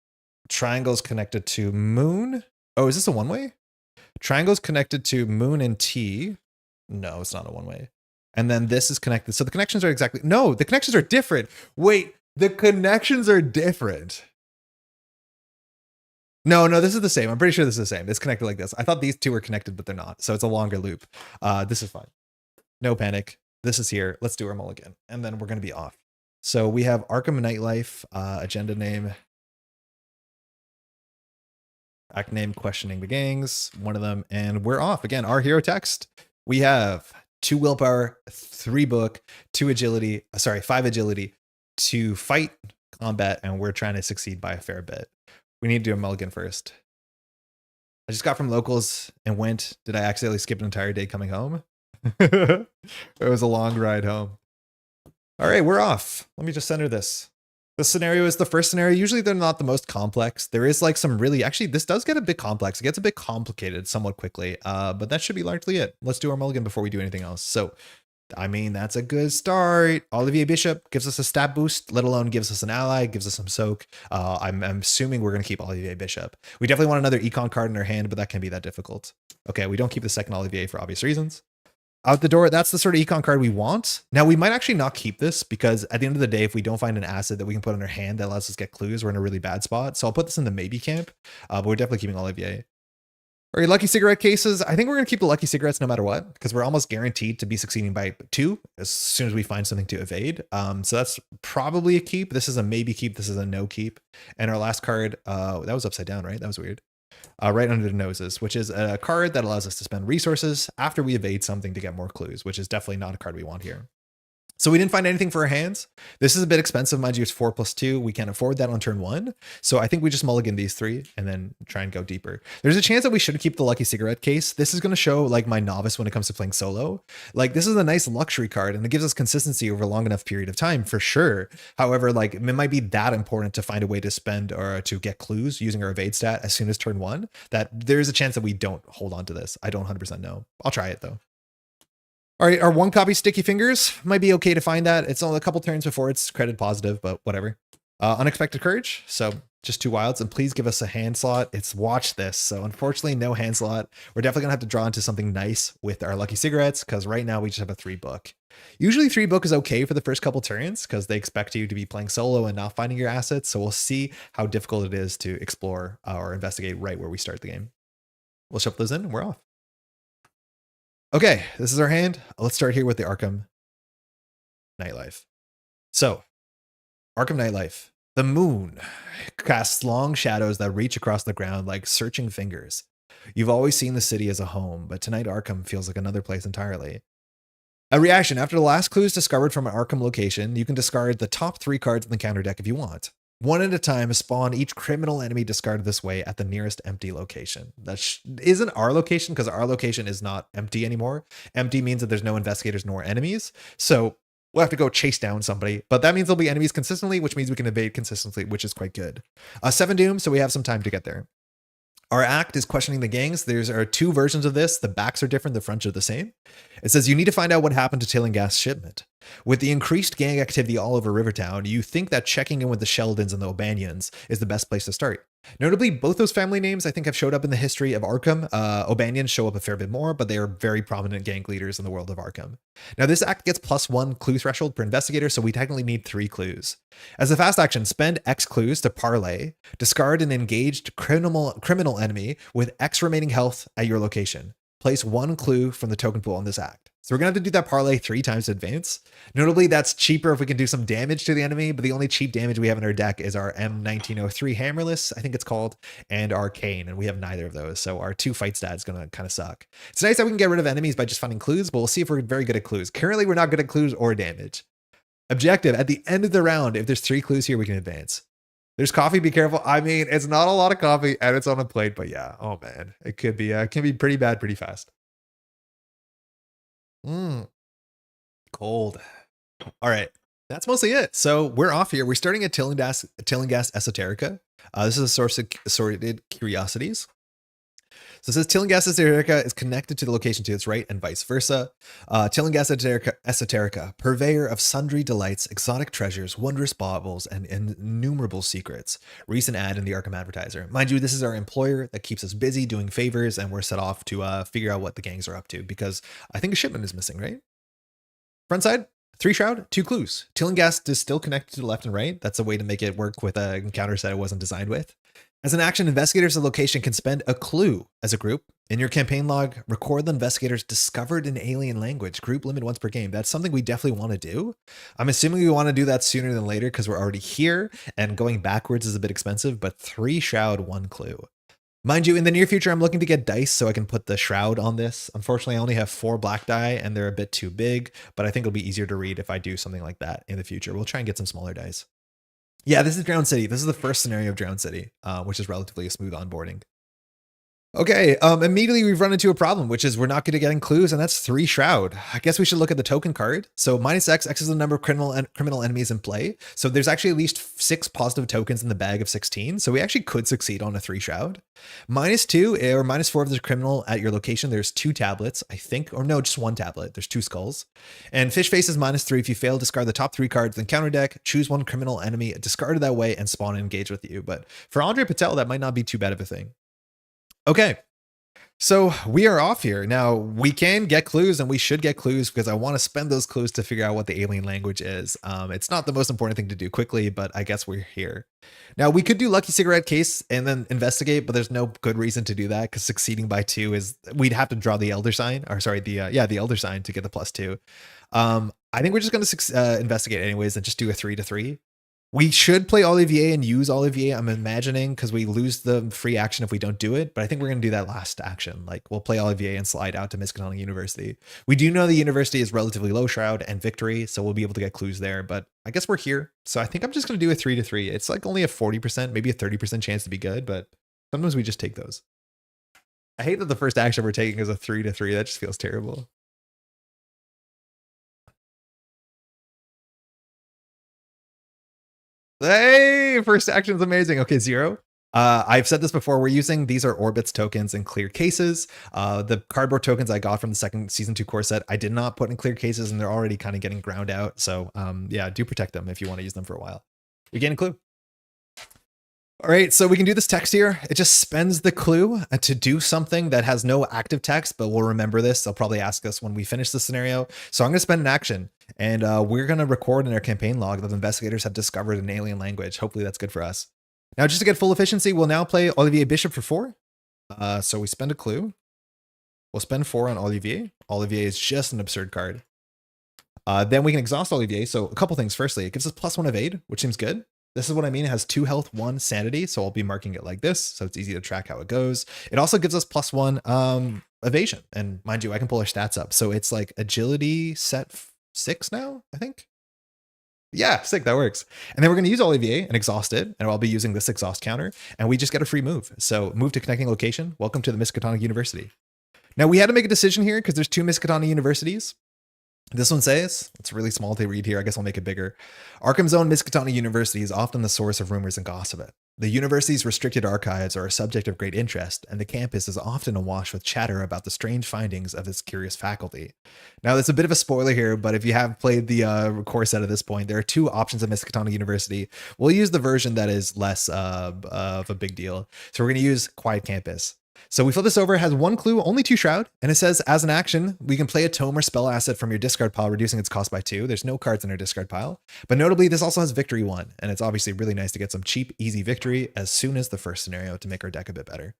Triangle is connected to moon. Oh, is this a one-way? Triangle is connected to moon and T. No, it's not a one-way. And then this is connected. So the connections are exactly, no, the connections are different. Wait, the connections are different. No, this is the same. I'm pretty sure this is the same. It's connected like this. I thought these two were connected, but they're not. So it's a longer loop. This is fine. No panic. This is here. Let's do our mulligan. And then we're going to be off. So we have Arkham Nightlife, agenda name. Act name, questioning the gangs. One of them. And we're off. Again, our hero text. We have 2 willpower, 3 book, 2 agility. 5 agility, 2 fight, combat. And we're trying to succeed by a fair bit. We need to do a mulligan first. I just got from locals and went. Did I accidentally skip an entire day coming home? It was a long ride home. All right, we're off. Let me just center this. This scenario is the first scenario. Usually they're not the most complex. There is like some really, actually this does get a bit complex. It gets a bit complicated somewhat quickly, but that should be largely it. Let's do our mulligan before we do anything else. So, I mean, that's a good start. Olivier Bishop gives us a stat boost, let alone gives us an ally, gives us some soak. I'm assuming we're going to keep Olivier Bishop. We definitely want another econ card in our hand, but that can be that difficult. Okay, we don't keep the second Olivier for obvious reasons. out the door. That's the sort of econ card we want. Now, we might actually not keep this because at the end of the day, if we don't find an asset that we can put in our hand that allows us to get clues, we're in a really bad spot. So I'll put this in the maybe camp, but we're definitely keeping Olivier. All right, lucky cigarette cases. I think we're going to keep the lucky cigarettes no matter what, because we're almost guaranteed to be succeeding by 2 as soon as we find something to evade. So that's probably a keep. This is a maybe keep. This is a no keep. And our last card, that was upside down, right? That was weird. Right under the noses, which is a card that allows us to spend resources after we evade something to get more clues, which is definitely not a card we want here. So we didn't find anything for our hands. This is a bit expensive, mind you, it's 4+2. We can't afford that on turn 1. So I think we just mulligan these 3 and then try and go deeper. There's a chance that we should keep the lucky cigarette case. This is going to show like my novice when it comes to playing solo. Like this is a nice luxury card and it gives us consistency over a long enough period of time for sure. However, like it might be that important to find a way to spend or to get clues using our evade stat as soon as turn 1 that there's a chance that we don't hold on to this. I don't 100% know. I'll try it though. All right, our 1 copy Sticky Fingers might be okay to find that. It's only a couple turns before it's credit positive, but whatever. Unexpected Courage, so just 2 wilds, and please give us a hand slot. It's watch this, so unfortunately no hand slot. We're definitely gonna have to draw into something nice with our lucky cigarettes, because right now we just have a 3 book. Usually 3 book is okay for the first couple turns, because they expect you to be playing solo and not finding your assets, so we'll see how difficult it is to explore or investigate right where we start the game. We'll shuffle those in, and we're off. Okay, this is our hand. Let's start here with the Arkham Nightlife. So, Arkham Nightlife. The moon casts long shadows that reach across the ground like searching fingers. You've always seen the city as a home, but tonight Arkham feels like another place entirely. A reaction. After the last clue is discovered from an Arkham location, you can discard the top 3 cards in the counter deck if you want. 1 at a time, spawn each criminal enemy discarded this way at the nearest empty location. That isn't our location because our location is not empty anymore. Empty means that there's no investigators nor enemies. So we'll have to go chase down somebody, but that means there'll be enemies consistently, which means we can evade consistently, which is quite good. 7 Doom, so we have some time to get there. Our act is questioning the gangs. There's 2 versions of this. The backs are different, the fronts are the same. It says you need to find out what happened to Tillinghast's shipment. With the increased gang activity all over Rivertown, you think that checking in with the Sheldons and the O'Banions is the best place to start. Notably, both those family names I think have showed up in the history of Arkham. O'Banions show up a fair bit more, but they are very prominent gang leaders in the world of Arkham. Now, this act gets +1 clue threshold per investigator, so we technically need 3 clues. As a fast action, spend X clues to parlay, discard an engaged criminal enemy with X remaining health at your location. Place 1 clue from the token pool on this act. So we're going to have to do that parlay 3 times in advance. Notably, that's cheaper if we can do some damage to the enemy, but the only cheap damage we have in our deck is our M1903 Hammerless, I think it's called, and Arcane, and we have neither of those. So our 2 fight stat is going to kind of suck. It's nice that we can get rid of enemies by just finding clues, but we'll see if we're very good at clues. Currently, we're not good at clues or damage. Objective, at the end of the round, if there's 3 clues here, we can advance. There's coffee, be careful. I mean, it's not a lot of coffee and it's on a plate, but yeah, oh man, it can be pretty bad pretty fast. Cold. All right, that's mostly it. So we're off here. We're starting at Tillinghast Esoterica. This is a source of sorted curiosities. So it says Tillinghast Esoterica is connected to the location to its right and vice versa. Tillinghast Esoterica, purveyor of sundry delights, exotic treasures, wondrous baubles, and innumerable secrets. Recent ad in the Arkham Advertiser. Mind you, this is our employer that keeps us busy doing favors, and we're set off to figure out what the gangs are up to, because I think a shipment is missing, right? Front side, 3 shroud, 2 clues. Tillinghast is still connected to the left and right. That's a way to make it work with encounters that it wasn't designed with. As an action, investigators of the location can spend a clue as a group. In your campaign log, record the investigators discovered an alien language. Group limit once per game. That's something we definitely want to do. I'm assuming we want to do that sooner than later because we're already here, and going backwards is a bit expensive, but 3 shroud, 1 clue. Mind you, in the near future, I'm looking to get dice so I can put the shroud on this. Unfortunately, I only have 4 black die, and they're a bit too big, but I think it'll be easier to read if I do something like that in the future. We'll try and get some smaller dice. Yeah, this is Drowned City. This is the first scenario of Drowned City, which is relatively a smooth onboarding. Okay, immediately we've run into a problem, which is we're not good at getting clues, and that's 3 shroud. I guess we should look at the token card. So -X, X is the number of criminal enemies in play. So there's actually at least 6 positive tokens in the bag of 16. So we actually could succeed on a 3 shroud. -2 or -4 if there's a criminal at your location. There's 2 tablets, I think, or no, just 1 tablet. There's 2 skulls. And Fish Face is -3. If you fail, discard the top 3 cards in the counter deck, choose 1 criminal enemy, discard it that way, and spawn and engage with you. But for André Patel, that might not be too bad of a thing. Okay. So we are off here. Now we can get clues and we should get clues because I want to spend those clues to figure out what the alien language is. It's not the most important thing to do quickly, but I guess we're here. Now we could do lucky cigarette case and then investigate, but there's no good reason to do that because succeeding by 2 is we'd have to draw the elder sign or sorry, the elder sign to get the +2. I think we're just going to investigate anyways and just do a 3 to 3. We should play Olivier and use Olivier, I'm imagining, because we lose the free action if we don't do it. But I think we're going to do that last action. Like, we'll play Olivier and slide out to Miskatonic University. We do know the university is relatively low shroud and victory, so we'll be able to get clues there. But I guess we're here. So I think I'm just going to do a 3 to 3. It's like only a 40%, maybe a 30% chance to be good, but sometimes we just take those. I hate that the first action we're taking is a 3 to 3. That just feels terrible. Hey, first action is amazing. Okay, 0. I've said this before. We're using these are Orbits tokens in clear cases. The cardboard tokens I got from the second season 2 core set, I did not put in clear cases, and they're already kind of getting ground out. So yeah, do protect them if you want to use them for a while. You're getting a clue. All right, so we can do this text here. It just spends the clue to do something that has no active text, but we'll remember this. They'll probably ask us when we finish the scenario. So I'm going to spend an action, and we're going to record in our campaign log that investigators have discovered an alien language. Hopefully that's good for us. Now, just to get full efficiency, we'll now play Olivier Bishop for 4. So we spend a clue. We'll spend 4 on Olivier. Olivier is just an absurd card. Then we can exhaust Olivier. So a couple things. Firstly, it gives us +1 evade, which seems good. This is what I mean. It has 2 health, 1 sanity. So I'll be marking it like this. So it's easy to track how it goes. It also gives us +1 evasion. And mind you, I can pull our stats up. So it's like agility set 6 now, I think. Yeah, sick. That works. And then we're going to use Olivier and exhaust it. And I'll be using this exhaust counter. And we just get a free move. So move to connecting location. Welcome to the Miskatonic University. Now we had to make a decision here because there's 2 Miskatonic universities. This one says, it's really small to read here, I guess I'll make it bigger. Arkham's own Miskatonic University is often the source of rumors and gossip. The university's restricted archives are a subject of great interest, and the campus is often awash with chatter about the strange findings of its curious faculty. Now, there's a bit of a spoiler here, but if you have played the core set at this point, there are 2 options at Miskatonic University. We'll use the version that is less of a big deal. So we're going to use Quiet Campus. So we flip this over, it has 1 clue, only 2 shroud, and it says, as an action, we can play a tome or spell asset from your discard pile, reducing its cost by 2. There's no cards in our discard pile. But notably, this also has victory 1, and it's obviously really nice to get some cheap, easy victory as soon as the first scenario to make our deck a bit better.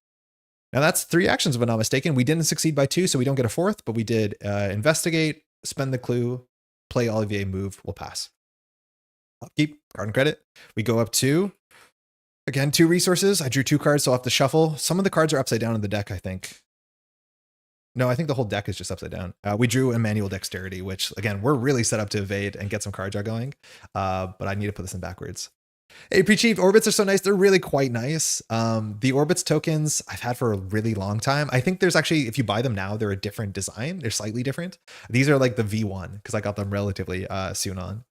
Now that's 3 actions, if I'm not mistaken. We didn't succeed by 2, so we don't get a 4th, but we did investigate, spend the clue, play Olivier, move, we'll pass. Upkeep, card and credit. We go up 2. Again, 2 resources. I drew 2 cards, so I'll have to shuffle. Some of the cards are upside down in the deck, I think. No, I think the whole deck is just upside down. We drew a manual dexterity, which, again, we're really set up to evade and get some card draw going. But I need to put this in backwards. Hey, Pre-Chief, Orbits are so nice. They're really quite nice. The Orbits tokens I've had for a really long time. I think there's actually, if you buy them now, they're a different design. They're slightly different. These are like the V1, because I got them relatively soon on.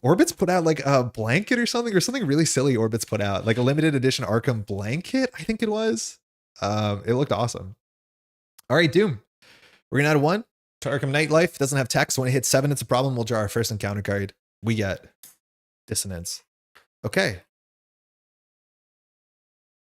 Orbits put out like a blanket or something really silly. Orbits put out like a limited edition Arkham blanket, I think it was. It looked awesome. All right, Doom. We're gonna add 1 to Arkham Nightlife. Doesn't have text. When it hits 7, it's a problem. We'll draw our first encounter card. We get Dissonance. Okay.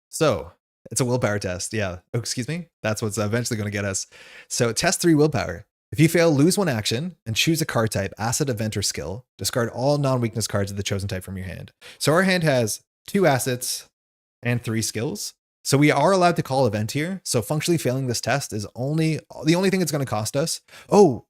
So it's a willpower test. Yeah. Oh, excuse me. That's what's eventually going to get us. So test 3 willpower. If you fail, lose 1 action and choose a card type, asset, event, or skill. Discard all non-weakness cards of the chosen type from your hand. So our hand has 2 assets and 3 skills. So we are allowed to call event here. So functionally failing this test is the only thing it's going to cost us. Oh,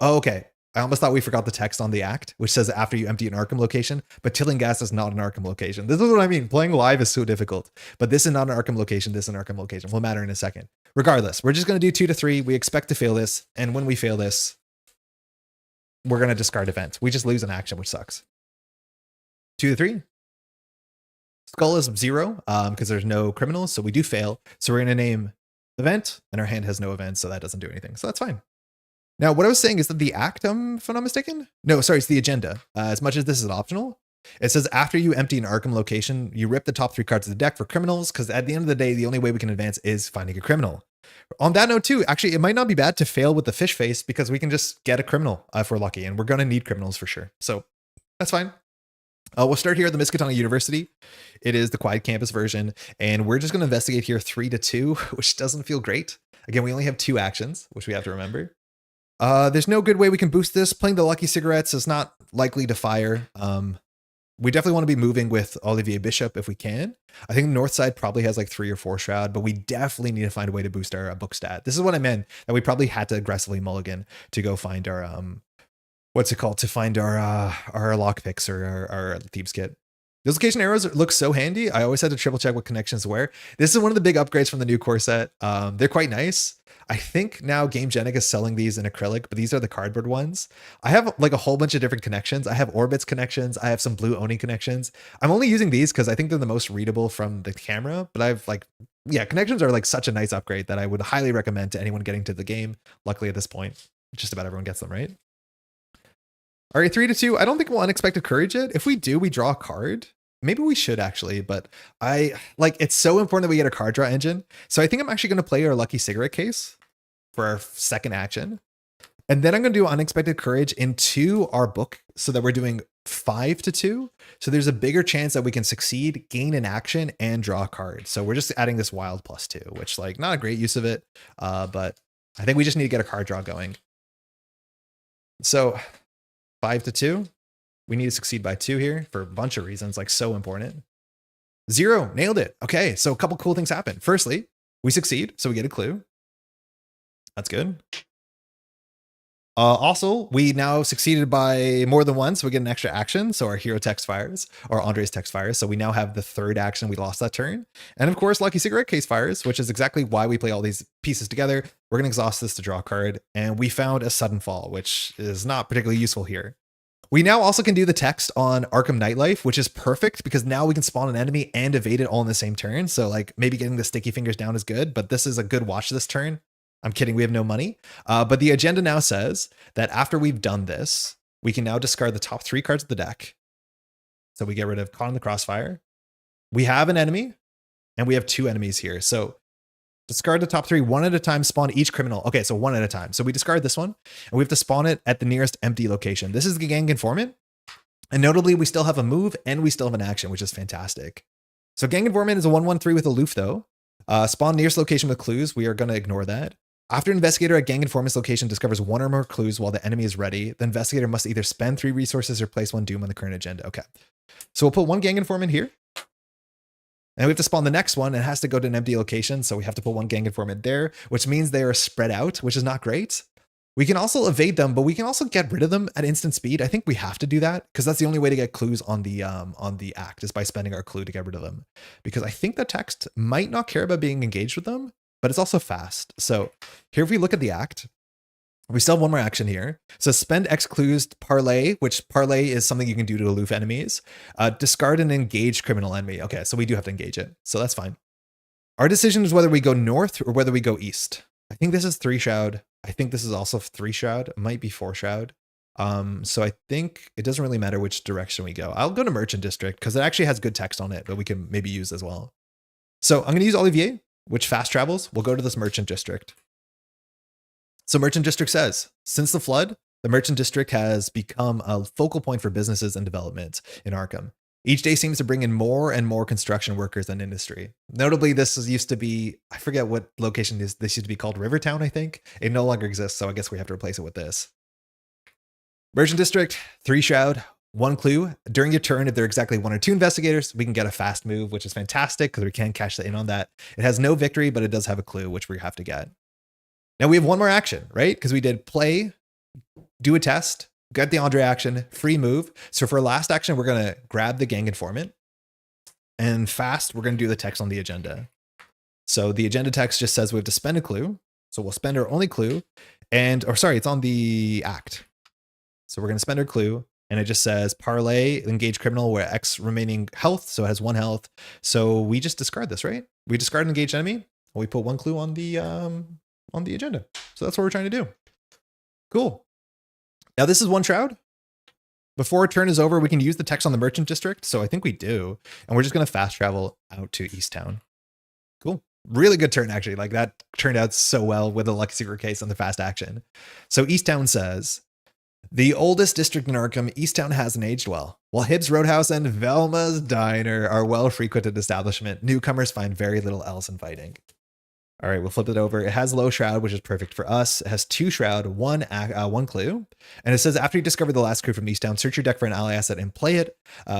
okay. I almost thought we forgot the text on the act, which says after you empty an Arkham location, but Tillinghast is not an Arkham location. This is what I mean. Playing live is so difficult, but this is not an Arkham location. This is an Arkham location. Will matter in a second. Regardless, we're just going to do 2 to 3. We expect to fail this. And when we fail this, we're going to discard event. We just lose an action, which sucks. 2 to 3. Skull is 0 because there's no criminals. So we do fail. So we're going to name event and our hand has no event. So that doesn't do anything. So that's fine. Now, what I was saying is that the act, if I'm not mistaken? No, sorry, it's the agenda. As much as this is optional, it says after you empty an Arkham location, you rip the top 3 cards of the deck for criminals, because at the end of the day, the only way we can advance is finding a criminal. On that note, too, actually, it might not be bad to fail with the fish face, because we can just get a criminal if we're lucky, and we're going to need criminals for sure. So that's fine. We'll start here at the Miskatonic University. It is the quiet campus version, and we're just going to investigate here 3-2, which doesn't feel great. Again, we only have 2 actions, which we have to remember. There's no good way we can boost this. Playing the Lucky Cigarettes is not likely to fire. We definitely want to be moving with Olivier Bishop if we can. I think the north side probably has like 3 or 4 shroud, but we definitely need to find a way to boost our book stat. This is what I meant, that we probably had to aggressively mulligan to go find our what's it called, to find our lockpicks or our thieves kit. Those location arrows look so handy. I always had to triple check what connections were. This is one of the big upgrades from the new core set. They're quite nice. I think now GameGenic is selling these in acrylic, but these are the cardboard ones. I have like a whole bunch of different connections. I have Orbits connections. I have some blue Oni connections. I'm only using these because I think they're the most readable from the camera, but I've like, yeah, connections are like such a nice upgrade that I would highly recommend to anyone getting to the game. Luckily at this point, just about everyone gets them, right? All right, 3-2. I don't think we'll unexpected courage it. If we do, we draw a card. Maybe we should actually, but it's so important that we get a card draw engine. So I think I'm actually going to play our lucky cigarette case for our second action. And then I'm going to do unexpected courage into our book so that we're doing 5-2. So there's a bigger chance that we can succeed, gain an action, and draw a card. So we're just adding this wild +2, which like not a great use of it. But I think we just need to get a card draw going. So 5-2. We need to succeed by 2 here for a bunch of reasons, like so important. 0, nailed it. Okay, so a couple cool things happen. Firstly, we succeed, so we get a clue. That's good. Also, we now succeeded by more than one, so we get an extra action. So our hero text fires, or Andre's text fires. So we now have the 3rd action. We lost that turn. And of course, Lucky Cigarette Case fires, which is exactly why we play all these pieces together. We're going to exhaust this to draw a card. And we found a sudden fall, which is not particularly useful here. We now also can do the text on Arkham Nightlife, which is perfect because now we can spawn an enemy and evade it all in the same turn. So like maybe getting the sticky fingers down is good, but this is a good watch this turn. I'm kidding, we have no money. But the agenda now says that after we've done this, we can now discard the top 3 cards of the deck. So we get rid of Caught in the Crossfire. We have an enemy, and we have 2 enemies here. So discard the top 3 one at a time, spawn each criminal. Okay, so 1 at a time. So we discard this one, and we have to spawn it at the nearest empty location. This is the Gang Informant. And notably, we still have a move, and we still have an action, which is fantastic. So Gang Informant is a 1/1/3 with aloof, though. Spawn nearest location with clues. We are going to ignore that. After Investigator at Gang Informant's location discovers 1 or more clues while the enemy is ready, the Investigator must either spend 3 resources or place 1 doom on the current agenda. Okay. So we'll put 1 Gang Informant here. And we have to spawn the next one. It has to go to an empty location. So we have to put 1 Gang Informant there, which means they are spread out, which is not great. We can also evade them, but we can also get rid of them at instant speed. I think we have to do that because that's the only way to get clues on the act is by spending our clue to get rid of them. Because I think the text might not care about being engaged with them, but it's also fast. So here, if we look at the act, we still have 1 more action here. So spend X clues, parlay, which parlay is something you can do to aloof enemies. Discard an engaged criminal enemy. Okay, so we do have to engage it. So that's fine. Our decision is whether we go north or whether we go east. I think this is 3 shroud. I think this is also 3 shroud. It might be 4 shroud. So I think it doesn't really matter which direction we go. I'll go to Merchant District because it actually has good text on it that we can maybe use as well. So I'm going to use Olivier, which fast travels. We'll go to this Merchant District. So Merchant District says, since the flood, the Merchant District has become a focal point for businesses and development in Arkham. Each day seems to bring in more and more construction workers and industry. Notably, this used to be, I forget what location this used to be called, Rivertown, I think. It no longer exists, so I guess we have to replace it with this. Merchant District, 3 shroud, 1 clue. During your turn, if there are exactly 1 or 2 investigators, we can get a fast move, which is fantastic because we can cash in on that. It has no victory, but it does have a clue, which we have to get. Now we have 1 more action, right? Because we did play, do a test, get the André action, free move. So for our last action, we're going to grab the Gang Informant. And fast, we're going to do the text on the agenda. So the agenda text just says we have to spend a clue. So we'll spend our only clue. It's on the act. So we're going to spend our clue. And it just says parlay, engage criminal, where X remaining health. So it has 1 health. So we just discard this, right? We discard an engaged enemy. And we put 1 clue on the agenda. So that's what we're trying to do. Cool. Now this is 1 shroud. Before a turn is over, we can use the text on the Merchant District. So I think we do. And we're just going to fast travel out to East Town. Cool. Really good turn, actually. Like that turned out so well with the Lucky Secret case and the fast action. So East Town says, The oldest district in Arkham, Easttown hasn't aged well. While Hibbs Roadhouse and Velma's Diner are well-frequented establishment, newcomers find very little else inviting. All right, we'll flip it over. It has low shroud, which is perfect for us. It has 2 shroud, one clue. And it says, after you discover the last clue from Easttown, search your deck for an ally asset and play it.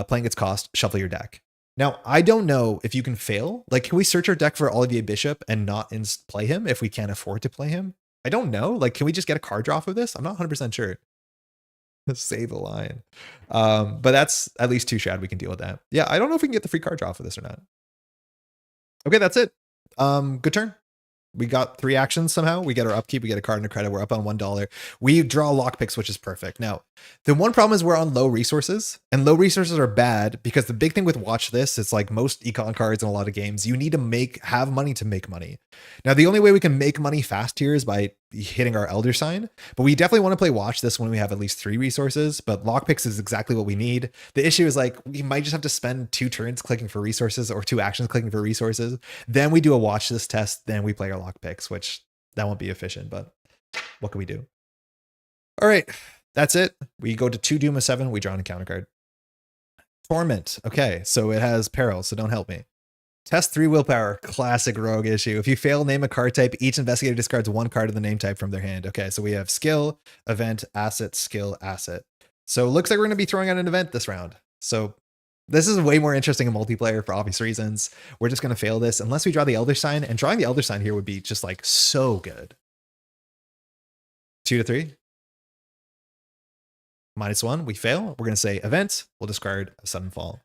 Playing its cost, shuffle your deck. Now, I don't know if you can fail. Like, can we search our deck for Olivier Bishop and not play him if we can't afford to play him? I don't know. Like, can we just get a card draw off of this? I'm not 100% sure. Save the line. But that's at least 2 shroud. We can deal with that. Yeah, I don't know if we can get the free card draw off of this or not. Okay, that's it. Good turn. We got 3 actions somehow. We get our upkeep, we get a card and a credit. We're up on $1. We draw lockpicks, which is perfect. Now, the one problem is we're on low resources, and low resources are bad because the big thing with watch this, it's like most econ cards in a lot of games, you need to have money to make money. Now, the only way we can make money fast here is by hitting our elder sign, but we definitely want to play watch this when we have at least 3 resources, but lockpicks is exactly what we need. The issue is like we might just have to spend 2 turns clicking for resources or 2 actions clicking for resources. Then we do a watch this test, then we play our lockpicks, which that won't be efficient, but what can we do? All right, that's it. We go to 2 Doom of 7, we draw an encounter card. Torment. Okay, so it has peril, so don't help me. Test 3 willpower, classic rogue issue. If you fail, name a card type. Each investigator discards 1 card of the name type from their hand. Okay, so we have skill, event, asset, skill, asset. So it looks like we're going to be throwing out an event this round. So this is way more interesting in multiplayer for obvious reasons. We're just going to fail this unless we draw the Elder Sign, and drawing the Elder Sign here would be just like so good. 2 to 3. -1, we fail. We're going to say event, we'll discard a sudden fall.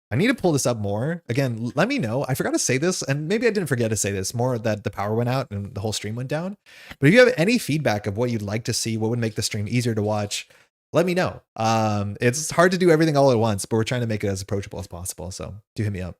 I need to pull this up more. Again, let me know. I forgot to say this, and maybe I didn't forget to say this, more that the power went out and the whole stream went down. But if you have any feedback of what you'd like to see, what would make the stream easier to watch, let me know. It's hard to do everything all at once, but we're trying to make it as approachable as possible. So do hit me up.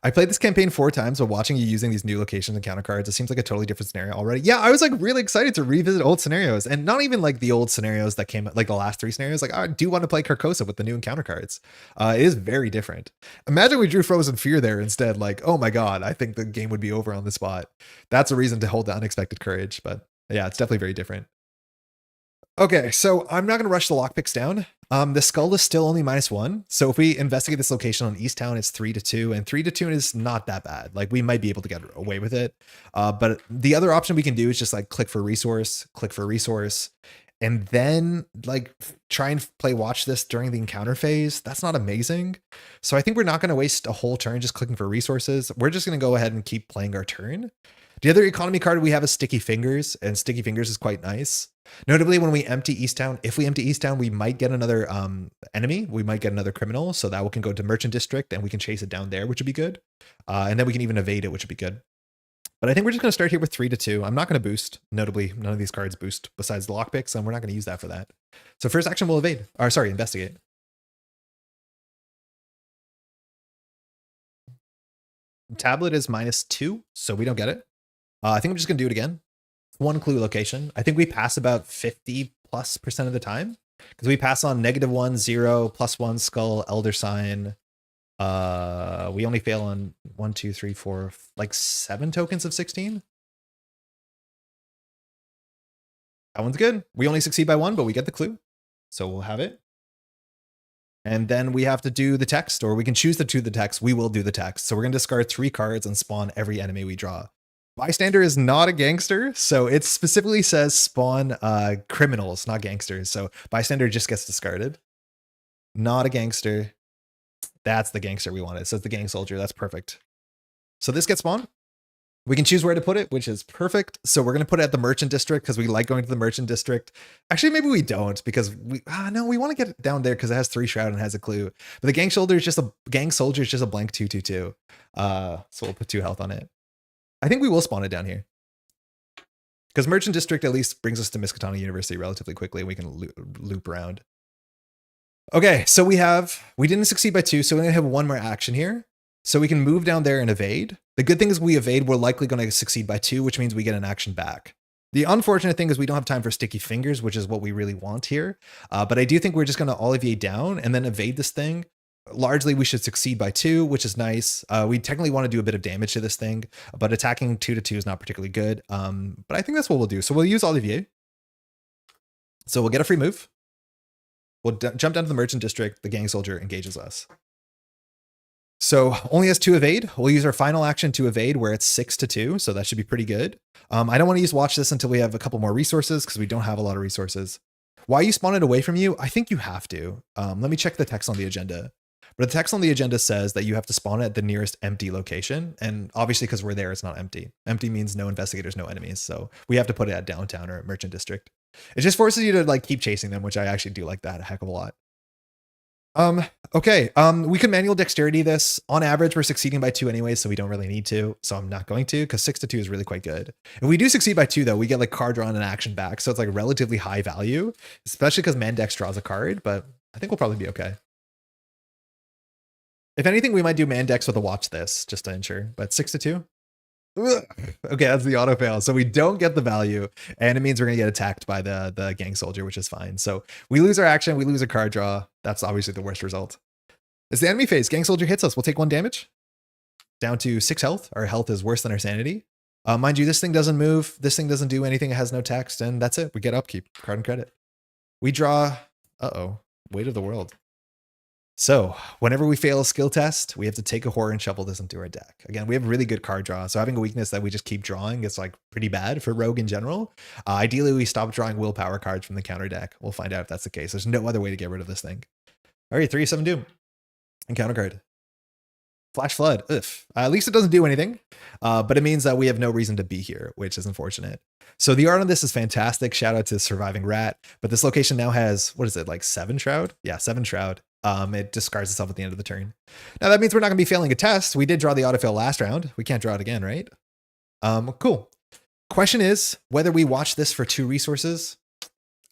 I played this campaign 4 times, but watching you using these new locations and counter cards, it seems like a totally different scenario already. Yeah, I was like really excited to revisit old scenarios, and not even like the old scenarios that came, like the last 3 scenarios. Like I do want to play Carcosa with the new encounter cards. It is very different. Imagine we drew Frozen Fear there instead. Like, oh my God, I think the game would be over on the spot. That's a reason to hold the unexpected courage, but yeah, it's definitely very different. Okay, so I'm not going to rush the lockpicks down. The skull is still only -1. So if we investigate this location on Easttown, it's 3 to 2, and 3 to 2 is not that bad. Like we might be able to get away with it. But the other option we can do is just like click for resource, and then like try and play watch this during the encounter phase. That's not amazing. So I think we're not going to waste a whole turn just clicking for resources. We're just going to go ahead and keep playing our turn. The other economy card we have is Sticky Fingers, and Sticky Fingers is quite nice. Notably, when we empty Easttown, if we empty Easttown, we might get another enemy. We might get another criminal, so that we can go to Merchant District and we can chase it down there, which would be good. And then we can even evade it, which would be good. But I think we're just going to start here with 3 to 2. I'm not going to boost. Notably, none of these cards boost besides the lockpicks, and we're not going to use that for that. So first action, we'll evade. Or sorry, investigate. Tablet is -2, so we don't get it. I think I'm just going to do it again. 1 clue location. I think we pass about 50+% of the time because we pass on -1, 0, +1, skull, elder sign. We only fail on 1, 2, 3, 4, like 7 tokens of 16. That one's good. We only succeed by 1, but we get the clue. So we'll have it. And then we have to do the text, or we can choose to do the text. We will do the text. So we're going to discard 3 cards and spawn every enemy we draw. Bystander is not a gangster, so it specifically says spawn criminals, not gangsters. So bystander just gets discarded. Not a gangster. That's the gangster we wanted. It says the gang soldier. That's perfect. So this gets spawned. We can choose where to put it, which is perfect. So we're going to put it at the Merchant District because we like going to the Merchant District. Actually, maybe we don't because we want to get it down there because it has 3 shroud and has a clue. But the gang soldier is just a blank 2/2/2. So we'll put 2 health on it. I think we will spawn it down here because Merchant District at least brings us to Miskatonic University relatively quickly. And we can loop around. Okay, so we didn't succeed by 2, so we're going to have 1 more action here. So we can move down there and evade. The good thing is we evade, we're likely going to succeed by 2, which means we get an action back. The unfortunate thing is we don't have time for Sticky Fingers, which is what we really want here. But I do think we're just going to Olivier down and then evade this thing. Largely, we should succeed by 2, which is nice. We technically want to do a bit of damage to this thing, but attacking 2 to 2 is not particularly good. But I think that's what we'll do. So we'll use Olivier. So we'll get a free move. We'll jump down to the merchant district. The gang soldier engages us. So only has 2 evade. We'll use our final action to evade where it's 6-2. So that should be pretty good. I don't want to use watch this until we have a couple more resources because we don't have a lot of resources. Why you spawn it away from you? I think you have to. Let me check the text on the agenda. But the text on the agenda says that you have to spawn it at the nearest empty location. And obviously because we're there, it's not empty. Empty means no investigators, no enemies. So we have to put it at downtown or at merchant district. It just forces you to like keep chasing them, which I actually do like that a heck of a lot. Okay. We can manual dexterity this. On average, we're succeeding by 2 anyway, so we don't really need to. So I'm not going to, because 6-2 is really quite good. If we do succeed by 2, though, we get like card draw and an action back. So it's like relatively high value, especially because Mandex draws a card, but I think we'll probably be okay. If anything, we might do Mandex with a watch this just to ensure, but 6-2. Okay, that's the auto fail. So we don't get the value, and it means we're gonna get attacked by the gang soldier, which is fine. So we lose our action, we lose a card draw. That's obviously the worst result. It's the enemy phase. Gang soldier hits us. We'll take 1 damage. Down to 6 health. Our health is worse than our sanity. Mind you, this thing doesn't move. This thing doesn't do anything. It has no text, and that's it. We get upkeep, card and credit. We draw. Weight of the world. So whenever we fail a skill test, we have to take a horror and shovel this into our deck. Again, we have really good card draw. So having a weakness that we just keep drawing is like pretty bad for rogue in general. Ideally, we stop drawing willpower cards from the counter deck. We'll find out if that's the case. There's no other way to get rid of this thing. All right, 3-7 Doom. And counter card. Flash Flood. Ugh. At least it doesn't do anything, but it means that we have no reason to be here, which is unfortunate. So the art on this is fantastic. Shout out to Surviving Rat. But this location now has, what is it, like 7 Shroud? Yeah, 7 Shroud. It discards itself at the end of the turn. Now that means we're not going to be failing a test. We did draw the autofill last round. We can't draw it again, right? Cool. Question is whether we watch this for 2 resources.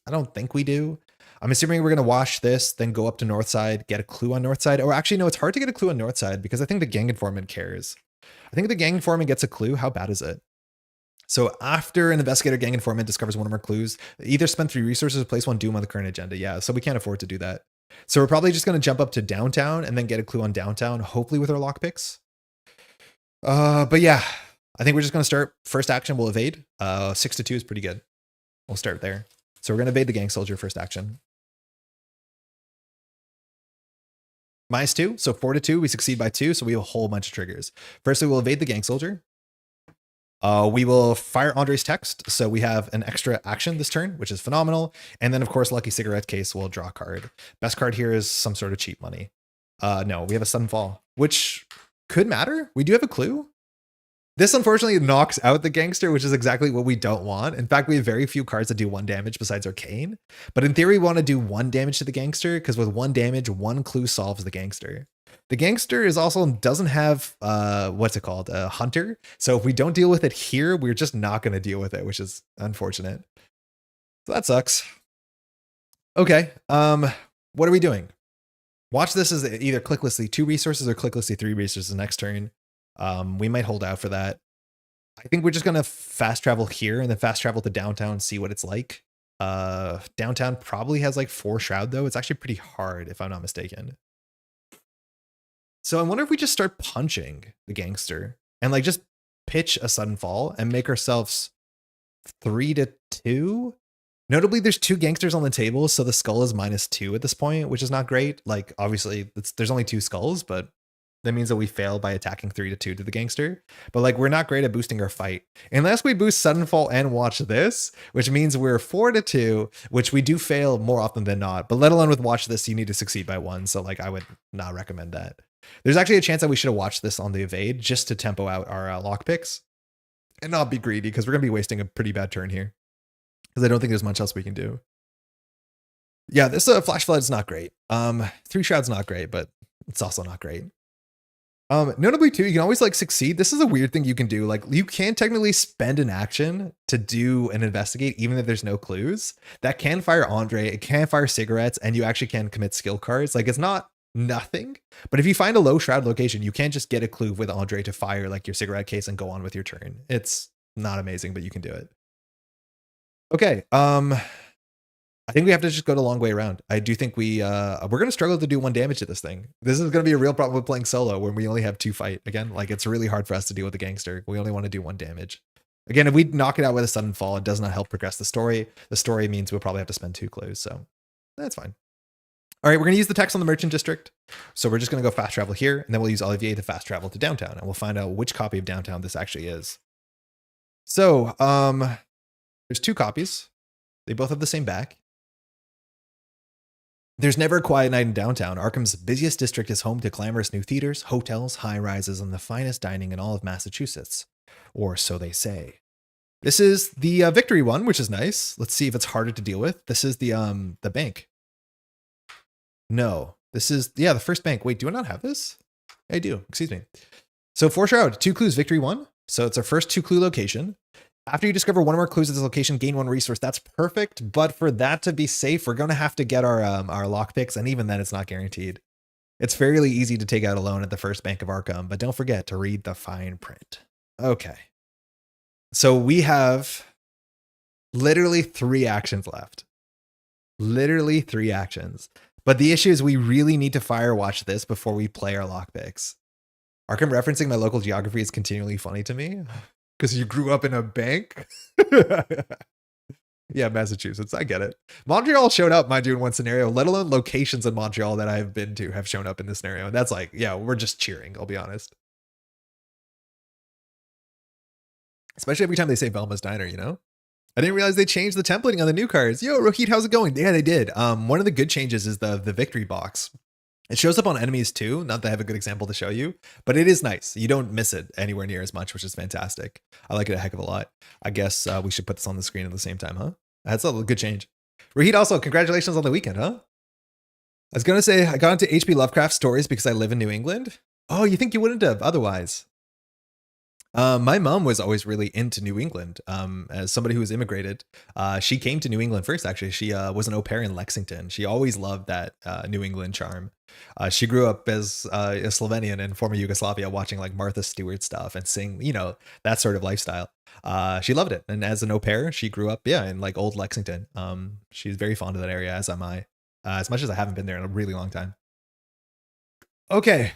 I don't think we do. I'm assuming we're going to wash this, then go up to north side, get a clue on north side. Or actually, no, it's hard to get a clue on north side because I think the gang informant cares. I think if the gang informant gets a clue, how bad is it? So after an investigator gang informant discovers one of our clues, either spend 3 resources or place 1 doom on the current agenda. Yeah, so we can't afford to do that. So we're probably just going to jump up to downtown and then get a clue on downtown, hopefully with our lockpicks. But yeah, I think we're just going to start. First action, we'll evade. 6-2 is pretty good. We'll start there. So we're going to evade the gang soldier first action. -2, so 4-2, we succeed by 2, so we have a whole bunch of triggers. Firstly, we'll evade the gang soldier. We will fire Andre's text, so we have an extra action this turn, which is phenomenal. And then, of course, Lucky Cigarette Case will draw a card. Best card here is some sort of cheap money. No, we have a Sudden Fall, which could matter. We do have a clue. This, unfortunately, knocks out the gangster, which is exactly what we don't want. In fact, we have very few cards that do 1 damage besides Arcane. But in theory, we want to do 1 damage to the gangster, because with 1 damage, 1 clue solves the gangster. The gangster is also doesn't have, what's it called? A hunter. So if we don't deal with it here, we're just not going to deal with it, which is unfortunate. So that sucks. Okay. What are we doing? Watch this as either clicklessly 2 resources or clicklessly 3 resources next turn. We might hold out for that. I think we're just going to fast travel here and then fast travel to downtown, see what it's like. Downtown probably has like 4 shroud though. It's actually pretty hard if I'm not mistaken. So I wonder if we just start punching the gangster and like just pitch a sudden fall and make ourselves 3-2. Notably, there's 2 gangsters on the table, so the skull is -2 at this point, which is not great. Like obviously there's only 2 skulls, but that means that we fail by attacking 3-2 to the gangster. But like we're not great at boosting our fight unless we boost sudden fall and watch this, which means we're 4-2, which we do fail more often than not. But let alone with watch this, you need to succeed by 1. So like I would not recommend that. There's actually a chance that we should have watched this on the evade just to tempo out our lockpicks and not be greedy because we're going to be wasting a pretty bad turn here because I don't think there's much else we can do. Yeah, this Flash Flood is not great. 3 Shroud's not great, but it's also not great. Notably too, you can always like succeed. This is a weird thing you can do. Like you can technically spend an action to do an investigate, even if there's no clues. That can fire Andre, it can fire cigarettes, and you actually can commit skill cards. Like it's not nothing, but if you find a low shroud location, you can't just get a clue with Andre to fire like your cigarette case and go on with your turn. It's not amazing, but you can do it. Okay. I think we have to just go the long way around. I do think we're going to struggle to do 1 damage to this thing. This is going to be a real problem with playing solo when we only have 2 fight. Again, like it's really hard for us to deal with the gangster. We only want to do 1 damage. Again, if we knock it out with a sudden fall, it does not help progress the story. The story means we'll probably have to spend 2 clues, so that's fine. All right, we're going to use the text on the Merchant District. So we're just going to go fast travel here, and then we'll use Olivier to fast travel to downtown, and we'll find out which copy of downtown this actually is. So, there's 2 copies. They both have the same back. There's never a quiet night in downtown. Arkham's busiest district is home to glamorous new theaters, hotels, high-rises, and the finest dining in all of Massachusetts. Or so they say. This is the Victory one, which is nice. Let's see if it's harder to deal with. This is the bank. No, this is, yeah, the first bank. Wait, do I not have this? I do, excuse me. So 4 shroud, 2 clues, Victory 1. So it's our first 2 clue location. After you discover 1 or more clues at this location, gain 1 resource. That's perfect. But for that to be safe, we're going to have to get our lockpicks. And even then, it's not guaranteed. It's fairly easy to take out a loan at the first bank of Arkham, but don't forget to read the fine print. Okay. So we have literally 3 actions left. Literally 3 actions. But the issue is we really need to firewatch this before we play our lockpicks. Arkham referencing my local geography is continually funny to me. Because you grew up in a bank? Yeah, Massachusetts. I get it. Montreal showed up, mind you, in one scenario, let alone locations in Montreal that I've been to have shown up in this scenario. And that's like, yeah, we're just cheering, I'll be honest. Especially every time they say Velma's Diner, you know? I didn't realize they changed the templating on the new cards. Yo, Rohit, how's it going? Yeah, they did. One of the good changes is the victory box. It shows up on enemies too. Not that I have a good example to show you, but it is nice. You don't miss it anywhere near as much, which is fantastic. I like it a heck of a lot. I guess we should put this on the screen at the same time, huh? That's a good change. Rohit, also, congratulations on the weekend, huh? I was going to say, I got into H.P. Lovecraft stories because I live in New England. Oh, you think you wouldn't have otherwise? My mom was always really into New England. As somebody who was immigrated, she came to New England first, actually. She was an au pair in Lexington. She always loved that New England charm. She grew up as a Slovenian in former Yugoslavia, watching like Martha Stewart stuff and seeing, you know, that sort of lifestyle. She loved it. And as an au pair, she grew up, yeah, in like old Lexington. She's very fond of that area, as am I. As much as I haven't been there in a really long time. Okay,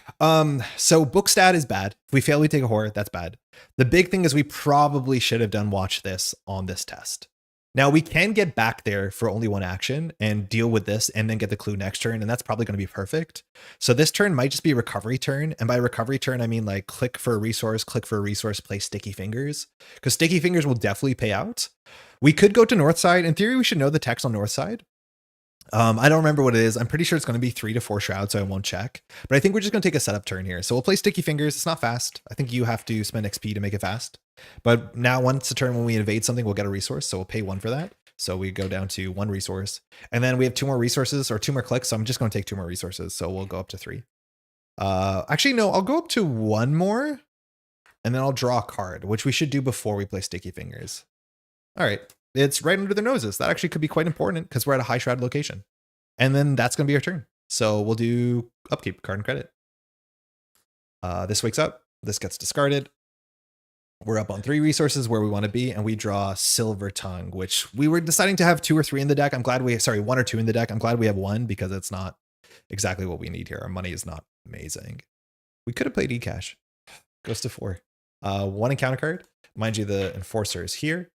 so book stat is bad. If we fail, we take a horror. That's bad. The big thing is we probably should have done watch this on this test. Now we can get back there for only 1 action and deal with this and then get the clue next turn. And that's probably going to be perfect. So this turn might just be a recovery turn. And by recovery turn, I mean like click for a resource, play sticky fingers, because sticky fingers will definitely pay out. We could go to north side. In theory, we should know the text on north side. I don't remember what it is. I'm pretty sure it's going to be 3 to 4 shrouds, so I won't check. But I think we're just going to take a setup turn here. So we'll play Sticky Fingers. It's not fast. I think you have to spend XP to make it fast. But now once a turn when we invade something, we'll get a resource. So we'll pay 1 for that. So we go down to 1 resource. And then we have 2 more resources or 2 more clicks. So I'm just going to take 2 more resources. So we'll go up to 3. Actually, no, I'll go up to 1 more. And then I'll draw a card, which we should do before we play Sticky Fingers. All right. It's right under their noses. That actually could be quite important because we're at a high shroud location. And then that's going to be our turn. So we'll do upkeep, card and credit. This wakes up. This gets discarded. We're up on 3 resources where we want to be. And we draw Silver Tongue, which we were deciding to have 2 or 3 in the deck. I'm glad we, sorry, 1 or 2 in the deck. I'm glad we have 1 because it's not exactly what we need here. Our money is not amazing. We could have played eCash. Goes to 4. 1 encounter card. Mind you, the Enforcer is here.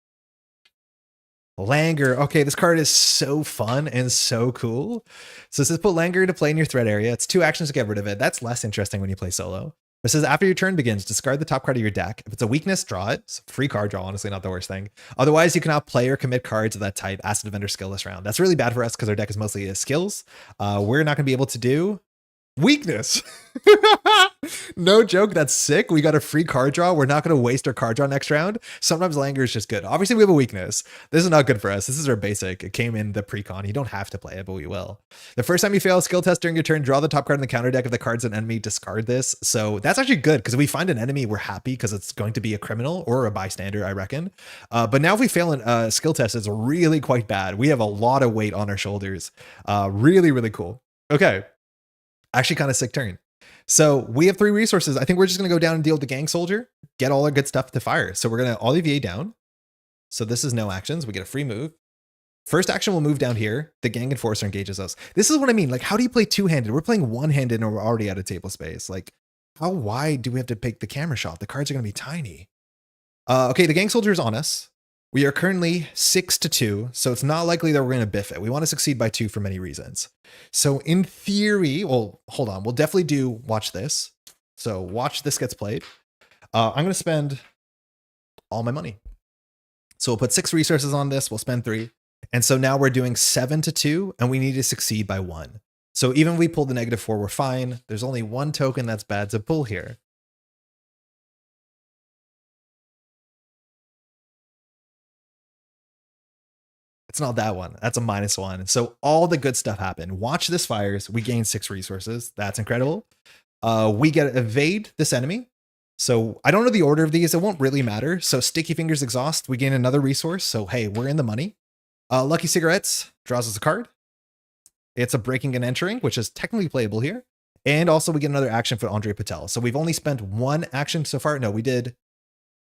Langer. Okay, this card is so fun and so cool. So it says put Langer to play in your threat area. It's 2 actions to get rid of it. That's less interesting when you play solo. It says after your turn begins, discard the top card of your deck. If it's a weakness, draw it. It's a free card draw, honestly, not the worst thing. Otherwise, you cannot play or commit cards of that type, Acid Vendor skill this round. That's really bad for us because our deck is mostly skills. We're not going to be able to do weakness. No joke, that's sick. We got a free card draw. We're not going to waste our card draw next round. Sometimes Langer is just good. Obviously, we have a weakness. This is not good for us. This is our basic. It came in the pre-con. You don't have to play it, but we will. The first time you fail a skill test during your turn, draw the top card in the counter deck. If the card's an enemy, discard this. So that's actually good because if we find an enemy, we're happy because it's going to be a criminal or a bystander, I reckon. But now if we fail a skill test, it's really quite bad. We have a lot of weight on our shoulders. Really, really cool. Okay. Actually kind of sick turn. So we have 3 resources. I think we're just going to go down and deal with the gang soldier, get all our good stuff to fire. So we're going to Olivier down. So this is no actions. We get a free move. First action will move down here. The gang enforcer engages us. This is what I mean. Like, how do you play 2-handed? We're playing 1-handed and we're already out of table space. Like, how wide do we have to pick the camera shot? The cards are going to be tiny. Okay, the gang soldier is on us. We are currently 6-2, so it's not likely that we're going to biff it. We want to succeed by 2 for many reasons. So in theory, well, hold on. We'll definitely do watch this. So watch this gets played. I'm going to spend all my money. So we'll put 6 resources on this. We'll spend 3. And so now we're doing 7-2, and we need to succeed by 1. So even if we pull the -4, we're fine. There's only 1 token that's bad to pull here. It's not that one. That's a -1. So all the good stuff happened. Watch this fires. We gain 6 resources. That's incredible. We get evade this enemy. So I don't know the order of these. It won't really matter. So Sticky Fingers Exhaust, we gain another resource. So hey, we're in the money. Lucky Cigarettes draws us a card. It's a breaking and entering, which is technically playable here. And also we get another action for André Patel. So we've only spent 1 action so far. No, we did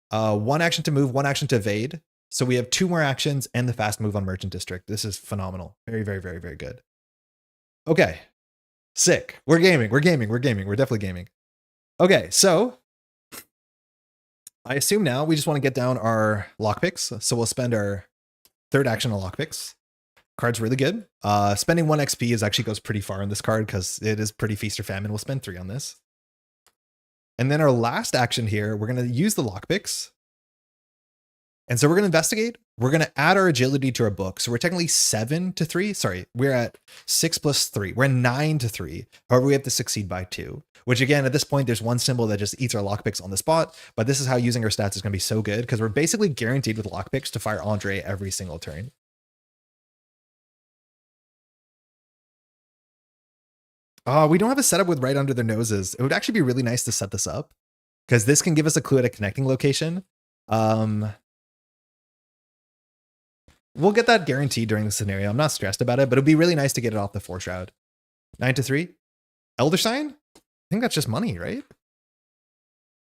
1 action to move, 1 action to evade. So we have 2 more actions and the fast move on Merchant District. This is phenomenal. Very, very, very, very good. Okay. Sick. We're gaming. We're gaming. We're gaming. We're definitely gaming. Okay. So I assume now we just want to get down our lockpicks. So we'll spend our 3rd action on lockpicks. Card's really good. Spending 1 XP actually goes pretty far on this card because it is pretty feast or famine. We'll spend 3 on this. And then our last action here, we're going to use the lockpicks. And so we're going to investigate. We're going to add our agility to our book. So we're technically 7-3. Sorry, we're at 6 + 3. We're 9-3. However, we have to succeed by 2, which again, at this point, there's 1 symbol that just eats our lockpicks on the spot. But this is how using our stats is going to be so good because we're basically guaranteed with lockpicks to fire André every single turn. We don't have a setup with right under their noses. It would actually be really nice to set this up because this can give us a clue at a connecting location. We'll get that guaranteed during the scenario. I'm not stressed about it, but it'd be really nice to get it off the 4 shroud. 9-3. Elder Sign? I think that's just money, right?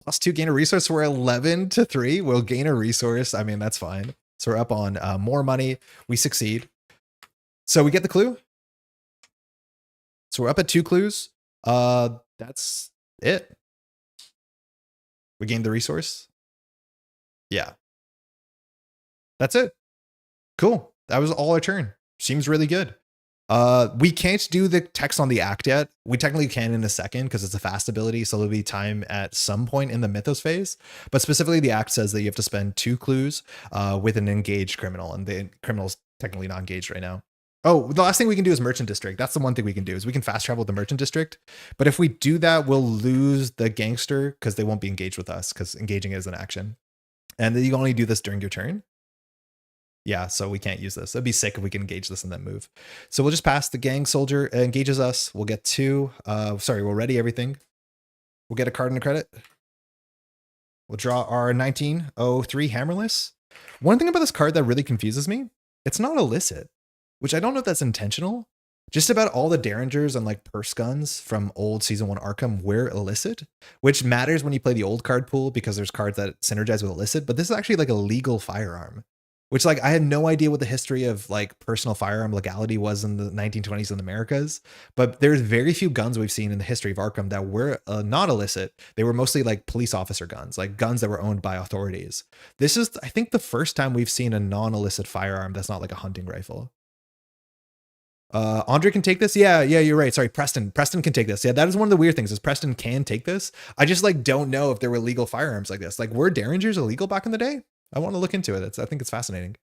+2 gain a resource. We're 11-3. We'll gain a resource. I mean, that's fine. So we're up on more money. We succeed. So we get the clue. So we're up at 2 clues. That's it. We gained the resource. Yeah. That's it. Cool. That was all our turn. Seems really good. We can't do the text on the act yet. We technically can in a second because it's a fast ability, so there'll be time at some point in the Mythos phase. But specifically, the act says that you have to spend 2 clues with an engaged criminal, and the criminal's technically not engaged right now. Oh, the last thing we can do is Merchant District. That's the one thing we can do is we can fast travel the Merchant District. But if we do that, we'll lose the gangster because they won't be engaged with us because engaging is an action. And then you can only do this during your turn. Yeah, so we can't use this. It'd be sick if we can engage this and then move. So we'll just pass. The gang soldier engages us. We'll get 2. We'll ready everything. We'll get a card and a credit. We'll draw our 1903 Hammerless. One thing about this card that really confuses me, it's not illicit, which I don't know if that's intentional. Just about all the Derringers and like purse guns from old Season 1 Arkham were illicit, which matters when you play the old card pool because there's cards that synergize with illicit, but this is actually like a legal firearm. Which, like, I had no idea what the history of like personal firearm legality was in the 1920s in the Americas, but there's very few guns we've seen in the history of Arkham that were not illicit. They were mostly like police officer guns, like guns that were owned by authorities. This is, I think, the first time we've seen a non-illicit firearm that's not like a hunting rifle. André can take this. Yeah, you're right. Sorry, Preston can take this. Yeah, that is one of the weird things is Preston can take this. I just like don't know if there were legal firearms like this. Like, were Derringers illegal back in the day? I want to look into it. I think it's fascinating.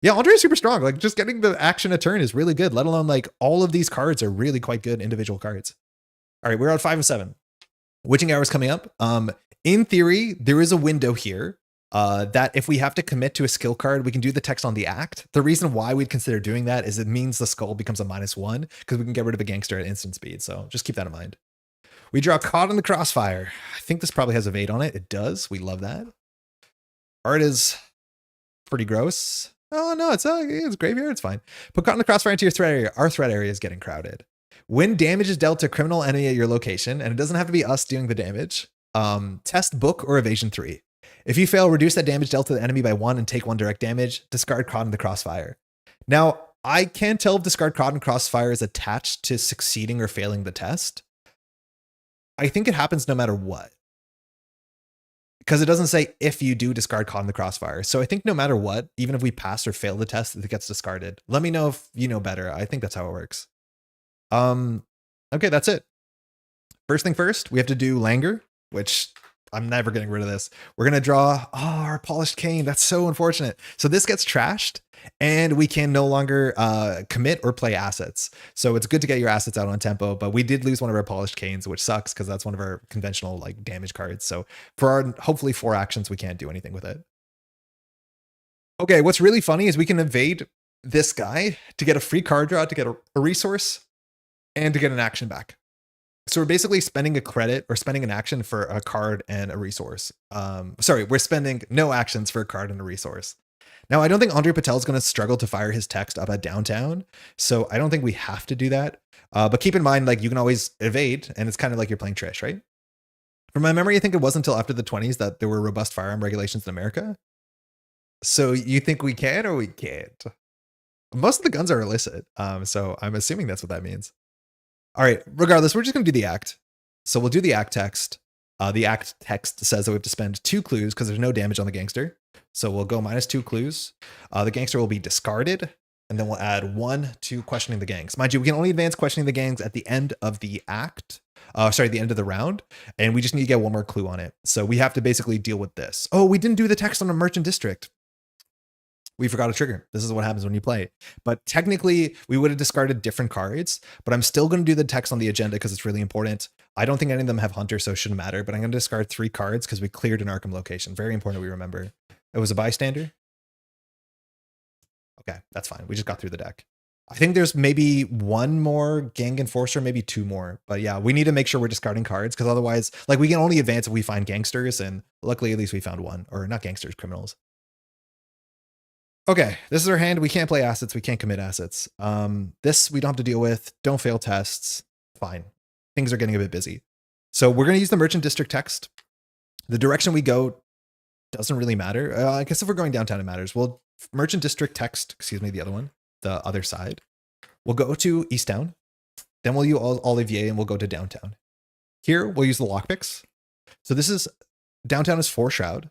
Yeah, André is super strong. Like, just getting the action a turn is really good, let alone like all of these cards are really quite good individual cards. All right, we're at 5 and 7. Witching Hour is coming up. In theory, there is a window here that if we have to commit to a skill card, we can do the text on the act. The reason why we'd consider doing that is it means the skull becomes a -1 because we can get rid of a gangster at instant speed. So just keep that in mind. We draw Caught in the Crossfire. I think this probably has evade on it. It does. We love that. Art is pretty gross. Oh no, it's graveyard. It's fine. Put Caught in the Crossfire into your threat area. Our threat area is getting crowded. When damage is dealt to a criminal enemy at your location, and it doesn't have to be us doing the damage, test book or evasion 3. If you fail, reduce that damage dealt to the enemy by 1 and take 1 direct damage. Discard Caught in the Crossfire. Now, I can't tell if discard Caught in the Crossfire is attached to succeeding or failing the test. I think it happens no matter what. because it doesn't say if you do discard Caught in the Crossfire. So I think no matter what, even if we pass or fail the test, it gets discarded. Let me know if you know better. I think that's how it works. Okay, that's it. First thing first, we have to do Langer, which I'm never getting rid of this. We're going to draw our Polished Cane. That's so unfortunate. So this gets trashed and we can no longer commit or play assets. So it's good to get your assets out on tempo, but we did lose one of our Polished Canes, which sucks because that's one of our conventional like damage cards. So for our hopefully 4 actions, we can't do anything with it. Okay, what's really funny is we can evade this guy to get a free card draw, to get a resource, and to get an action back. So we're basically spending a credit or spending an action for a card and a resource. Sorry, we're spending no actions for a card and a resource. Now, I don't think André Patel is going to struggle to fire his text up at downtown. So I don't think we have to do that. But keep in mind, like you can always evade and it's kind of like you're playing Trish, right? From my memory, I think it wasn't until after the 20s that there were robust firearm regulations in America. So you think we can or we can't? Most of the guns are illicit. So I'm assuming that's what that means. All right, regardless, we're just going to do the act. So we'll do the act text. The act text says that we have to spend 2 clues because there's no damage on the gangster. So we'll go -2 clues. The gangster will be discarded, and then we'll add 1 to questioning the gangs. Mind you, we can only advance questioning the gangs at the end of the act. The end of the round, and we just need to get 1 more clue on it. So we have to basically deal with this. Oh, we didn't do the text on a merchant district. We forgot a trigger. This is what happens when you play. But technically, we would have discarded different cards, but I'm still going to do the text on the agenda because it's really important. I don't think any of them have Hunter, so it shouldn't matter, but I'm going to discard 3 cards because we cleared an Arkham location. Very important we remember. It was a bystander. Okay, that's fine. We just got through the deck. I think there's maybe 1 more gang enforcer, maybe 2 more. But yeah, we need to make sure we're discarding cards because otherwise, like we can only advance if we find gangsters, and luckily at least we found 1. Or not gangsters, criminals. Okay, this is our hand. We can't play assets. We can't commit assets. This we don't have to deal with. Don't fail tests. Fine. Things are getting a bit busy. So we're going to use the Merchant District text. The direction we go doesn't really matter. I guess if we're going downtown, it matters. Well, Merchant District text, excuse me, the other one, the other side. We'll go to Easttown. Then we'll use Olivier and we'll go to downtown. Here, we'll use the lockpicks. So this is, downtown is 4 shroud.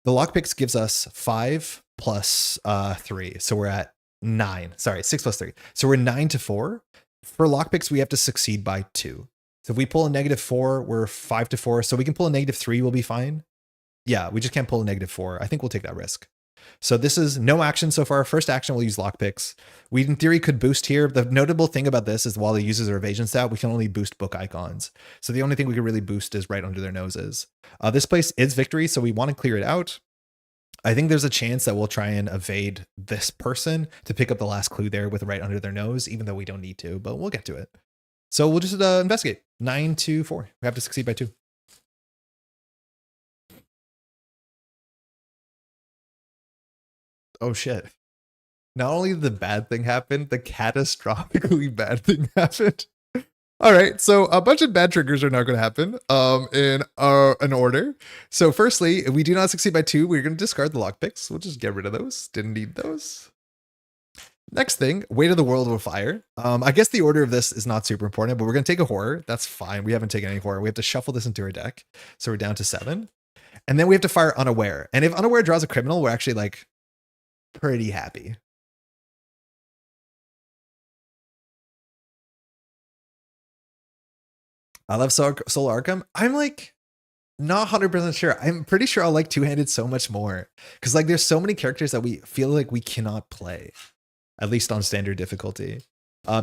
The lockpicks gives us 5 plus 3. So we're at 9. Sorry, 6 plus 3. So we're 9 to 4. For lockpicks, we have to succeed by 2. So if we pull a -4, we're 5 to 4. So we can pull a -3, we'll be fine. Yeah, we just can't pull a -4. I think we'll take that risk. So this is no action so far. First action, we'll use lockpicks. We, in theory, could boost here. The notable thing about this is while it uses our evasion stat, we can only boost book icons. So the only thing we can really boost is right under their noses. This place is victory, so we want to clear it out. I think there's a chance that we'll try and evade this person to pick up the last clue there with right under their nose, even though we don't need to, but we'll get to it. So we'll just investigate. 9 to 4. We have to succeed by 2. Oh shit. Not only did the bad thing happen, the catastrophically bad thing happened. All right, so a bunch of bad triggers are now going to happen in an order. So firstly, if we do not succeed by 2, we're going to discard the lockpicks. We'll just get rid of those. Didn't need those. Next thing, Weight of the World will fire. I guess the order of this is not super important, but we're going to take a horror. That's fine. We haven't taken any horror. We have to shuffle this into our deck. So we're down to 7. And then we have to fire Unaware. And if Unaware draws a criminal, we're actually like pretty happy. I love Soul Arkham. I'm like not 100% sure. I'm pretty sure I'll like Two-Handed so much more. Because like there's so many characters that we feel like we cannot play. At least on standard difficulty.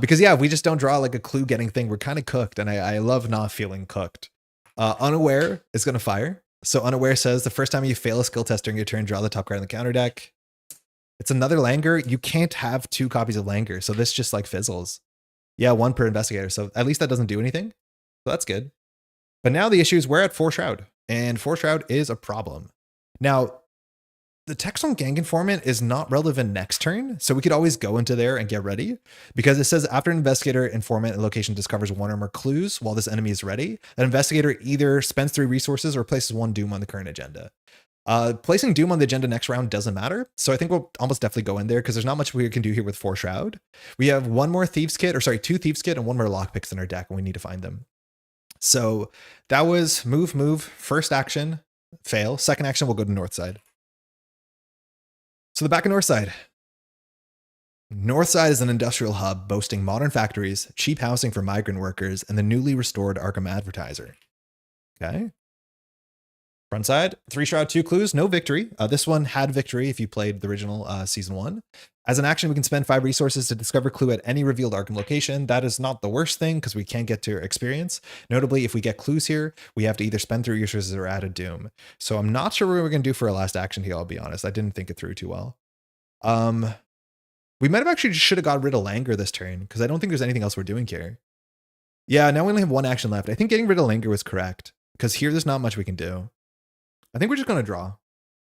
Because yeah, if we just don't draw like a clue getting thing, we're kind of cooked. And I love not feeling cooked. Unaware is going to fire. So Unaware says the first time you fail a skill test during your turn, draw the top card in the counter deck. It's another Langer. You can't have 2 copies of Langer. So this just like fizzles. Yeah, 1 per investigator. So at least that doesn't do anything. So that's good. But now the issue is we're at 4 shroud. And 4 shroud is a problem. Now, the text on Gang Informant is not relevant next turn, so we could always go into there and get ready, because it says after an investigator, informant, and location discovers 1 or more clues while this enemy is ready, that investigator either spends 3 resources or places 1 doom on the current agenda. Placing doom on the agenda next round doesn't matter, so I think we'll almost definitely go in there because there's not much we can do here with 4 shroud. We have 1 more thieves kit, or sorry, 2 thieves kit and 1 more lockpicks in our deck, and we need to find them. So that was move, first action. Fail. Second action, we'll go to north side. So the back of north side. North side is an industrial hub boasting modern factories, cheap housing for migrant workers, and the newly restored Arkham Advertiser. Okay. Front side, 3 shroud, 2 clues, no victory. This one had victory if you played the original season 1. As an action, we can spend 5 resources to discover clue at any revealed Arkham location. That is not the worst thing because we can't get to experience. Notably, if we get clues here, we have to either spend 3 resources or add a doom. So I'm not sure what we're going to do for our last action here, I'll be honest. I didn't think it through too well. We might have actually should have got rid of Langer this turn because I don't think there's anything else we're doing here. Yeah, now we only have 1 action left. I think getting rid of Langer was correct because here there's not much we can do. I think we're just going to draw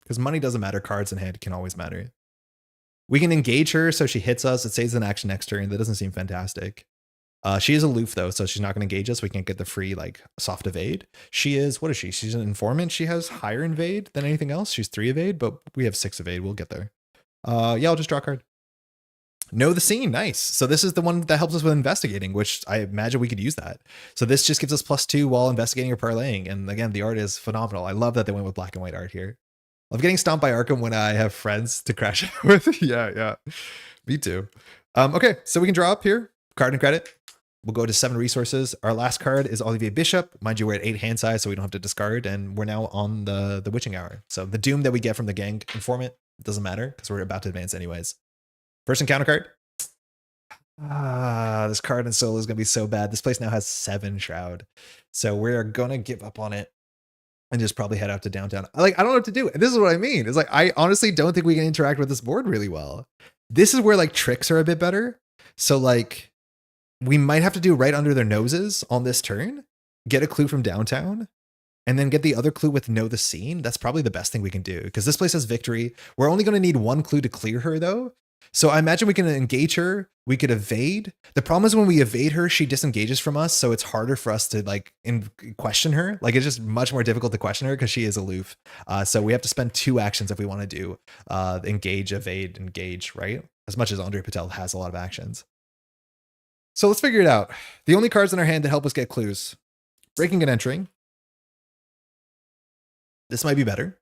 because money doesn't matter. Cards in hand can always matter. We can engage her so she hits us. It saves an action next turn. That doesn't seem fantastic. She is aloof though, so she's not going to engage us. We can't get the free like soft evade. She is, what is she? She's an informant. She has higher evade than anything else. She's 3 evade, but we have 6 evade. We'll get there. Yeah, I'll just draw a card. Know the scene. Nice. So this is the one that helps us with investigating, which I imagine we could use that. So this just gives us +2 while investigating or parlaying. And again, the art is phenomenal. I love that they went with black and white art here. Love getting stomped by Arkham when I have friends to crash it with. Yeah. Me too. Okay, so we can draw up here. Card and credit. We'll go to 7 resources. Our last card is Olivier Bishop. Mind you, we're at 8 hand size, so we don't have to discard. And we're now on the witching hour. So the doom that we get from the gang informant doesn't matter because we're about to advance anyways. First encounter card. This card in solo is going to be so bad. This place now has 7 shroud. So we're going to give up on it and just probably head out to downtown. I don't know what to do. This is what I mean. It's like, I honestly don't think we can interact with this board really well. This is where like tricks are a bit better. So like we might have to do right under their noses on this turn, get a clue from downtown, and then get the other clue with know the scene. That's probably the best thing we can do because this place has victory. We're only going to need 1 clue to clear her though. So I imagine we can engage her. We could evade. The problem is when we evade her, she disengages from us. So it's harder for us to like question her. Like it's just much more difficult to question her because she is aloof. So we have to spend 2 actions if we want to do engage, evade, engage, right? As much as André Patel has a lot of actions. So let's figure it out. The only cards in our hand to help us get clues. Breaking and entering. This might be better.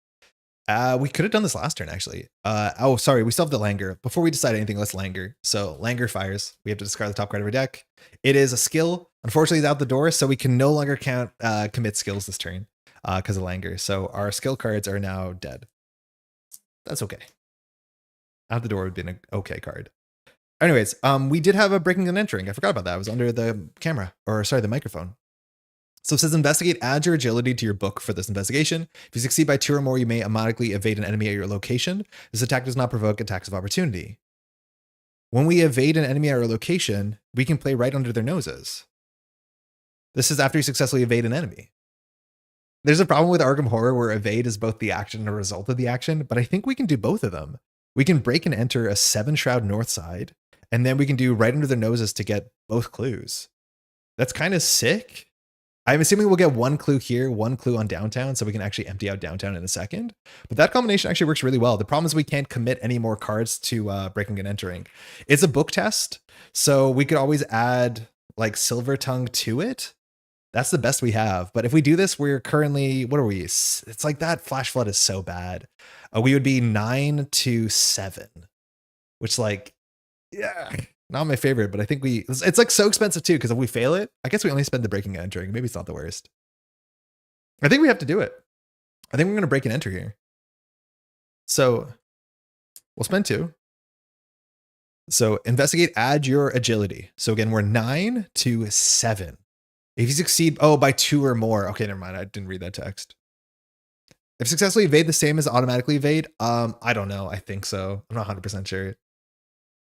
We could have done this last turn, actually. Oh, sorry. We still have the Langer. Before we decide anything, let's Langer. So Langer fires. We have to discard the top card of our deck. It is a skill. Unfortunately, it's out the door, so we can no longer count commit skills this turn because of Langer. So our skill cards are now dead. That's okay. Out the door would be an okay card. Anyways, we did have a breaking and entering. I forgot about that. It was under the camera, or sorry, the microphone. So it says investigate, add your agility to your book for this investigation. If you succeed by 2 or more, you may automatically evade an enemy at your location. This attack does not provoke attacks of opportunity. When we evade an enemy at our location, we can play right under their noses. This is after you successfully evade an enemy. There's a problem with Arkham Horror where evade is both the action and a result of the action, but I think we can do both of them. We can break and enter a 7 shroud north side, and then we can do right under their noses to get both clues. That's kind of sick. I'm assuming we'll get 1 clue here, 1 clue on downtown, so we can actually empty out downtown in a second. But that combination actually works really well. The problem is we can't commit any more cards to breaking and entering. It's a book test, so we could always add like Silver Tongue to it. That's the best we have. But if we do this, we're currently, what are we? It's like that Flash Flood is so bad. We would be 9 to 7, which like, yeah. Not my favorite, but I think it's like so expensive too, because if we fail it, I guess we only spend the breaking and entering. Maybe it's not the worst. I think we have to do it. I think we're going to break and enter here. So we'll spend 2. So investigate, add your agility. So again, we're 9 to 7. If you succeed, by 2 or more. Okay, never mind. I didn't read that text. If successfully evade the same as automatically evade, I don't know. I think so. I'm not 100% sure.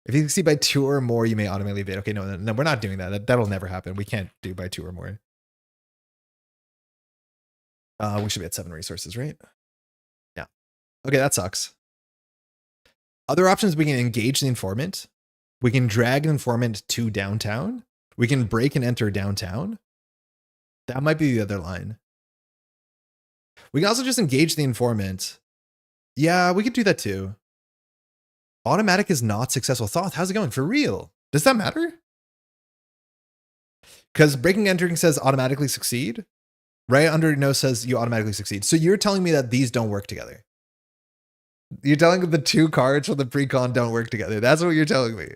If you succeed by 2 or more, you may automatically evade. Okay, no, we're not doing that. That'll never happen. We can't do by 2 or more. We should be at 7 resources, right? Yeah. Okay, that sucks. Other options, we can engage the informant. We can drag an informant to downtown. We can break and enter downtown. That might be the other line. We can also just engage the informant. Yeah, we could do that too. Automatic is not successful. Thoth, how's it going? For real? Does that matter? Because breaking and entering says automatically succeed. Right under your nose says you automatically succeed. So you're telling me that these don't work together. You're telling me the two cards from the pre-con don't work together. That's what you're telling me.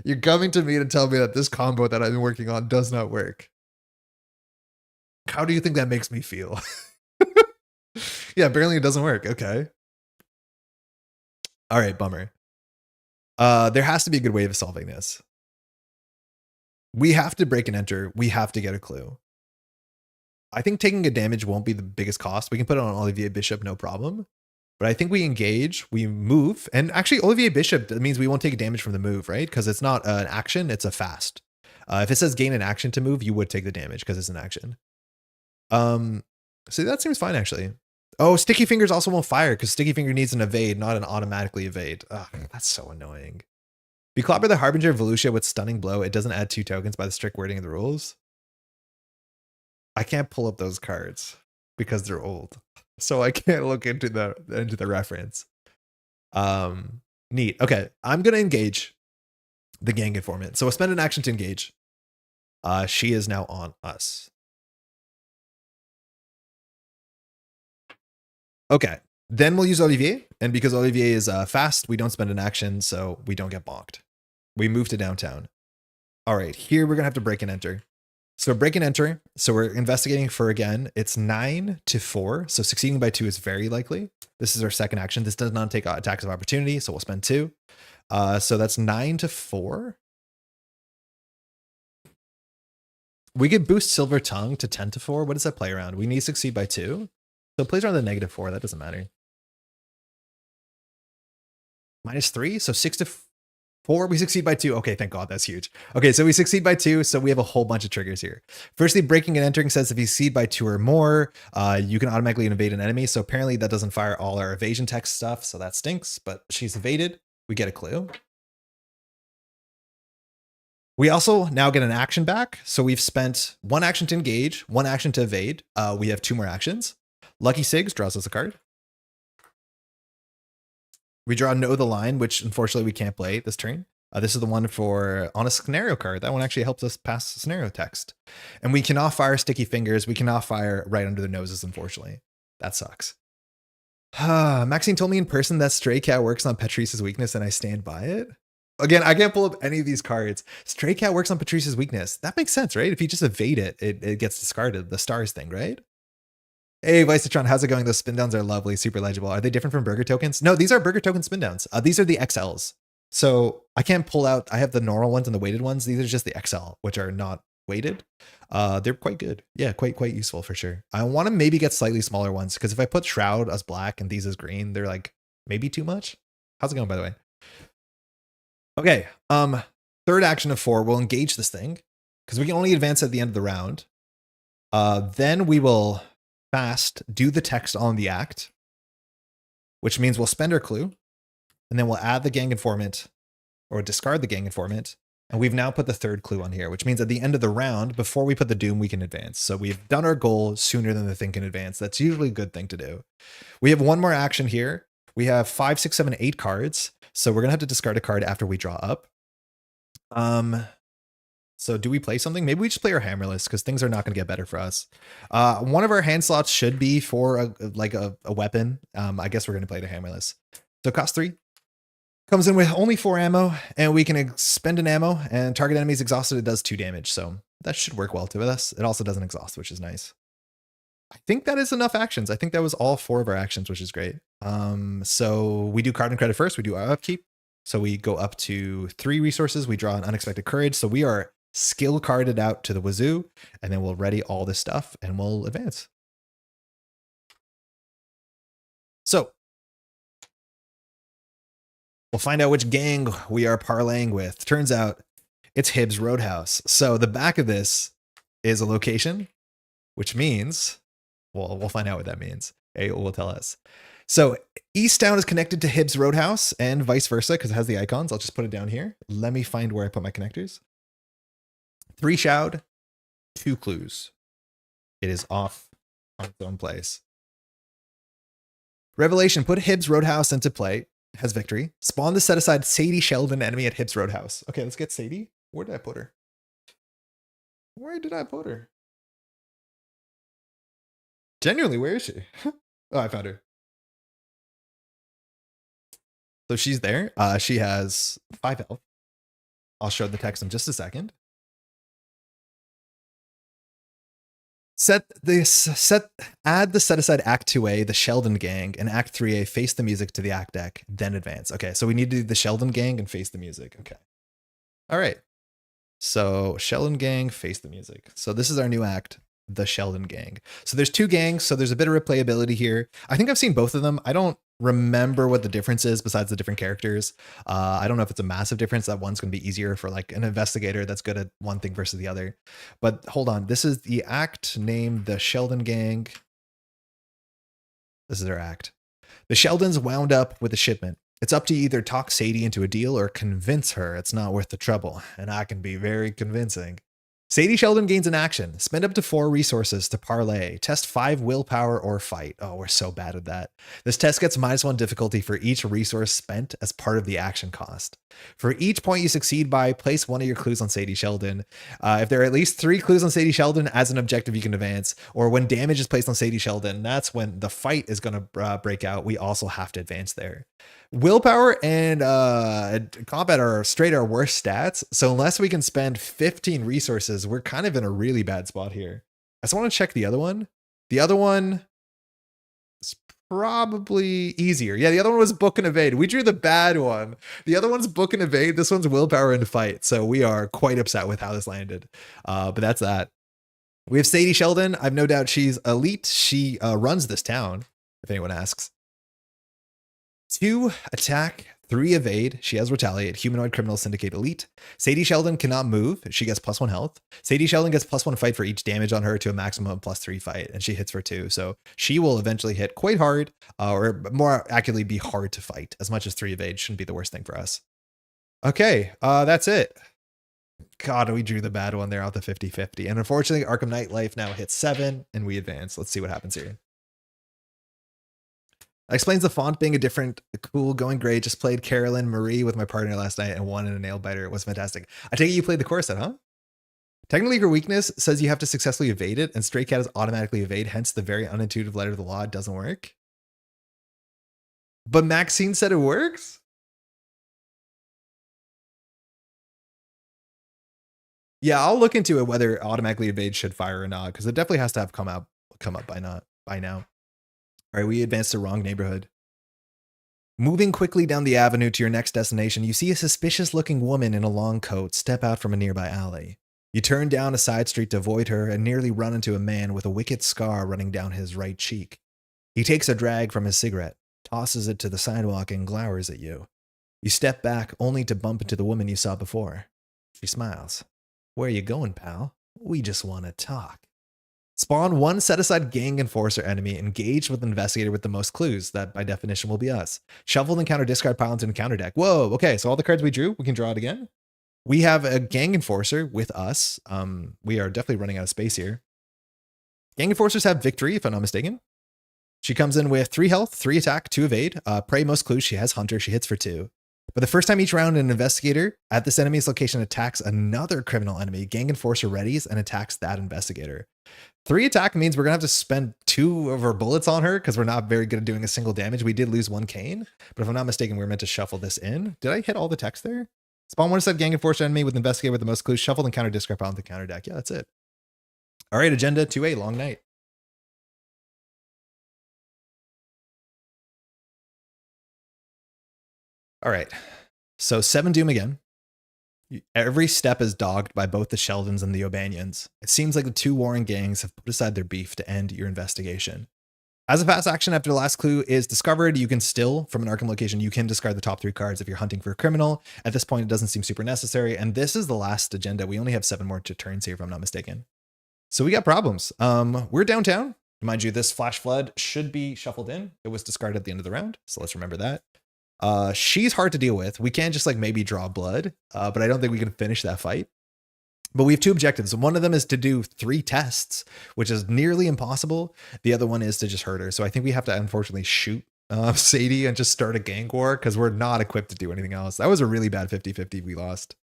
You're coming to me to tell me that this combo that I've been working on does not work. How do you think that makes me feel? Yeah, apparently it doesn't work. Okay. All right, bummer. There has to be a good way of solving this. We have to break and enter. We have to get a clue. I think taking a damage won't be the biggest cost. We can put it on Olivier Bishop, no problem. But I think we engage, we move, and actually Olivier Bishop, that means we won't take damage from the move, right? Because it's not an action, it's a fast. If it says gain an action to move, you would take the damage because it's an action. So that seems fine, actually. Oh, Sticky Fingers also won't fire because Sticky Finger needs an evade, not an automatically evade. Ugh, that's so annoying. If you clobber the Harbinger of Volusia with Stunning Blow, it doesn't add 2 tokens by the strict wording of the rules. I can't pull up those cards because they're old, so I can't look into the reference. Neat. Okay, I'm gonna engage the gang informant. So I'll spend an action to engage. She is now on us. Okay, then we'll use Olivier, and because Olivier is fast, we don't spend an action, so we don't get bonked. We move to downtown. All right, here we're gonna have to break and enter. So break and enter. So we're investigating for, again, it's 9 to 4. So succeeding by 2 is very likely. This is our second action. This does not take attacks of opportunity, so we'll spend 2. So that's 9 to 4. We could boost Silver Tongue to 10 to 4. What does that play around? We need to succeed by 2. So it plays around the -4. That doesn't matter. -3. So 6 to 4. We succeed by 2. Okay, thank God. That's huge. Okay, so we succeed by 2. So we have a whole bunch of triggers here. Firstly, breaking and entering says if you succeed by 2 or more, you can automatically evade an enemy. So apparently that doesn't fire all our evasion text stuff. So that stinks, but she's evaded. We get a clue. We also now get an action back. So we've spent 1 action to engage, 1 action to evade. We have 2 more actions. Lucky Sigs draws us a card. We draw Know the Line, which unfortunately we can't play this turn. This is the one for on a scenario card. That one actually helps us pass scenario text. And we cannot fire Sticky Fingers. We cannot fire right under their noses, unfortunately. That sucks. Maxine told me in person that Stray Cat works on Patrice's weakness, and I stand by it. Again, I can't pull up any of these cards. Stray Cat works on Patrice's weakness. That makes sense, right? If you just evade it, it gets discarded. The stars thing, right? Hey, Vicetron, how's it going? Those spin downs are lovely, super legible. Are they different from burger tokens? No, these are burger token spin downs. These are the XLs. So I can't pull out, I have the normal ones and the weighted ones. These are just the XL, which are not weighted. They're quite good. Yeah, quite useful for sure. I want to maybe get slightly smaller ones because if I put Shroud as black and these as green, they're like maybe too much. How's it going, by the way? Okay, third action of 4, we'll engage this thing because we can only advance at the end of the round. Then we will fast do the text on the act, which means we'll spend our clue, and then we'll add the gang informant or discard the gang informant. And we've now put the third clue on here, which means at the end of the round, before we put the doom, we can advance. So we've done our goal sooner than the thing can advance. That's usually a good thing to do. We have 1 more action here. We have 5, 6, 7, 8 cards. So we're going to have to discard a card after we draw up. So do we play something? Maybe we just play our hammerless because things are not going to get better for us. One of our hand slots should be for a weapon. I guess we're going to play the hammerless. So cost 3. Comes in with only 4 ammo, and we can spend an ammo, and target enemies exhausted, it does 2 damage. So that should work well with us. It also doesn't exhaust, which is nice. I think that is enough actions. I think that was all 4 of our actions, which is great. So we do card and credit first. We do our upkeep. So we go up to 3 resources. We draw an Unexpected Courage. So we are skill carded out to the wazoo, and then we'll ready all this stuff and we'll advance. So we'll find out which gang we are parlaying with. Turns out it's Hibbs Roadhouse. So the back of this is a location, which means, well, we'll find out what that means. It will tell us. So Easttown is connected to Hibbs Roadhouse and vice versa because it has the icons. I'll just put it down here. Let me find where I put my connectors. 3 Shroud, 2 clues. It is off on its own place. Revelation, put Hibbs Roadhouse into play. Has victory. Spawn the set aside Sadie Sheldon enemy at Hibbs Roadhouse. Okay, let's get Sadie. Where did I put her? Where did I put her? Genuinely, where is she? Oh, I found her. So she's there. She has 5 health. I'll show the text in just a second. Add the set aside Act 2A, the Sheldon Gang, and Act 3A, face the music to the act deck, then advance. Okay, so we need to do the Sheldon Gang and face the music. Okay. All right. So Sheldon Gang, face the music. So this is our new act, the Sheldon Gang. So there's 2 gangs, so there's a bit of replayability here. I think I've seen both of them. I don't remember what the difference is besides the different characters. I don't know if it's a massive difference that one's going to be easier for like an investigator that's good at one thing versus the other. But hold on, this is the act named the Sheldon Gang. This is our act. The Sheldons wound up with a shipment. It's up to you either talk Sadie into a deal or convince her it's not worth the trouble, and I can be very convincing. Sadie Sheldon gains an action. Spend up to 4 resources to parlay. Test 5 willpower or fight. Oh, we're so bad at that. This test gets -1 difficulty for each resource spent as part of the action cost. For each point you succeed by, place one of your clues on Sadie Sheldon. If there are at least 3 clues on Sadie Sheldon as an objective, you can advance. Or when damage is placed on Sadie Sheldon, that's when the fight is going to break out. We also have to advance there. Willpower and combat are straight our worst stats. So unless we can spend 15 resources, we're kind of in a really bad spot here. I just want to check the other one. The other one is probably easier. Yeah, the other one was book and evade. We drew the bad one. The other one's book and evade. This one's willpower and fight. So we are quite upset with how this landed. But that's that. We have Sadie Sheldon. I've no doubt she's elite. She runs this town, if anyone asks. 2 attack, 3 evade. She has retaliate. Humanoid criminal syndicate elite. Sadie Sheldon cannot move. She gets +1 health. Sadie Sheldon gets +1 fight for each damage on her to a maximum of +3 fight, and she hits for 2. So she will eventually hit quite hard, or more accurately, be hard to fight. As much as 3 evade shouldn't be the worst thing for us. Okay, that's it. God, we drew the bad one there out the 50-50. And unfortunately, Arkham Nightlife now hits 7, and we advance. Let's see what happens here. That explains the font being a different. Cool, going great. Just played Carolyn Marie with my partner last night and won in a nail biter. It was fantastic. I take it you played the core set, huh? Technically, your weakness says you have to successfully evade it, and Stray Cat is automatically evade, hence the very unintuitive letter of the law doesn't work. But Maxine said it works? Yeah, I'll look into it whether automatically evade should fire or not, because it definitely has to have come up by now. All right, we advanced to wrong neighborhood. Moving quickly down the avenue to your next destination, you see a suspicious-looking woman in a long coat step out from a nearby alley. You turn down a side street to avoid her and nearly run into a man with a wicked scar running down his right cheek. He takes a drag from his cigarette, tosses it to the sidewalk, and glowers at you. You step back only to bump into the woman you saw before. She smiles. "Where you going, pal? We just want to talk." Spawn 1 set-aside gang enforcer enemy engaged with an investigator with the most clues. That, by definition, will be us. Shuffle and counter discard pile into a counter deck. Whoa, okay, so all the cards we drew, we can draw it again. We have a gang enforcer with us. We are definitely running out of space here. Gang enforcers have victory, if I'm not mistaken. She comes in with 3 health, 3 attack, 2 evade. Prey most clues, she has hunter, she hits for 2. But the first time each round, an investigator at this enemy's location attacks another criminal enemy, gang enforcer readies and attacks that investigator. 3 attack means we're going to have to spend 2 of our bullets on her because we're not very good at doing a single damage. We did lose 1 cane, but if I'm not mistaken, we're meant to shuffle this in. Did I hit all the text there? Spawn 1 set gang enforcer enemy with investigator with the most clues, shuffle and counter discard pile into counter deck. Yeah, that's it. All right, agenda 2A, long night. All right, so 7 Doom again. Every step is dogged by both the Sheldons and the O'Banions. It seems like the 2 warring gangs have put aside their beef to end your investigation. As a fast action after the last clue is discovered, you can still, from an Arkham location, you can discard the top 3 cards if you're hunting for a criminal. At this point, it doesn't seem super necessary, and this is the last agenda. We only have 7 more turns here, if I'm not mistaken. So we got problems. We're downtown. Mind you, this Flash Flood should be shuffled in. It was discarded at the end of the round, so let's remember that. She's hard to deal with. We can't just like maybe draw blood, but I don't think we can finish that fight. But we have 2 objectives. One of them is to do 3 tests, which is nearly impossible. The other one is to just hurt her. So I think we have to unfortunately shoot Sadie and just start a gang war because we're not equipped to do anything else. That was a really bad 50-50 we lost.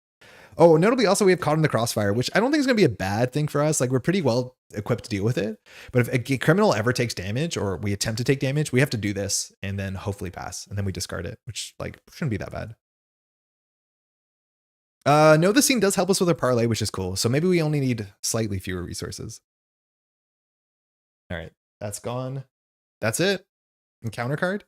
Oh, notably also we have Caught in the Crossfire, which I don't think is going to be a bad thing for us. Like we're pretty well equipped to deal with it. But if a criminal ever takes damage or we attempt to take damage, we have to do this and then hopefully pass. And then we discard it, which like shouldn't be that bad. No, the scene does help us with our parlay, which is cool. So maybe we only need slightly fewer resources. All right, that's gone. That's it. Encounter card.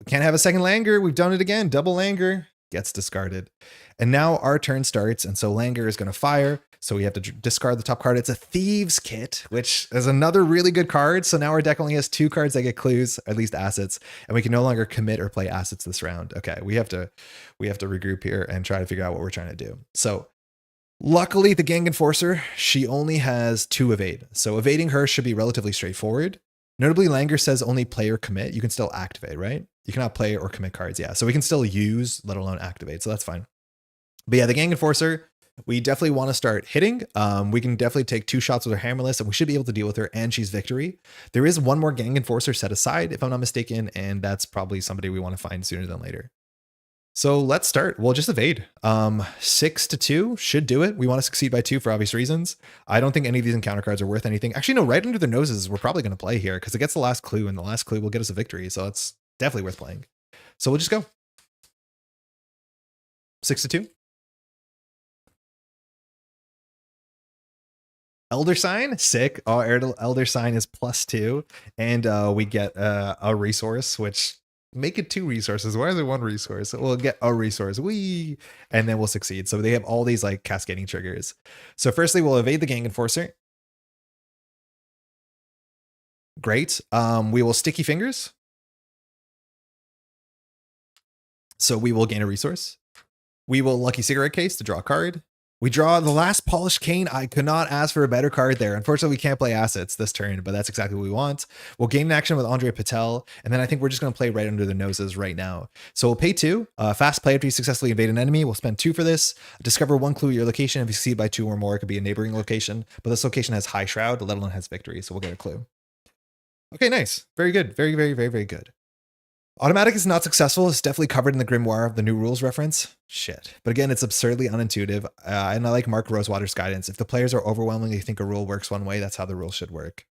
We can't have a second Langer. We've done it again. Double Langer gets discarded. And now our turn starts. And so Langer is going to fire. So we have to discard the top card. It's a Thieves Kit, which is another really good card. So now our deck only has 2 cards that get clues, at least assets, and we can no longer commit or play assets this round. Okay, we have to regroup here and try to figure out what we're trying to do. So luckily the Gang Enforcer, she only has 2 evade. So evading her should be relatively straightforward. Notably, Langer says only play or commit. You can still activate, right? You cannot play or commit cards. Yeah, so we can still use, let alone activate. So that's fine. But yeah, the Gang Enforcer, we definitely want to start hitting. We can definitely take 2 shots with her Hammerless, and we should be able to deal with her, and she's Victory. There is 1 more Gang Enforcer set aside, if I'm not mistaken, and that's probably somebody we want to find sooner than later. So let's start. We'll just evade. 6-2 should do it. We want to succeed by 2 for obvious reasons. I don't think any of these encounter cards are worth anything. Actually, no, right under their noses, we're probably going to play here because it gets the last clue, and the last clue will get us a victory. So it's definitely worth playing. So we'll just go. 6-2. Elder Sign, sick. Oh, Elder Sign is +2, and we get a resource, which make it 2 resources. Why is it 1 resource? We'll get a resource, and then we'll succeed. So they have all these like cascading triggers. So firstly, we'll evade the Gang Enforcer. Great. We will Sticky Fingers. So we will gain a resource. We will Lucky Cigarette Case to draw a card. We draw the last Polished Cane. I could not ask for a better card there. Unfortunately, we can't play assets this turn, but that's exactly what we want. We'll gain an action with André Patel, and then I think we're just going to play right under their noses right now. So we'll pay 2. Fast play after you successfully invade an enemy. We'll spend 2 for this. Discover 1 clue at your location. If you succeed by 2 or more, it could be a neighboring location, but this location has High Shroud, let alone has Victory, so we'll get a clue. Okay, nice. Very good. Very, very, very, very good. Automatic is not successful. It's definitely covered in the Grimoire of the new rules reference. Shit. But again, it's absurdly unintuitive. And I like Mark Rosewater's guidance. If the players are overwhelmingly think a rule works one way, that's how the rule should work.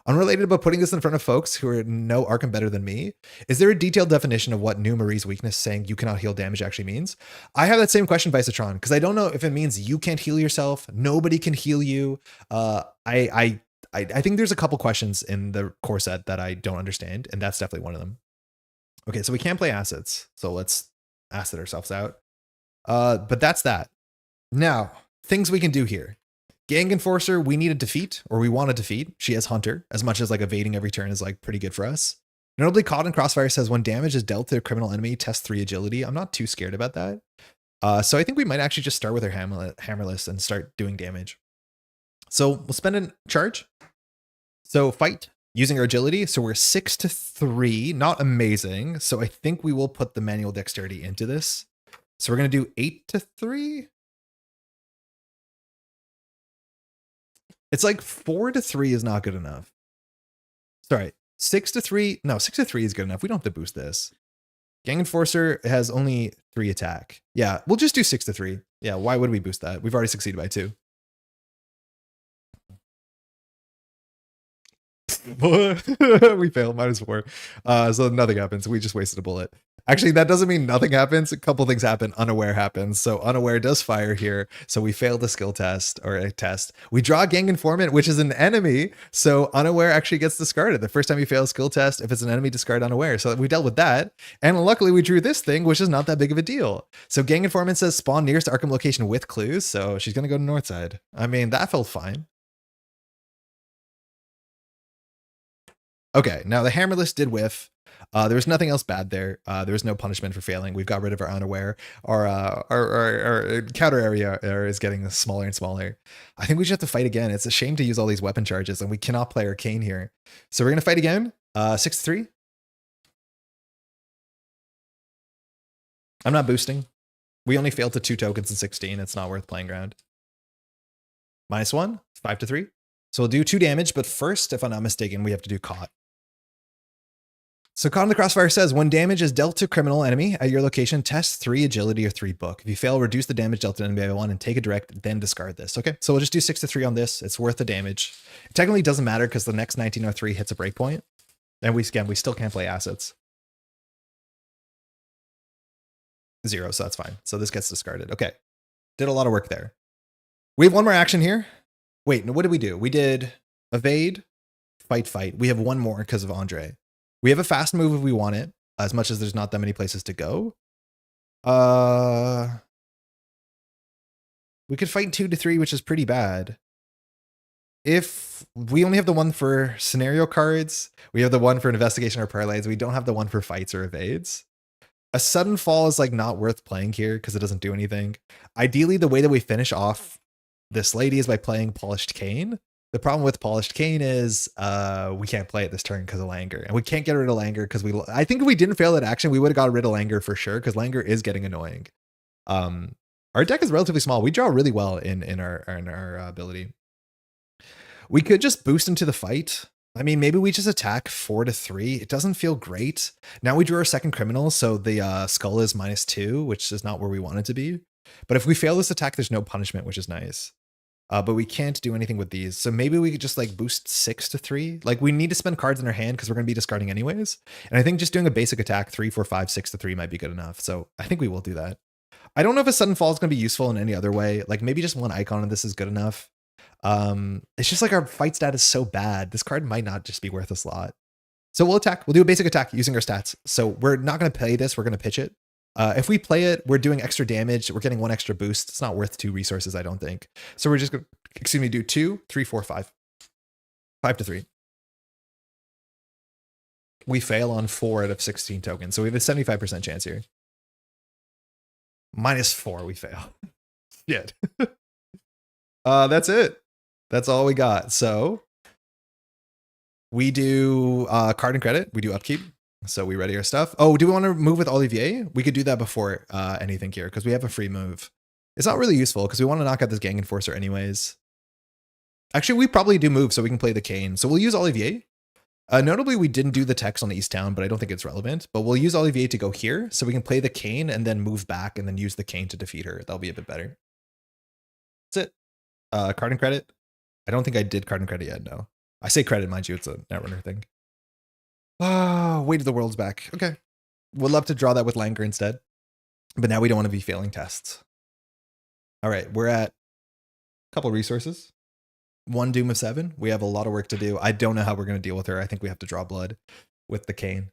Unrelated, but putting this in front of folks who know Arkham better than me, is there a detailed definition of what New Marie's weakness saying you cannot heal damage actually means? I have that same question, Visatron, because I don't know if it means you can't heal yourself, nobody can heal you. I think there's a couple questions in the core set that I don't understand, and that's definitely one of them. Okay, so we can't play assets, so let's asset ourselves out. But that's that. Now, things we can do here. Gang Enforcer, we need a defeat, or we want to defeat. She has Hunter, as much as like evading every turn is like pretty good for us. Notably, Caught in Crossfire says when damage is dealt to a criminal enemy, test 3 agility. I'm not too scared about that. So I think we might actually just start with our Hammerless and start doing damage. So we'll spend a charge. So fight. Using our agility, so we're 6-3, not amazing. So I think we will put the manual dexterity into this. So we're going to do 8-3. It's like 4-3 is not good enough. Sorry, 6-3. No, 6-3 is good enough. We don't have to boost this. Gang Enforcer has only 3 attack. Yeah, we'll just do 6-3. Yeah, why would we boost that? We've already succeeded by 2. We failed, -4. So nothing happens. We just wasted a bullet. Actually, that doesn't mean nothing happens. A couple things happen. Unaware happens. So Unaware does fire here. So we failed a skill test or a test. We draw Gang Informant, which is an enemy. So Unaware actually gets discarded. The first time you fail a skill test, if it's an enemy, discard Unaware. So we dealt with that. And luckily we drew this thing, which is not that big of a deal. So Gang Informant says spawn nearest Arkham location with clues. So she's going to go to north side. I mean, that felt fine. Okay, now the Hammerless did whiff. There was nothing else bad there. There was no punishment for failing. We've got rid of our Unaware. Our counter area is getting smaller and smaller. I think we just have to fight again. It's a shame to use all these weapon charges, and we cannot play Arcane here. So we're going to fight again. 6-3. I'm not boosting. We only failed to 2 tokens in 16. It's not worth playing around. -1, 5-3. So we'll do 2 damage, but first, if I'm not mistaken, we have to do Caught. So Caught in the Crossfire says, when damage is dealt to criminal enemy at your location, test 3 agility or 3 book. If you fail, reduce the damage dealt to enemy by 1 and take a direct, then discard this. Okay, so we'll just do 6 to 3 on this. It's worth the damage. It technically doesn't matter because the next 1903 hits a breakpoint. And we still can't play assets. 0, so that's fine. So this gets discarded. Okay, did a lot of work there. We have one more action here. Wait, no, what did we do? We did evade, fight. We have one more because of André. We have a fast move if we want it, as much as there's not that many places to go. We could fight 2 to 3, which is pretty bad. If we only have the one for scenario cards, we have the one for investigation or parlays, we don't have the one for fights or evades. A sudden fall is like not worth playing here because it doesn't do anything. Ideally, the way that we finish off this lady is by playing Polished Cane. The problem with Polished Cane is we can't play it this turn because of Langer. And we can't get rid of Langer because I think if we didn't fail that action, we would have got rid of Langer for sure because Langer is getting annoying. Our deck is relatively small. We draw really well in our ability. We could just boost into the fight. I mean, maybe we just attack 4 to 3. It doesn't feel great. Now we drew our second criminal, so the skull is -2, which is not where we want it to be. But if we fail this attack, there's no punishment, which is nice. But we can't do anything with these. So maybe we could just like boost 6 to 3. Like we need to spend cards in our hand because we're going to be discarding anyways. And I think just doing a basic attack 3, 4, 5, 6 to 3 might be good enough. So I think we will do that. I don't know if a sudden fall is going to be useful in any other way. Like maybe just one icon of this is good enough. It's just like our fight stat is so bad. This card might not just be worth a slot. So we'll attack. We'll do a basic attack using our stats. So we're not going to play this. We're going to pitch it. If we play it, we're doing extra damage. We're getting 1 extra boost. It's not worth 2 resources, I don't think. So we're just going to, do 2, 3, 4, 5. 5 to 3. We fail on 4 out of 16 tokens. So we have a 75% chance here. -4, we fail. Shit. That's it. That's all we got. So we do card and credit. We do upkeep. So we ready our stuff. Oh, do we want to move with Olivier? We could do that before anything here because we have a free move. It's not really useful because we want to knock out this Gang Enforcer anyways. Actually, we probably do move so we can play the Cane. So we'll use Olivier. Notably, we didn't do the text on the East Town, but I don't think it's relevant. But we'll use Olivier to go here so we can play the Cane and then move back and then use the Cane to defeat her. That'll be a bit better. That's it. Card and credit. I don't think I did card and credit yet, no. I say credit, mind you, it's a Netrunner thing. Oh, Weight of the World's back. Okay. Would love to draw that with Langer instead. But now we don't want to be failing tests. All right, we're at a couple resources. 1 Doom of 7. We have a lot of work to do. I don't know how we're going to deal with her. I think we have to draw blood with the Cane.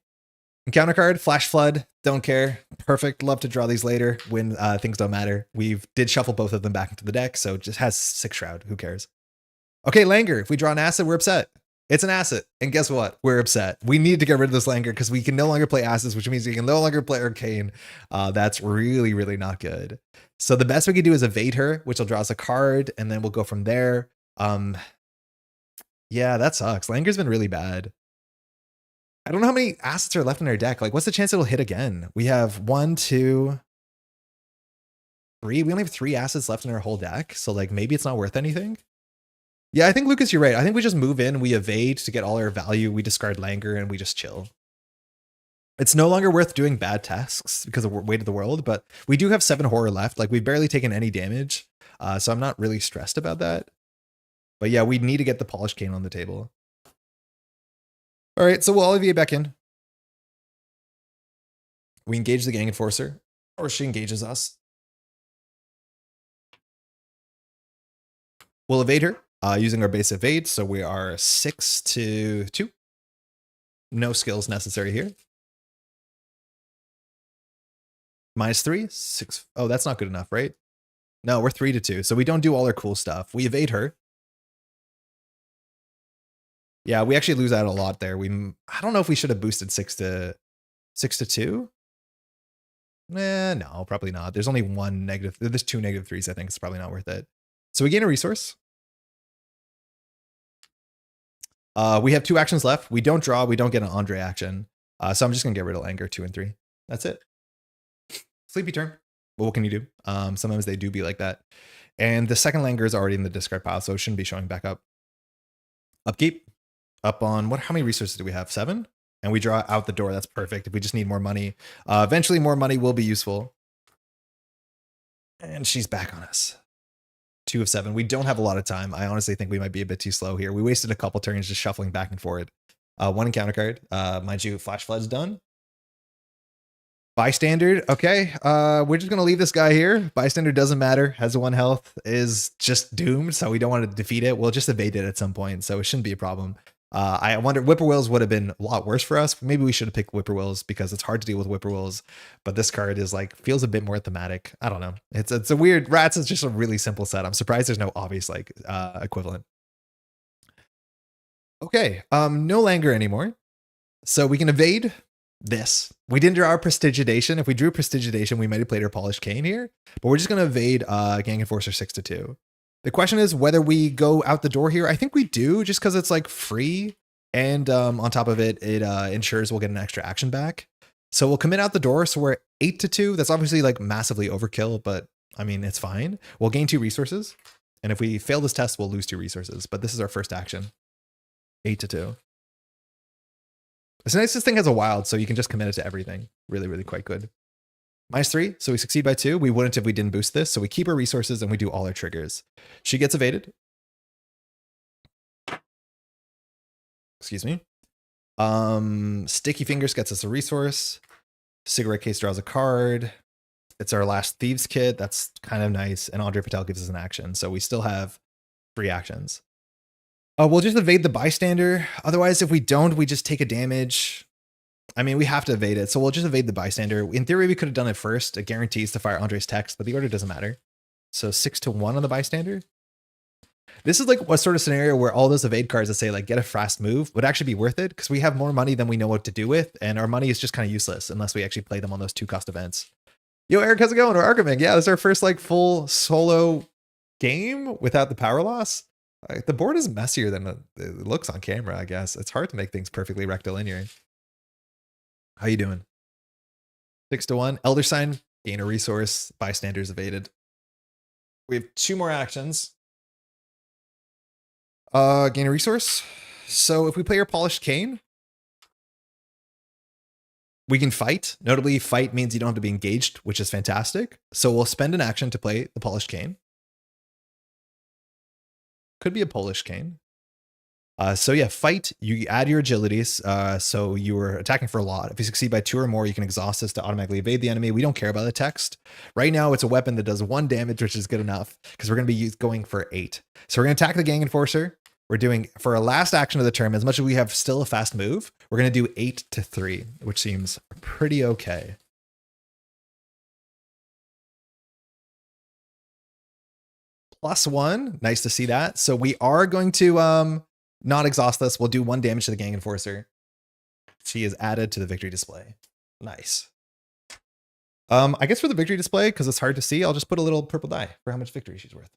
Encounter card, Flash Flood. Don't care. Perfect. Love to draw these later when things don't matter. We did shuffle both of them back into the deck, so it just has 6 Shroud. Who cares? Okay, Langer. If we draw an asset, we're upset. It's an asset. And guess what? We're upset. We need to get rid of this Langer because we can no longer play assets, which means we can no longer play Arcane. That's really, really not good. So the best we can do is evade her, which will draw us a card, and then we'll go from there. Yeah, that sucks. Langer's been really bad. I don't know how many assets are left in our deck. Like, what's the chance it'll hit again? We have 1, 2, 3. We only have 3 assets left in our whole deck. So like maybe it's not worth anything. Yeah, I think Lucas, you're right. I think we just move in, we evade to get all our value, we discard Langer, and we just chill. It's no longer worth doing bad tasks because of Weight of the World, but we do have 7 horror left. Like we've barely taken any damage. So I'm not really stressed about that. But yeah, we need to get the Polished Cane on the table. All right, so we'll Olivier back in. We engage the Gang Enforcer, or she engages us. We'll evade her using our base evade, so we are 6 to 2. No skills necessary here. -3, 6. Oh, that's not good enough, right? No, we're 3 to 2, so we don't do all our cool stuff. We evade her. Yeah, we actually lose out a lot there. I don't know if we should have boosted 6 to 2. No, probably not. There's only 1 negative. There's 2 -3s. I think it's probably not worth it. So we gain a resource. We have 2 actions left. We don't draw. We don't get an André action. So I'm just gonna get rid of Langer 2 and 3. That's it. Sleepy turn. Well, what can you do? Sometimes they do be like that. And the second Langer is already in the discard pile, so it shouldn't be showing back up. Upkeep. Up on what? How many resources do we have? 7? and we draw out the door. That's perfect. If we just need more money, eventually more money will be useful. And she's back on us. 2 of 7. We don't have a lot of time. I honestly think we might be a bit too slow here. We wasted a couple turns just shuffling back and forth. 1 encounter card. Mind you, Flash Flood's done. Bystander. Okay. We're just going to leave this guy here. Bystander doesn't matter. Has 1 health. Is just doomed. So we don't want to defeat it. We'll just evade it at some point. So it shouldn't be a problem. I wonder, Whippoorwills would have been a lot worse for us. Maybe we should have picked Whippoorwills because it's hard to deal with Whippoorwills. But this card is like, feels a bit more thematic. I don't know. It's a weird, Rats is just a really simple set. I'm surprised there's no obvious like equivalent. Okay, no Langer anymore. So we can evade this. We didn't draw our Prestigitation. If we drew Prestigitation, we might have played our Polished Cane here. But we're just going to evade Gang Enforcer 6-2. The question is whether we go out the door here. I think we do, just because it's like free. And on top of it, it ensures we'll get an extra action back. So we'll commit out the door. So we're 8-2. That's obviously like massively overkill, but I mean, it's fine. We'll gain 2 resources. And if we fail this test, we'll lose 2 resources. But this is our first action. 8-2. It's nice this thing has a wild, so you can just commit it to everything. Really, really quite good. -3, so we succeed by 2. We wouldn't if we didn't boost this, so we keep our resources and we do all our triggers. She gets evaded. Excuse me. Sticky Fingers gets us a resource. Cigarette Case draws a card. It's our last Thieves Kit. That's kind of nice. And André Patel gives us an action, so we still have 3 actions. We'll just evade the Bystander. Otherwise, if we don't, we just take a damage. I mean, we have to evade it, so we'll just evade the Bystander. In theory, we could have done it first. It guarantees to fire Andre's text, but the order doesn't matter. So 6-1 on the Bystander. This is like a sort of scenario where all those evade cards that say like get a fast move would actually be worth it because we have more money than we know what to do with, and our money is just kind of useless unless we actually play them on those 2 cost events. Yo, Eric, how's it going? We're Arkham. Yeah, this is our first like full solo game without the power loss. The board is messier than it looks on camera, I guess. It's hard to make things perfectly rectilinear. How you doing? 6-1. Elder Sign, gain a resource. Bystanders evaded. We have 2 more actions. Gain a resource. So if we play our Polished Cane, we can fight. Notably, fight means you don't have to be engaged, which is fantastic. So we'll spend an action to play the Polished Cane. Could be a Polish cane. So yeah, fight, you add your agilities. So you were attacking for a lot. If you succeed by 2 or more, you can exhaust this to automatically evade the enemy. We don't care about the text. Right now, it's a weapon that does 1 damage, which is good enough because we're going to be going for 8. So we're going to attack the Gang Enforcer. We're doing, for our last action of the turn, as much as we have still a fast move, we're going to do 8-3, which seems pretty okay. +1. Nice to see that. So we are going to not exhaust this. We'll do 1 damage to the Gang Enforcer. She is added to the victory display. Nice. I guess for the victory display, because it's hard to see, I'll just put a little purple die for how much victory she's worth.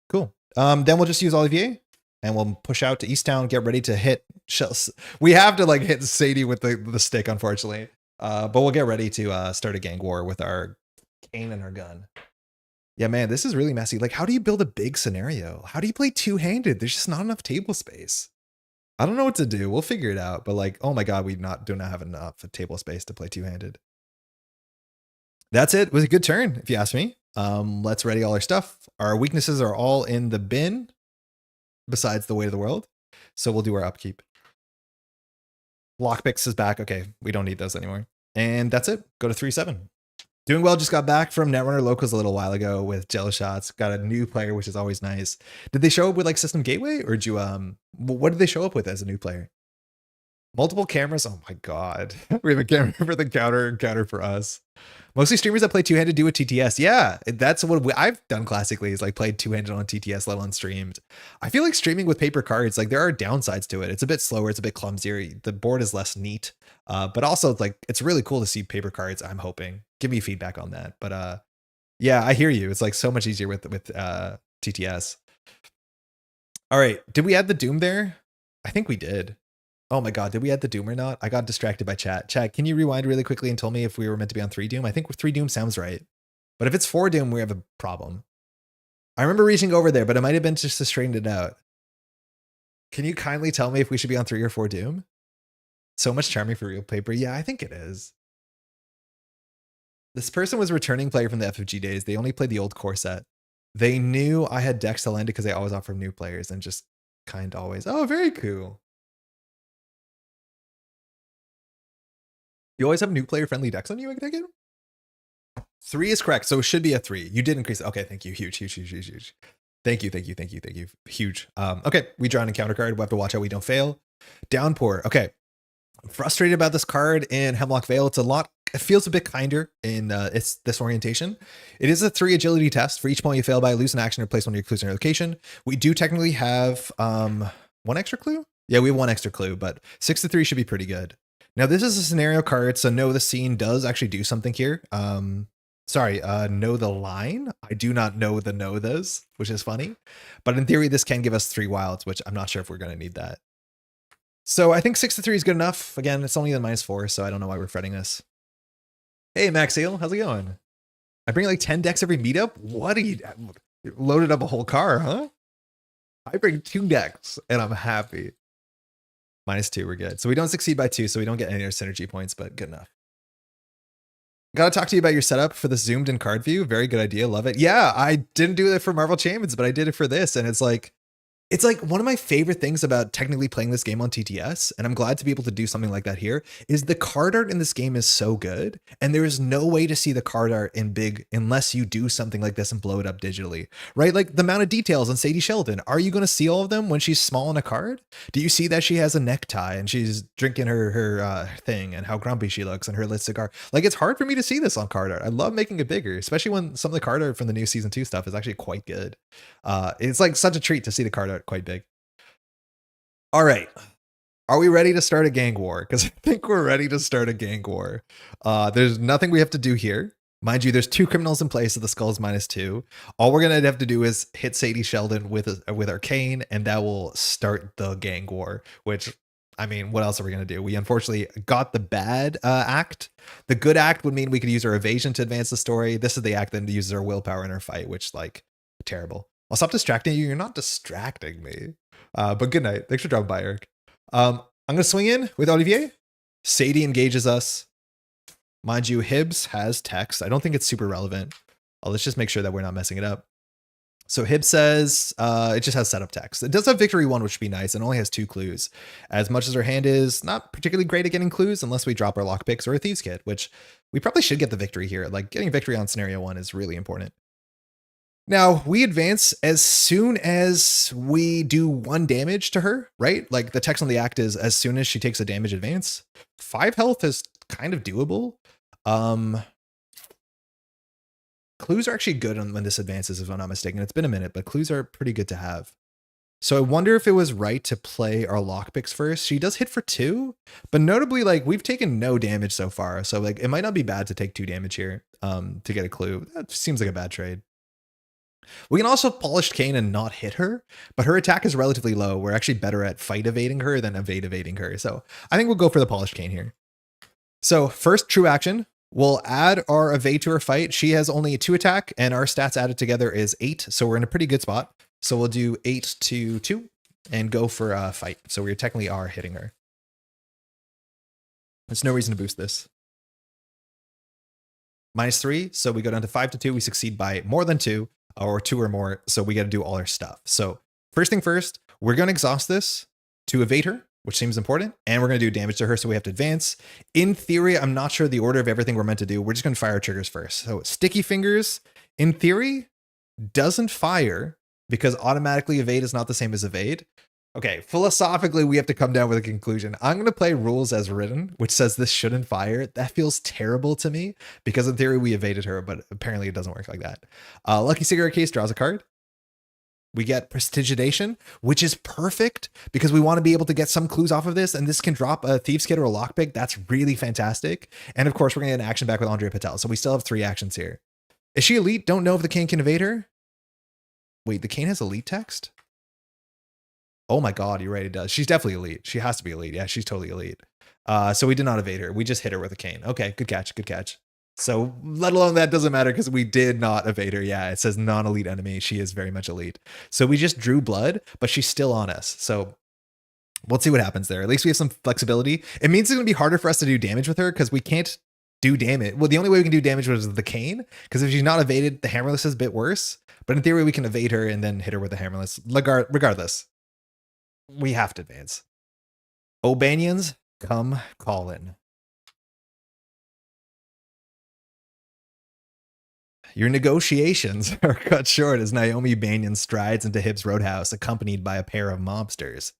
Cool. Then we'll just use Olivier and we'll push out to Easttown, get ready to hit shells. We have to like hit Sadie with the stick, unfortunately. But we'll get ready to start a gang war with our cane and our gun. Yeah, man, this is really messy. Like, how do you build a big scenario? How do you play 2-handed? There's just not enough table space. I don't know what to do. We'll figure it out. But like, oh my God, we do not have enough table space to play 2-handed. That's it. It was a good turn, if you ask me. Let's ready all our stuff. Our weaknesses are all in the bin, besides the weight of the world. So we'll do our upkeep. Lockpicks is back. Okay, we don't need those anymore. And that's it. Go to 3-7. Doing well, just got back from Netrunner Locals a little while ago with Jello Shots. Got a new player, which is always nice. Did they show up with like System Gateway, or did you what did they show up with as a new player? Multiple cameras. Oh my God. We have a camera for the counter for us. Mostly streamers that play 2-handed do a TTS. Yeah, that's what I've done classically, is like played 2-handed on TTS, let alone streamed. I feel like streaming with paper cards, like there are downsides to it. It's a bit slower. It's a bit clumsier. The board is less neat. But also like, it's really cool to see paper cards, I'm hoping. Give me feedback on that. But yeah, I hear you. It's like so much easier with TTS. All right. Did we add the Doom there? I think we did. Oh my God, did we add the Doom or not? I got distracted by chat. Chat, can you rewind really quickly and tell me if we were meant to be on 3 Doom? I think 3 Doom sounds right. But if it's 4 Doom, we have a problem. I remember reaching over there, but it might have been just to straighten it out. Can you kindly tell me if we should be on 3 or 4 Doom? So much charming for real paper. Yeah, I think it is. This person was a returning player from the FFG days. They only played the old core set. They knew I had decks to lend because they always offer new players and just kind of always. Oh, very cool. You always have new player friendly decks on you, I take it? 3 is correct. So it should be a 3. You did increase it. Okay, thank you. Huge. Thank you. Huge. Okay, we draw an encounter card. We have to watch out we don't fail. Downpour. Okay. I'm frustrated about this card in Hemlock Vale. It feels a bit kinder in its this orientation. It is a 3 agility test. For each point you fail by, lose an action or place one of your clues in your location. We do technically have 1 extra clue? Yeah, we have 1 extra clue, but 6 to 3 should be pretty good. Now this is a scenario card, so no, the scene does actually do something here. Know the line. I do not know this, which is funny. But in theory, this can give us 3 wilds, which I'm not sure if we're going to need that. So I think 6 to 3 is good enough. Again, it's only the -4, so I don't know why we're fretting this. Hey, Maxiel, how's it going? I bring like 10 decks every meetup? What are you loaded up a whole car, huh? I bring 2 decks and I'm happy. -2, we're good. So we don't succeed by 2, so we don't get any other synergy points, but good enough. Gotta talk to you about your setup for the zoomed in card view. Very good idea. Love it. Yeah, I didn't do that for Marvel Champions, but I did it for this. And it's like one of my favorite things about technically playing this game on TTS, and I'm glad to be able to do something like that here, is the card art in this game is so good, and there is no way to see the card art in big unless you do something like this and blow it up digitally, right? Like the amount of details on Sadie Sheldon. Are you going to see all of them when she's small in a card? Do you see that she has a necktie and she's drinking her thing and how grumpy she looks and her lit cigar? Like, it's hard for me to see this on card art. I love making it bigger, especially when some of the card art from the new season 2 stuff is actually quite good. It's like such a treat to see the card art quite big. All right. Are we ready to start a gang war? Because I think we're ready to start a gang war. There's nothing we have to do here. Mind you, there's 2 criminals in place, so the skull's -2. All we're going to have to do is hit Sadie Sheldon with Arcane, and that will start the gang war, which, I mean, what else are we going to do? We unfortunately got the bad act. The good act would mean we could use our evasion to advance the story. This is the act that uses our willpower in our fight, which, like, terrible. I'll stop distracting you. You're not distracting me. But good night. Thanks for dropping by, Eric. I'm going to swing in with Olivier. Sadie engages us. Mind you, Hibbs has text. I don't think it's super relevant. Let's just make sure that we're not messing it up. So Hibbs says it just has setup text. It does have victory 1, which would be nice, and only has 2 clues. As much as our hand is not particularly great at getting clues unless we drop our lockpicks or a thieves kit, which we probably should get the victory here. Like, getting victory on scenario 1 is really important. Now, we advance as soon as we do 1 damage to her, right? Like, the text on the act is as soon as she takes a damage advance. 5 health is kind of doable. Clues are actually good when this advances, if I'm not mistaken. It's been a minute, but clues are pretty good to have. So I wonder if it was right to play our lockpicks first. She does hit for 2, but notably, like, we've taken no damage so far. So, like, it might not be bad to take 2 damage here to get a clue. That seems like a bad trade. We can also polish Kane and not hit her, but her attack is relatively low. We're actually better at fight evading her than evading her. So I think we'll go for the polished Kane here. So first true action, we'll add our evade to her fight. She has only a 2 attack and our stats added together is 8. So we're in a pretty good spot. So we'll do 8 to 2 and go for a fight. So we technically are hitting her. There's no reason to boost this. -3. So we go down to 5 to 2. We succeed by more than 2. Or 2 or more, so we got to do all our stuff. So first thing first, we're going to exhaust this to evade her, which seems important, and we're going to do damage to her, so we have to advance. In theory, I'm not sure the order of everything we're meant to do. We're just going to fire our triggers first. So Sticky Fingers, in theory, doesn't fire because automatically evade is not the same as evade. Okay, philosophically, we have to come down with a conclusion. I'm going to play rules as written, which says this shouldn't fire. That feels terrible to me because in theory we evaded her, but apparently it doesn't work like that. Lucky Cigarette Case draws a card. We get Prestigitation, which is perfect because we want to be able to get some clues off of this, and this can drop a Thieves Kit or a Lockpick. That's really fantastic. And of course, we're going to get an action back with André Patel, so we still have 3 actions here. Is she elite? Don't know if the Kane can evade her. Wait, the Kane has elite text? Oh my God, you're right, it does. She's definitely elite. She has to be elite. Yeah, she's totally elite. So we did not evade her. We just hit her with a cane. Okay, good catch, good catch. So let alone that doesn't matter because we did not evade her. Yeah, it says non-elite enemy. She is very much elite. So we just drew blood, but she's still on us. So Let's see what happens there. At least we have some flexibility. It means it's going to be harder for us to do damage with her because we can't do damage. Well, the only way we can do damage was the cane, because if she's not evaded, the hammerless is a bit worse. But in theory, we can evade her and then hit her with the hammerless. Regardless, we have to advance. O'Banions, come callin'. Your negotiations are cut short as Naomi Banyan strides into Hibbs Roadhouse, accompanied by a pair of mobsters.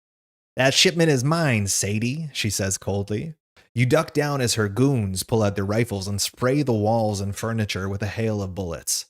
That shipment is mine, Sadie, she says coldly. You duck down as her goons pull out their rifles and spray the walls and furniture with a hail of bullets.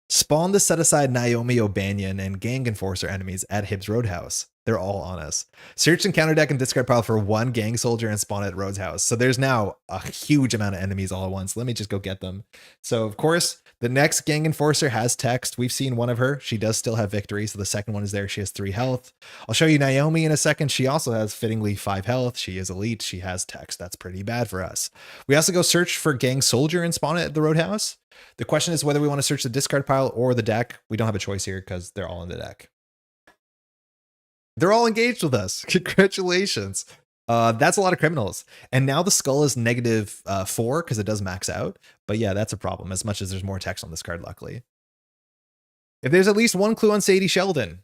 Spawn to set aside Naomi O'Banion and gang enforcer enemies at Hibbs Roadhouse. They're all on us. Search and counter deck and discard pile for one gang soldier and spawn at Roadhouse. So there's now a huge amount of enemies all at once. Let me just go get them. So of course, the next gang enforcer has text. We've seen one of her. She does still have victory. So the second one is there. She has 3 health. I'll show you Naomi in a second. She also has fittingly 5 health. She is elite. She has text. That's pretty bad for us. We also go search for gang soldier and spawn it at the Roadhouse. The question is whether we want to search the discard pile or the deck. We don't have a choice here because they're all in the deck. They're all engaged with us. Congratulations. That's a lot of criminals. And now the skull is -4 because it does max out. But yeah, that's a problem as much as there's more text on this card, luckily. If there's at least one clue on Sadie Sheldon.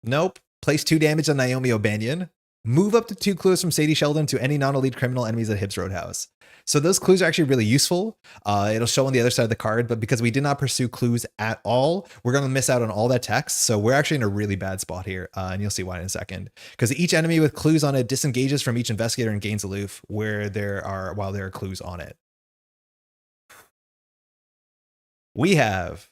Nope. Place 2 damage on Naomi O'Banion. Move up to 2 clues from Sadie Sheldon to any non-elite criminal enemies at Hibbs Roadhouse. So those clues are actually really useful. It'll show on the other side of the card, but because we did not pursue clues at all, we're going to miss out on all that text. So we're actually in a really bad spot here, and you'll see why in a second. Because each enemy with clues on it disengages from each investigator and gains aloof while there are clues on it. We have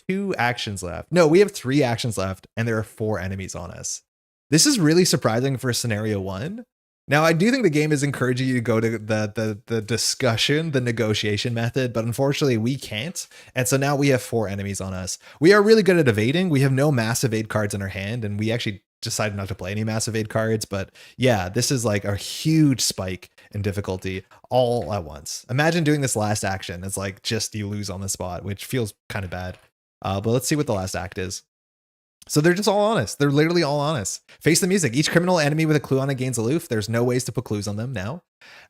2 actions left. No, we have 3 actions left, and there are 4 enemies on us. This is really surprising for scenario 1. Now, I do think the game is encouraging you to go to the discussion, the negotiation method, but unfortunately we can't. And so now we have 4 enemies on us. We are really good at evading. We have no mass evade cards in our hand, and we actually decided not to play any mass evade cards. But yeah, this is like a huge spike in difficulty all at once. Imagine doing this last action. It's like just you lose on the spot, which feels kind of bad. But let's see what the last act is. So they're just all honest. They're literally all honest. Face the music. Each criminal enemy with a clue on it gains aloof. There's no ways to put clues on them now.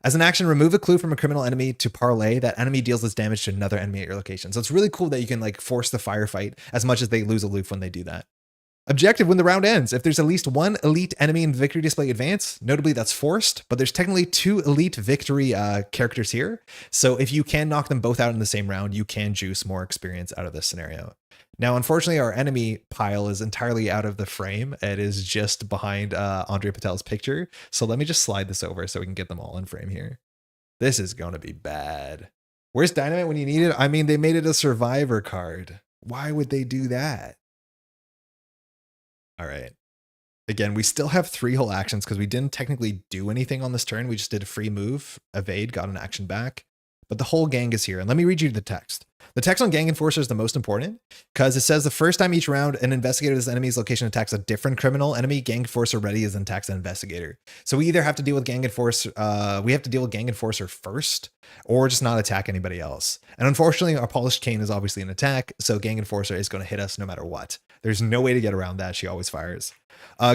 As an action, remove a clue from a criminal enemy to parlay. That enemy deals this damage to another enemy at your location. So it's really cool that you can like force the firefight as much as they lose aloof when they do that. Objective when the round ends. If there's at least 1 elite enemy in victory display advance, notably that's forced, but there's technically 2 elite victory characters here. So if you can knock them both out in the same round, you can juice more experience out of this scenario. Now, unfortunately, our enemy pile is entirely out of the frame. It is just behind André Patel's picture. So let me just slide this over so we can get them all in frame here. This is going to be bad. Where's Dynamite when you need it? I mean, they made it a survivor card. Why would they do that? All right. Again, we still have 3 whole actions because we didn't technically do anything on this turn. We just did a free move, evade, got an action back. But the whole gang is here. And let me read you the text. The text on Gang Enforcer is the most important because it says the first time each round an investigator at this enemy's location attacks a different criminal enemy, Gang Enforcer ready is an attacks an investigator. So we either have to deal with Gang Enforcer, Gang Enforcer first, or just not attack anybody else. And unfortunately, our Polished Cane is obviously an attack, so Gang Enforcer is going to hit us no matter what. There's no way to get around that. She always fires.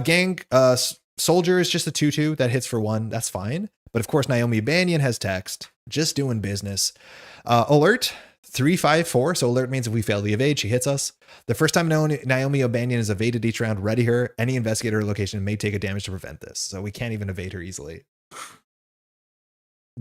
Gang Soldier is just a 2/2 that hits for 1. That's fine. But of course, Naomi Banyan has text. Just doing business. Alert. 3/5/4. So alert means if we fail the evade, she hits us. The first time Naomi O'Banion is evaded each round, ready her. Any investigator location may take a damage to prevent this. So we can't even evade her easily.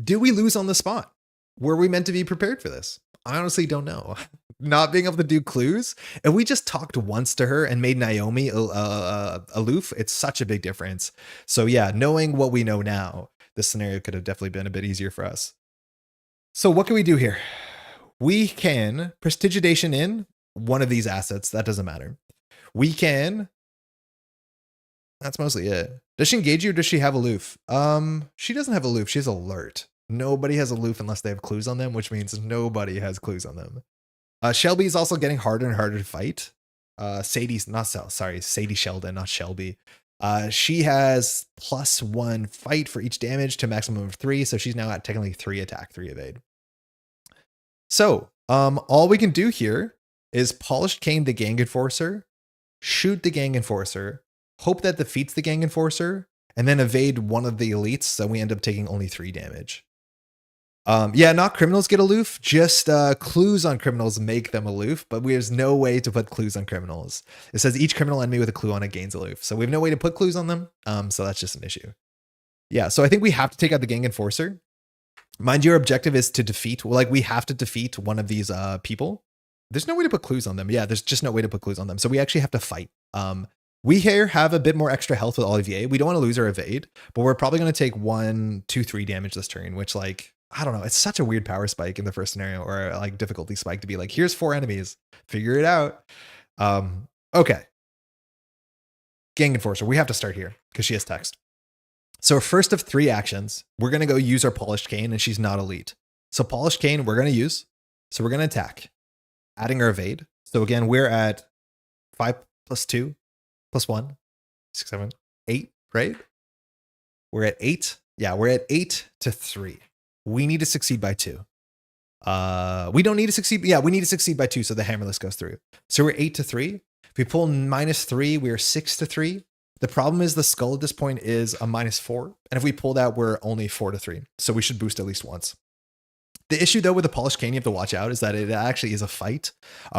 Do we lose on the spot? Were we meant to be prepared for this? I honestly don't know. Not being able to do clues. If we just talked once to her and made Naomi aloof, it's such a big difference. So yeah, knowing what we know now, this scenario could have definitely been a bit easier for us. So what can we do here? We can prestidigitation in one of these assets. That doesn't matter. We can. That's mostly it. Does she engage you or does she have aloof? She doesn't have aloof. She has alert. Nobody has aloof unless they have clues on them, which means nobody has clues on them. Shelby is also getting harder and harder to fight. Sadie Sheldon, not Shelby. She has +1 fight for each damage to maximum of 3. So she's now at technically 3 attack, 3 evade. So, all we can do here is Polished Cane the Gang Enforcer, shoot the Gang Enforcer, hope that defeats the Gang Enforcer, and then evade one of the elites, so we end up taking only 3 damage. Yeah, not criminals get aloof, just clues on criminals make them aloof, but there's no way to put clues on criminals. It says each criminal enemy with a clue on it gains aloof, so we have no way to put clues on them, so that's just an issue. Yeah, so I think we have to take out the gang enforcer. Mind you, our objective is to defeat, like we have to defeat one of these people. There's no way to put clues on them. Yeah, there's just no way to put clues on them. So we actually have to fight. We here have a bit more extra health with Olivier. We don't want to lose our evade, but we're probably going to take 1, 2, 3 damage this turn, which like, I don't know. It's such a weird power spike in the first scenario, or like difficulty spike to be like, here's 4 enemies, figure it out. Okay. Gang enforcer. We have to start here because she has text. So first of 3 actions, we're going to go use our polished cane, and she's not elite. So polished cane, we're going to use. So we're going to attack, adding our evade. So again, we're at 5 plus 2 plus 1, 6, 7, 8, right? We're at 8. Yeah, we're at 8 to 3. We need to succeed by 2. We don't need to succeed. Yeah, we need to succeed by 2, so the hammerless goes through. So we're 8 to 3. If we pull -3, we're 6 to 3. The problem is the skull at this point is a -4. And if we pull that, we're only 4 to 3. So we should boost at least once. The issue though with the polished cane you have to watch out is that it actually is a fight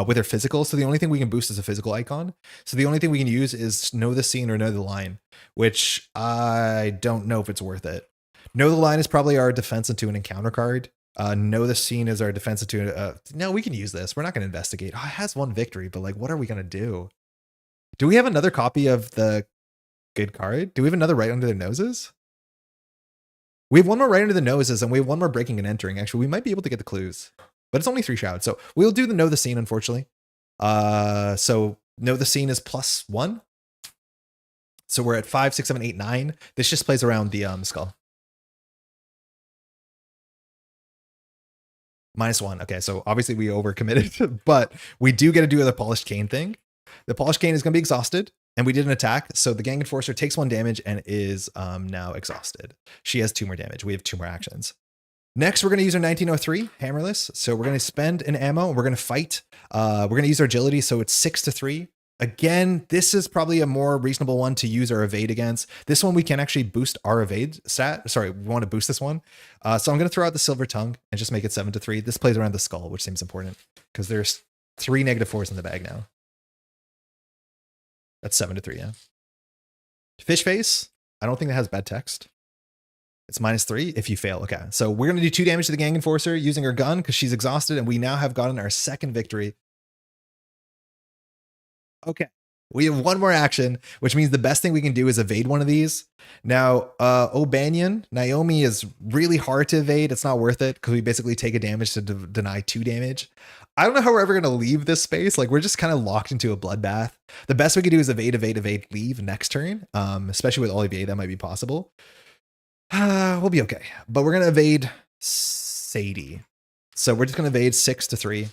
with her physical. So the only thing we can boost is a physical icon. So the only thing we can use is know the scene or know the line, which I don't know if it's worth it. Know the line is probably our defense into an encounter card. Know the scene is our defense into no, we can use this. We're not going to investigate. Oh, it has 1 victory, but like, what are we going to do? Do we have another copy of the good card? Do we have another right under their noses? We have 1 more right under the noses, and we have 1 more breaking and entering. Actually, we might be able to get the clues, but it's only 3 shrouds. So we'll do the know the scene, unfortunately. So know the scene is +1. So we're at 5, 6, 7, 8, 9. This just plays around the skull. -1. Okay, so obviously we overcommitted, but we do get to do the polished cane thing. The polished cane is going to be exhausted, and we did an attack. So the gang enforcer takes 1 damage and is now exhausted. She has 2 more damage. We have 2 more actions. Next, we're going to use our 1903 hammerless. So we're going to spend an ammo. And we're going to fight. We're going to use our agility. So it's 6 to 3. Again, this is probably a more reasonable one to use our evade against. This one, we can actually boost our evade stat. Sorry, we want to boost this one. So I'm going to throw out the silver tongue and just make it 7 to 3. This plays around the skull, which seems important because there's 3 -4s in the bag now. That's 7 to 3, yeah. Fish face. I don't think that has bad text. It's -3 if you fail. Okay, so we're going to do 2 damage to the gang enforcer using her gun because she's exhausted, and we now have gotten our 2nd victory. Okay, we have 1 more action, which means the best thing we can do is evade one of these. Now, O'Banion, Naomi is really hard to evade. It's not worth it because we basically take a damage to deny 2 damage. I don't know how we're ever going to leave this space. Like, we're just kind of locked into a bloodbath. The best we can do is evade, evade, evade, leave next turn. Especially with Olivier, that might be possible. We'll be okay. But we're going to evade Sadie. So we're just going to evade 6 to 3.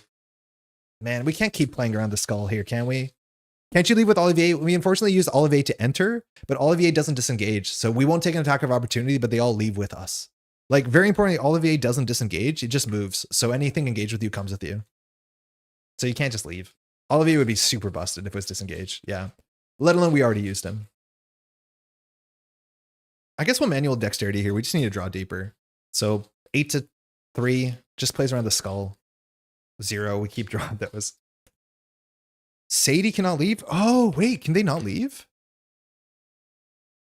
Man, we can't keep playing around the skull here, can we? Can't you leave with Olivier? We unfortunately used Olivier to enter, but Olivier doesn't disengage. So we won't take an attack of opportunity, but they all leave with us. Like, very importantly, Olivier doesn't disengage. It just moves. So anything engaged with you comes with you. So you can't just leave. Olivier would be super busted if it was disengaged. Yeah. Let alone we already used him. I guess we'll manual dexterity here. We just need to draw deeper. So 8 to 3 just plays around the skull. 0. We keep drawing those. Sadie cannot leave. Oh, wait. Can they not leave?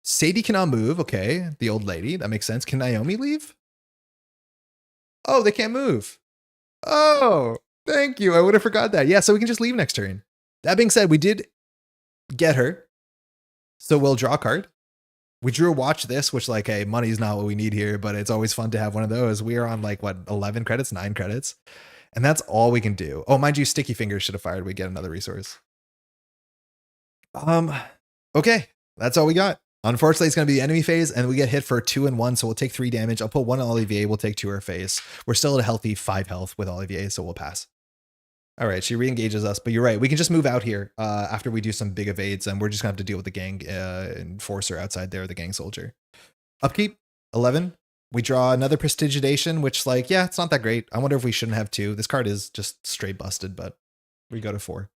Sadie cannot move. Okay. The old lady. That makes sense. Can Naomi leave? Oh, they can't move. Oh, thank you. I would have forgot that. Yeah, so we can just leave next turn. That being said, we did get her. So we'll draw a card. We drew a watch this, which like, hey, money's not what we need here, but it's always fun to have one of those. We are on like, what, 11 credits, 9 credits. And that's all we can do. Oh, mind you, Sticky Fingers should have fired. We get another resource. Okay, that's all we got. Unfortunately, it's going to be the enemy phase, and we get hit for 2 and 1, so we'll take 3 damage. I'll put 1 on Olivier. We'll take 2 our face. We're still at a healthy 5 health with Olivier, so we'll pass. All right, she re-engages us, but you're right. We can just move out here after we do some big evades, and we're just going to have to deal with the gang enforcer outside there, the gang soldier. Upkeep, 11. We draw another Prestigitation, which, like, yeah, it's not that great. I wonder if we shouldn't have 2. This card is just straight busted, but we go to 4.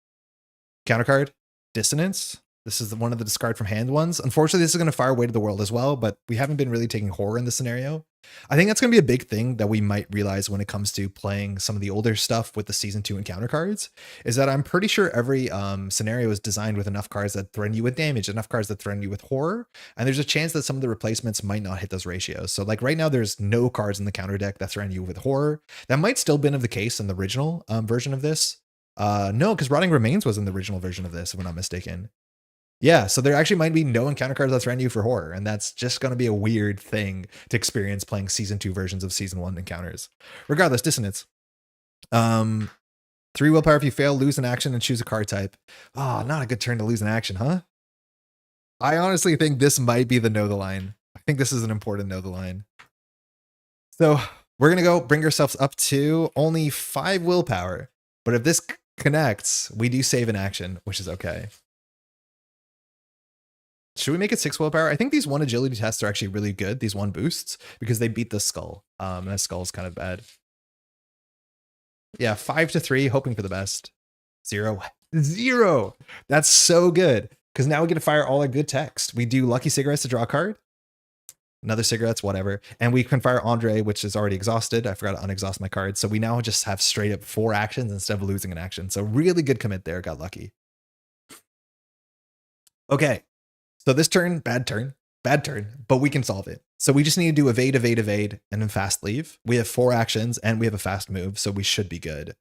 Counter card, Dissonance. This is one of the discard from hand ones. Unfortunately, this is going to fire Weight of the World as well, but we haven't been really taking horror in this scenario. I think that's going to be a big thing that we might realize when it comes to playing some of the older stuff with the Season 2 encounter cards, is that I'm pretty sure every scenario is designed with enough cards that threaten you with damage, enough cards that threaten you with horror, and there's a chance that some of the replacements might not hit those ratios. So like right now, there's no cards in the counter deck that threaten you with horror. That might still been the case in the original version of this. No, because Rotting Remains was in the original version of this, if I'm not mistaken. Yeah, so there actually might be no encounter cards that threaten you for horror, and that's just going to be a weird thing to experience playing Season 2 versions of Season 1 encounters. Regardless, Dissonance. 3 willpower if you fail, lose an action, and choose a card type. Oh, not a good turn to lose an action, huh? I honestly think this might be the know the line. I think this is an important know the line. So we're going to go bring ourselves up to only 5 willpower, but if this connects, we do save an action, which is okay. Should we make it 6 willpower? I think these 1 agility tests are actually really good, these 1 boosts, because they beat the skull. And that skull is kind of bad. Yeah, 5 to 3, hoping for the best. 0. 0! That's so good, because now we get to fire all our good text. We do Lucky Cigarettes to draw a card. Another cigarettes, whatever. And we can fire André, which is already exhausted. I forgot to unexhaust my card. So we now just have straight up 4 actions instead of losing an action. So really good commit there, got lucky. Okay. So this turn, bad turn, but we can solve it. So we just need to do evade, evade, evade, and then fast leave. We have 4 actions and we have a fast move, so we should be good.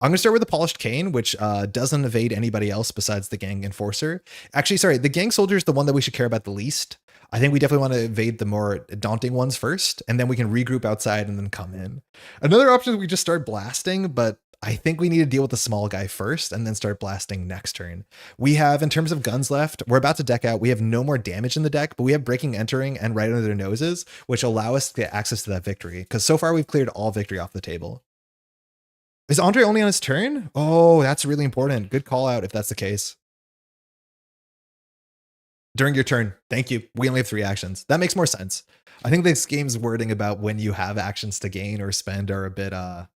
I'm going to start with the Polished Cane, which doesn't evade anybody else besides the Gang Enforcer. Actually, sorry, the Gang Soldier is the one that we should care about the least. I think we definitely want to evade the more daunting ones first, and then we can regroup outside and then come in. Another option is we just start blasting, but I think we need to deal with the small guy first and then start blasting next turn. We have, in terms of guns left, we're about to deck out. We have no more damage in the deck, but we have Breaking, Entering, and Right Under Their Noses, which allow us to get access to that victory, because so far we've cleared all victory off the table. Is André only on his turn? Oh, that's really important. Good call out if that's the case. During your turn. Thank you. We only have 3 actions. That makes more sense. I think this game's wording about when you have actions to gain or spend are a bit,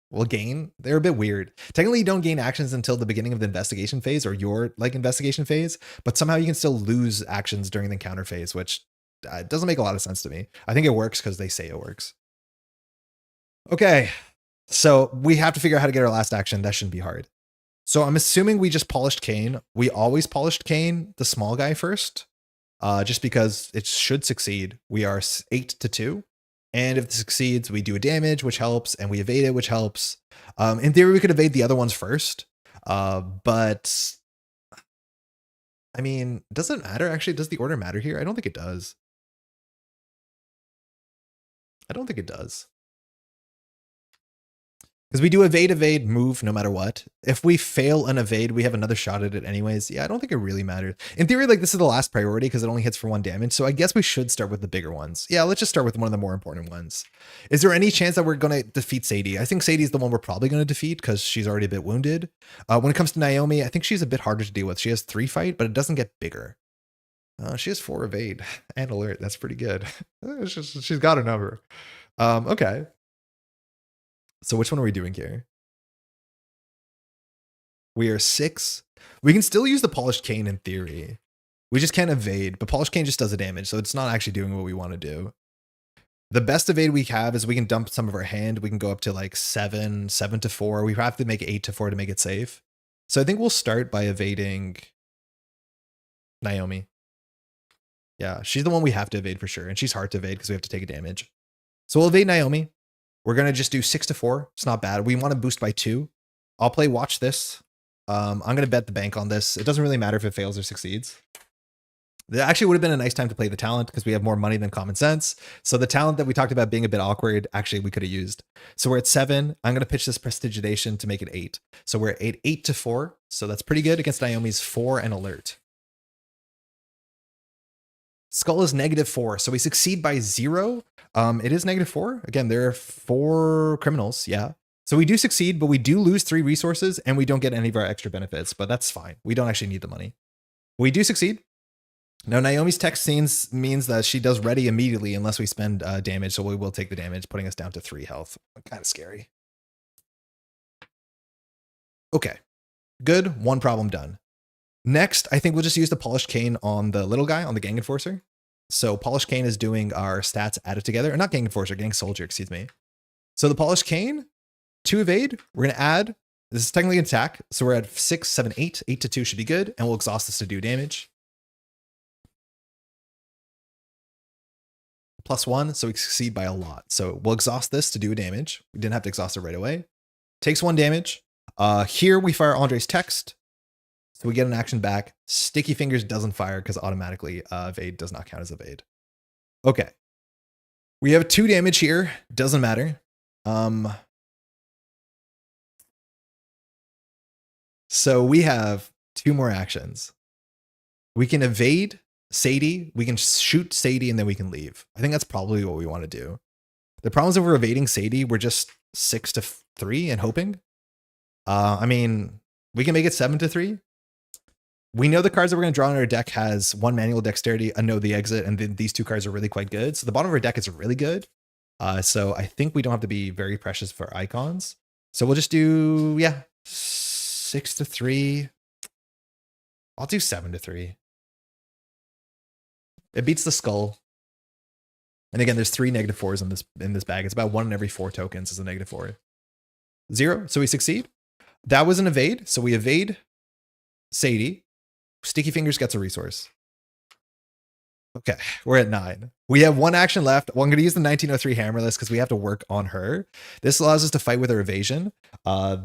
well, gain, they're a bit weird. Technically, you don't gain actions until the beginning of the investigation phase or your investigation phase, but somehow you can still lose actions during the encounter phase, which doesn't make a lot of sense to me. I think it works because they say it works. Okay, so we have to figure out how to get our last action. That shouldn't be hard. So I'm assuming we just Polished Cane. We always Polished Cane the small guy first, just because it should succeed. We are 8 to 2. And if it succeeds, we do a damage, which helps, and we evade it, which helps. In theory, we could evade the other ones first, but I mean, does it matter? Actually, does the order matter here? I don't think it does. I don't think it does. Because we do evade, evade, move no matter what. If we fail an evade, we have another shot at it anyways. Yeah, I don't think it really matters. In theory, like this is the last priority because it only hits for 1 damage. So I guess we should start with the bigger ones. Yeah, let's just start with one of the more important ones. Is there any chance that we're going to defeat Sadie? I think Sadie's the one we're probably going to defeat because she's already a bit wounded. When it comes to Naomi, I think she's a bit harder to deal with. She has 3 fight, but it doesn't get bigger. She has 4 evade and alert. That's pretty good. She's got a number. Okay. So which one are we doing here? We are 6. We can still use the Polished Cane in theory. We just can't evade, but Polished Cane just does the damage, so it's not actually doing what we want to do. The best evade we have is we can dump some of our hand. We can go up to like 7 to 4. We have to make it 8 to 4 to make it safe. So I think we'll start by evading Naomi. Yeah, she's the one we have to evade for sure, and she's hard to evade because we have to take a damage. So we'll evade Naomi. We're going to just do 6 to 4. It's not bad. We want to boost by 2. I'll play Watch This. I'm going to bet the bank on this. It doesn't really matter if it fails or succeeds. That actually would have been a nice time to play the talent because we have more money than common sense. So the talent that we talked about being a bit awkward, actually we could have used. So we're at 7. I'm going to pitch this Prestigitation to make it 8. So we're at 8 to 4. So that's pretty good against Naomi's 4 and alert. Skull is -4, so we succeed by 0. It is -4. Again, there are 4 criminals, yeah. So we do succeed, but we do lose 3 resources, and we don't get any of our extra benefits, but that's fine. We don't actually need the money. We do succeed. Now, Naomi's text scenes means that she does ready immediately unless we spend damage, so we will take the damage, putting us down to 3 health. Kind of scary. Okay. Good. 1 problem done. Next, I think we'll just use the Polished Cane on the little guy, on the Gang Enforcer. So Polished Cane is doing our stats added together, or not Gang Enforcer, Gang Soldier, excuse me. So the Polished Cane, 2 evade, we're gonna add, this is technically an attack, so we're at 6, 7, 8, 8 to 2 should be good, and we'll exhaust this to do damage. +1, so we succeed by a lot. So we'll exhaust this to do damage. We didn't have to exhaust it right away. Takes 1 damage. Here we fire Andre's text. So we get an action back. Sticky Fingers doesn't fire because automatically evade does not count as evade. Okay. We have 2 damage here. Doesn't matter. So we have 2 more actions. We can evade Sadie, we can shoot Sadie, and then we can leave. I think that's probably what we want to do. The problem is if we're evading Sadie, we're just 6 to 3 and hoping. I mean, we can make it 7 to 3. We know the cards that we're going to draw in our deck has 1 manual dexterity, a know the exit, and then these 2 cards are really quite good. So the bottom of our deck is really good. So I think we don't have to be very precious for icons. So we'll just do, yeah, 6 to 3. I'll do 7 to 3. It beats the skull. And again, there's 3 -4s in this bag. It's about 1 in every 4 tokens is a -4. 0, so we succeed. That was an evade, so we evade Sadie. Sticky Fingers gets a resource. Okay, we're at 9. We have 1 action left. Well, I'm going to use the 1903 Hammerless because we have to work on her. This allows us to fight with her evasion.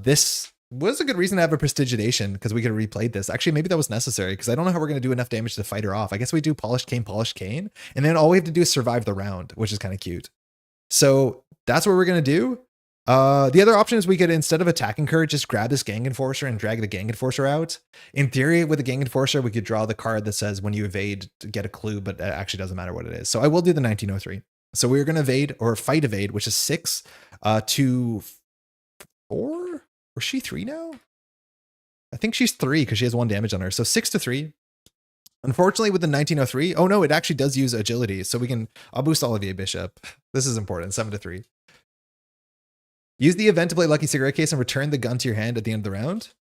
This was a good reason to have a Prestigitation because we could have replayed this. Actually, maybe that was necessary because I don't know how we're going to do enough damage to fight her off. I guess we do Polished Cane, and then all we have to do is survive the round, which is kind of cute. So that's what we're going to do. The other option is we could, instead of attacking her, just grab this Gang Enforcer and drag the Gang Enforcer out. In theory, with the Gang Enforcer, we could draw the card that says when you evade, get a clue, but it actually doesn't matter what it is. So I will do the 1903. So we're going to evade, or fight evade, which is 6 to 4? Or is she 3 now? I think she's 3 because she has 1 damage on her. So 6 to 3. Unfortunately, with the 1903, oh no, it actually does use agility. So I'll boost all of you, Bishop. This is important, 7 to 3. Use the event to play Lucky Cigarette Case and return the gun to your hand at the end of the round.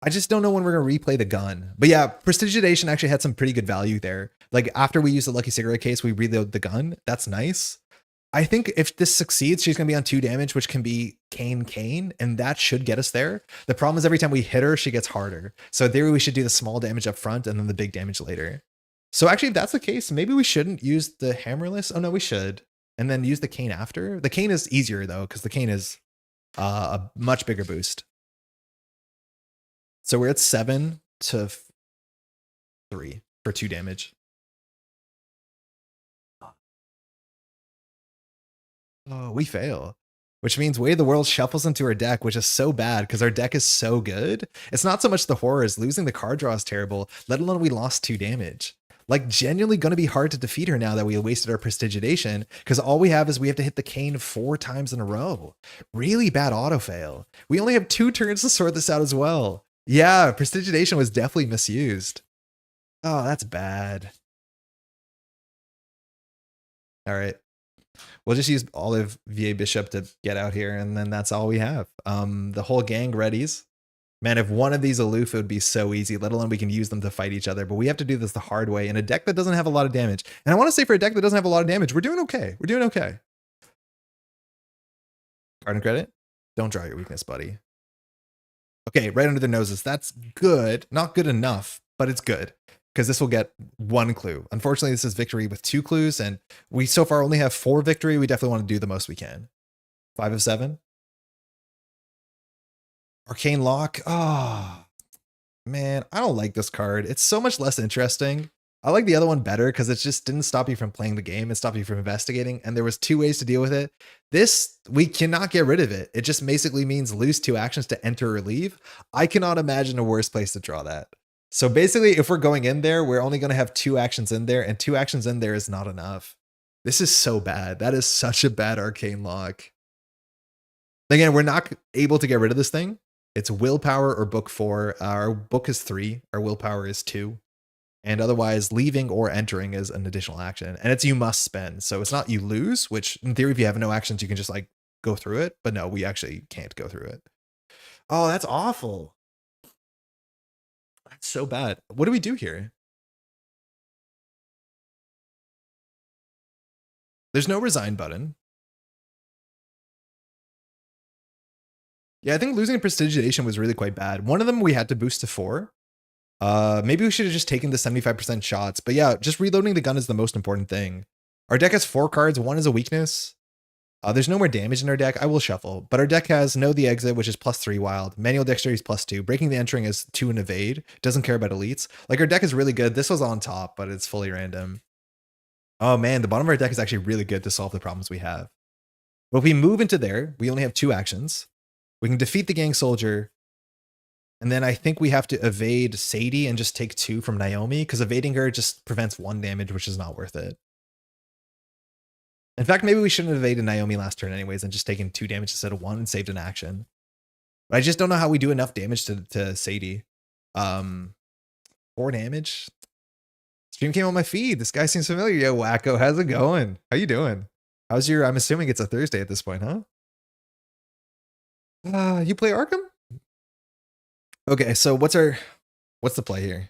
I just don't know when we're going to replay the gun. But yeah, Prestigitation actually had some pretty good value there. Like after we use the Lucky Cigarette Case, we reload the gun. That's nice. I think if this succeeds, she's going to be on 2 damage, which can be Cane, and that should get us there. The problem is every time we hit her, she gets harder. So in theory, we should do the small damage up front and then the big damage later. So actually, if that's the case, maybe we shouldn't use the Hammerless. Oh no, we should. And then use the Cane after. The Cane is easier though, because the Cane is a much bigger boost. So we're at 7 to 3 for 2 damage. Oh, we fail. Which means Way of the World shuffles into our deck, which is so bad because our deck is so good. It's not so much the horrors. Losing the card draw is terrible, let alone we lost 2 damage. Like, genuinely going to be hard to defeat her now that we wasted our Prestigitation, because all we have is we have to hit the Cane 4 times in a row. Really bad auto fail. We only have 2 turns to sort this out as well. Yeah, Prestigitation was definitely misused. Oh, that's bad. All right. We'll just use Olive VA Bishop to get out here, and then that's all we have. The whole gang readies. Man, if one of these aloof, it would be so easy, let alone we can use them to fight each other. But we have to do this the hard way in a deck that doesn't have a lot of damage. And I want to say for a deck that doesn't have a lot of damage, we're doing okay. We're doing okay. Card and credit. Don't draw your weakness, buddy. Okay, right under their noses. That's good. Not good enough, but it's good. Because this will get 1 clue. Unfortunately, this is victory with 2 clues, and we so far only have 4 victory. We definitely want to do the most we can. 5 of 7. Arcane Lock. Oh, man, I don't like this card. It's so much less interesting. I like the other one better because it just didn't stop you from playing the game. It stopped you from investigating, and there was 2 ways to deal with it. This, we cannot get rid of it. It just basically means lose 2 actions to enter or leave. I cannot imagine a worse place to draw that. So basically, if we're going in there, we're only going to have 2 actions in there, and 2 actions in there is not enough. This is so bad. That is such a bad Arcane Lock. Again, we're not able to get rid of this thing. It's willpower or book 4. Our book is 3. Our willpower is 2. And otherwise, leaving or entering is an additional action. And it's you must spend. So it's not you lose, which in theory, if you have no actions, you can just like go through it. But no, we actually can't go through it. Oh, that's awful. That's so bad. What do we do here? There's no resign button. Yeah, I think losing prestigiation was really quite bad. One of them we had to boost to 4. Maybe we should have just taken the 75% shots. But yeah, just reloading the gun is the most important thing. Our deck has 4 cards. 1 is a weakness. There's no more damage in our deck. I will shuffle. But our deck has Know the Exit, which is +3 wild. Manual Dexterity is +2. Breaking the Entering is 2 and Evade. Doesn't care about elites. Like, our deck is really good. This was on top, but it's fully random. Oh man, the bottom of our deck is actually really good to solve the problems we have. But if we move into there, we only have 2 actions. We can defeat the Gang Soldier. And then I think we have to evade Sadie and just take 2 from Naomi, because evading her just prevents 1 damage, which is not worth it. In fact, maybe we shouldn't have evaded Naomi last turn anyways and just taken 2 damage instead of 1 and saved an action. But I just don't know how we do enough damage to Sadie. 4 damage. Stream came on my feed. This guy seems familiar. Yo, Wacko, how's it going? How you doing? How's your, I'm assuming it's a Thursday at this point, huh? You play Arkham? Okay, so what's the play here?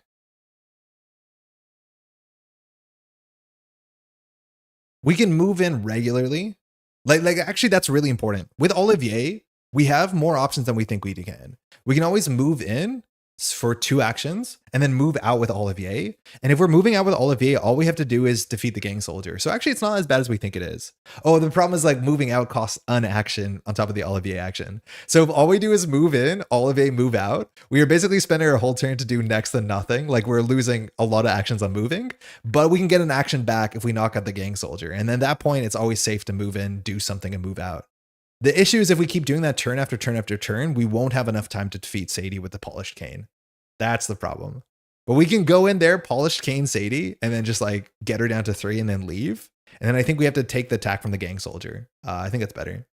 We can move in regularly. Like actually, that's really important. With Olivier, we have more options than we think we can. We can always move in for 2 actions and then move out with Olivier. And if we're moving out with Olivier, all we have to do is defeat the Gang Soldier. So actually, it's not as bad as we think it is. Oh, the problem is like moving out costs an action on top of the Olivier action. So if all we do is move in, Olivier move out, we are basically spending our whole turn to do next to nothing. Like we're losing a lot of actions on moving, but we can get an action back if we knock out the Gang Soldier. And then at that point, it's always safe to move in, do something and move out. The issue is if we keep doing that turn after turn after turn, we won't have enough time to defeat Sadie with the Polished Cane. That's the problem. But we can go in there, Polished Cane Sadie, and then just like get her down to 3 and then leave. And then I think we have to take the attack from the Gang Soldier. I think that's better.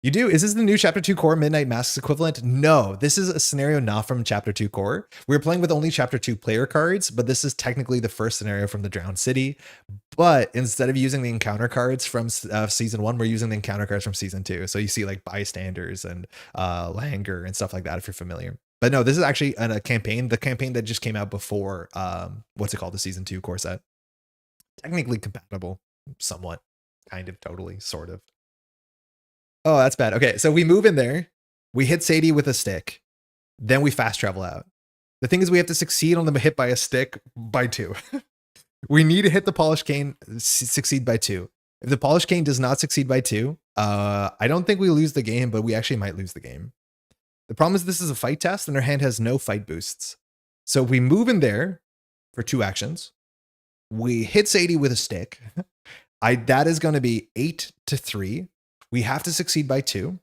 You do? Is this the new Chapter 2 Core Midnight Masks equivalent? No, this is a scenario not from Chapter 2 Core. We're playing with only Chapter 2 player cards, but this is technically the first scenario from the Drowned City. But instead of using the encounter cards from Season 1, we're using the encounter cards from Season 2. So you see like Bystanders and Langer and stuff like that if you're familiar. But no, this is actually a campaign, the campaign that just came out before, what's it called, the Season 2 core set. Technically compatible, somewhat, kind of, totally, sort of. Oh, that's bad. Okay, so we move in there, we hit Sadie with a stick, then we fast travel out. The thing is we have to succeed on the hit by a stick by 2. We need to hit the Polished Cane, succeed by 2. If the Polished Cane does not succeed by 2, I don't think we lose the game, but we actually might lose the game. The problem is this is a fight test and our hand has no fight boosts. So we move in there for 2 actions. We hit Sadie with a stick. That is going to be 8-3. We have to succeed by 2.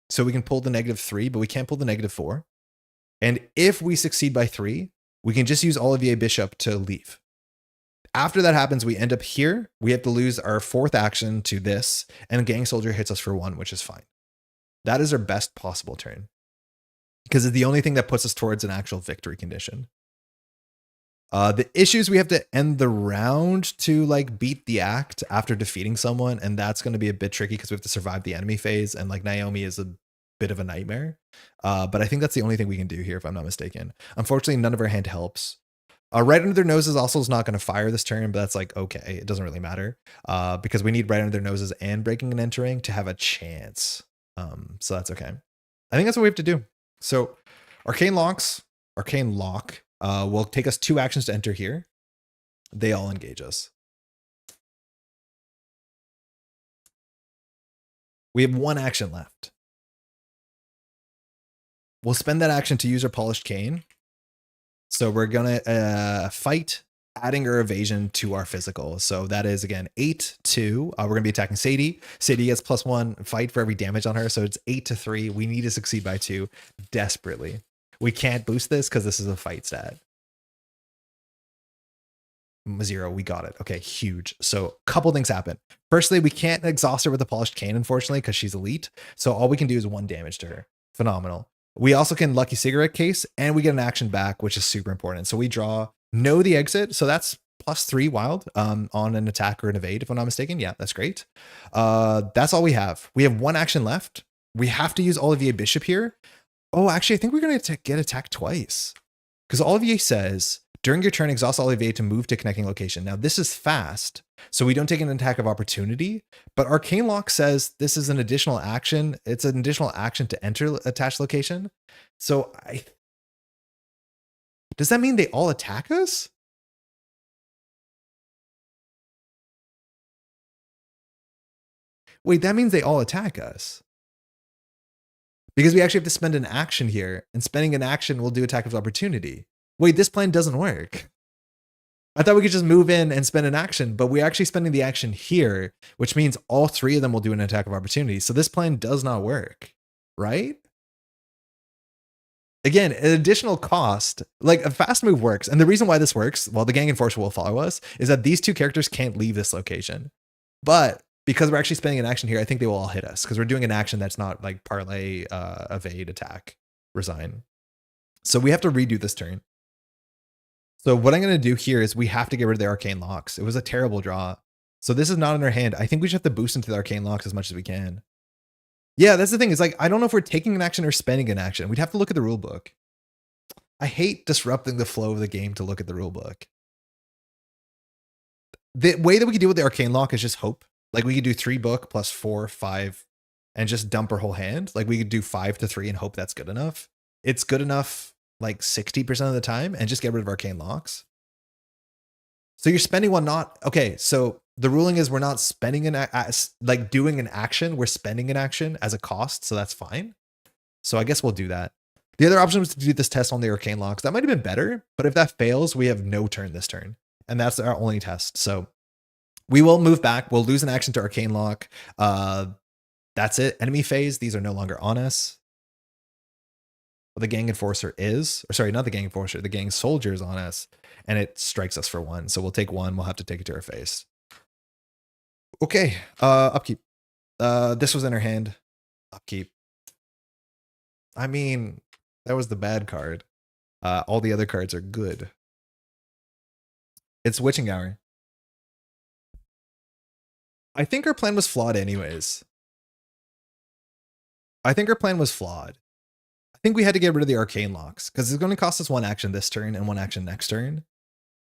So we can pull the -3, but we can't pull the -4. And if we succeed by 3, we can just use Olivier Bishop to leave. After that happens, we end up here. We have to lose our 4th action to this, and Gang Soldier hits us for 1, which is fine. That is our best possible turn, because it's the only thing that puts us towards an actual victory condition. The issues, we have to end the round to like beat the act after defeating someone, and that's going to be a bit tricky because we have to survive the enemy phase, and like Naomi is a bit of a nightmare. But I think that's the only thing we can do here, if I'm not mistaken. Unfortunately, none of our hand helps. Right under their noses also is not going to fire this turn, but that's like, okay, it doesn't really matter because we need right under their noses and breaking and entering to have a chance. So that's okay. I think that's what we have to do. So Arcane Lock will take us 2 actions to enter here. They all engage us. We have 1 action left. We'll spend that action to use our Polished Cane. So we're going to fight, adding our evasion to our physical. So that is, again, 8-2. We're going to be attacking Sadie. Sadie gets +1 fight for every damage on her. So it's 8-3. We need to succeed by 2 desperately. We can't boost this because this is a fight stat. 0, we got it. Okay, huge. So a couple things happen. Firstly, we can't exhaust her with a Polished Cane, unfortunately, because she's elite. So all we can do is 1 damage to her. Phenomenal. We also can Lucky Cigarette Case, and we get an action back, which is super important. So we draw Know the Exit. So that's +3 wild on an attack or an evade, if I'm not mistaken. Yeah, that's great. That's all we have. We have 1 action left. We have to use Olivier Bishop here. Oh, actually, I think we're going to get attacked twice. Because Olivier says, during your turn, exhaust Olivier to move to connecting location. Now, this is fast, so we don't take an attack of opportunity. But Arcane Lock says this is an additional action. It's an additional action to enter attached location. So does that mean they all attack us? Wait, that means they all attack us. Because we actually have to spend an action here, and spending an action will do attack of opportunity. Wait, this plan doesn't work. I thought we could just move in and spend an action, but we're actually spending the action here, which means all three of them will do an attack of opportunity. So this plan does not work, right? Again, an additional cost, like a fast move works. And the reason why this works, while the gang enforcer will follow us, is that these two characters can't leave this location. But because we're actually spending an action here, I think they will all hit us because we're doing an action that's not like parlay, evade, attack, resign. So we have to redo this turn. So what I'm going to do here is we have to get rid of the arcane locks. It was a terrible draw. So this is not in our hand. I think we should have to boost into the arcane locks as much as we can. Yeah, that's the thing. It's like, I don't know if we're taking an action or spending an action. We'd have to look at the rule book. I hate disrupting the flow of the game to look at the rule book. The way that we could deal with the arcane lock is just hope. Like we could do 3 book plus 4, 5, and just dump our whole hand. Like we could do 5 to 3 and hope that's good enough. It's good enough like 60% of the time and just get rid of arcane locks. So you're spending one not, okay, so the ruling is we're not spending like doing an action, we're spending an action as a cost, so that's fine. So I guess we'll do that. The other option was to do this test on the arcane locks. That might have been better, but if that fails, we have no turn this turn. And that's our only test. So we will move back. We'll lose an action to arcane lock. That's it. Enemy phase. These are no longer on us. The gang enforcer is, or sorry, not the gang enforcer, the gang soldier is on us, and it strikes us for 1. So we'll take 1. We'll have to take it to our face. Okay. Upkeep. This was in our hand. Upkeep. I mean, that was the bad card. All the other cards are good. It's Witching Hour. I think our plan was flawed anyways. I think we had to get rid of the arcane locks because it's going to cost us 1 action this turn and 1 action next turn.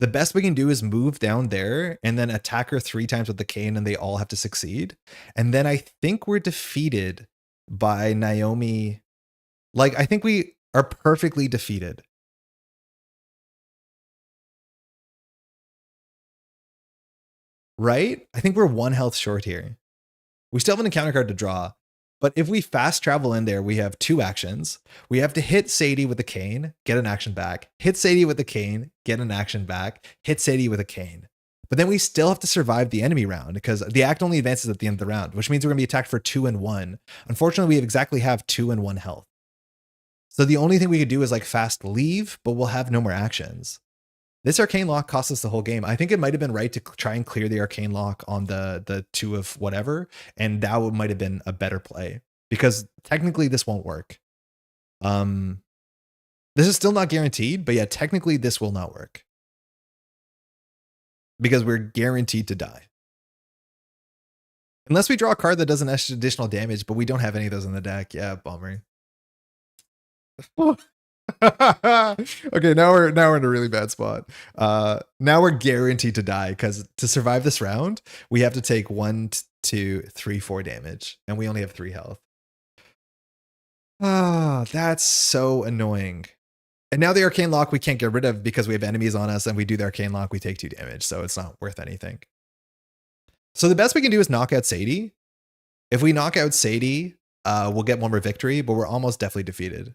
The best we can do is move down there and then attack her 3 times with the cane and they all have to succeed. And then I think we're defeated by Naomi. Like, I think we are perfectly defeated. Right? I think we're 1 health short here. We still have an encounter card to draw. But if we fast travel in there, we have 2 actions. We have to hit Sadie with a cane, get an action back. Hit Sadie with a cane, get an action back. Hit Sadie with a cane. But then we still have to survive the enemy round because the act only advances at the end of the round, which means we're going to be attacked for 2 and 1. Unfortunately, we exactly have 2 and 1 health. So the only thing we could do is like fast leave, but we'll have no more actions. This arcane lock cost us the whole game. I think it might have been right to try and clear the arcane lock on the 2 of whatever, and that might have been a better play because technically this won't work. This is still not guaranteed, but yeah, technically this will not work because we're guaranteed to die. Unless we draw a card that does an additional damage, but we don't have any of those in the deck. Yeah, bummer. Okay, now we're in a really bad spot. Now we're guaranteed to die because to survive this round, we have to take 1, 2, 3, 4 damage, and we only have 3 health. Ah, that's so annoying. And now the arcane lock we can't get rid of because we have enemies on us, and we do the arcane lock, we take 2 damage, so it's not worth anything. So the best we can do is knock out Sadie. If we knock out Sadie, we'll get 1 more victory, but we're almost definitely defeated.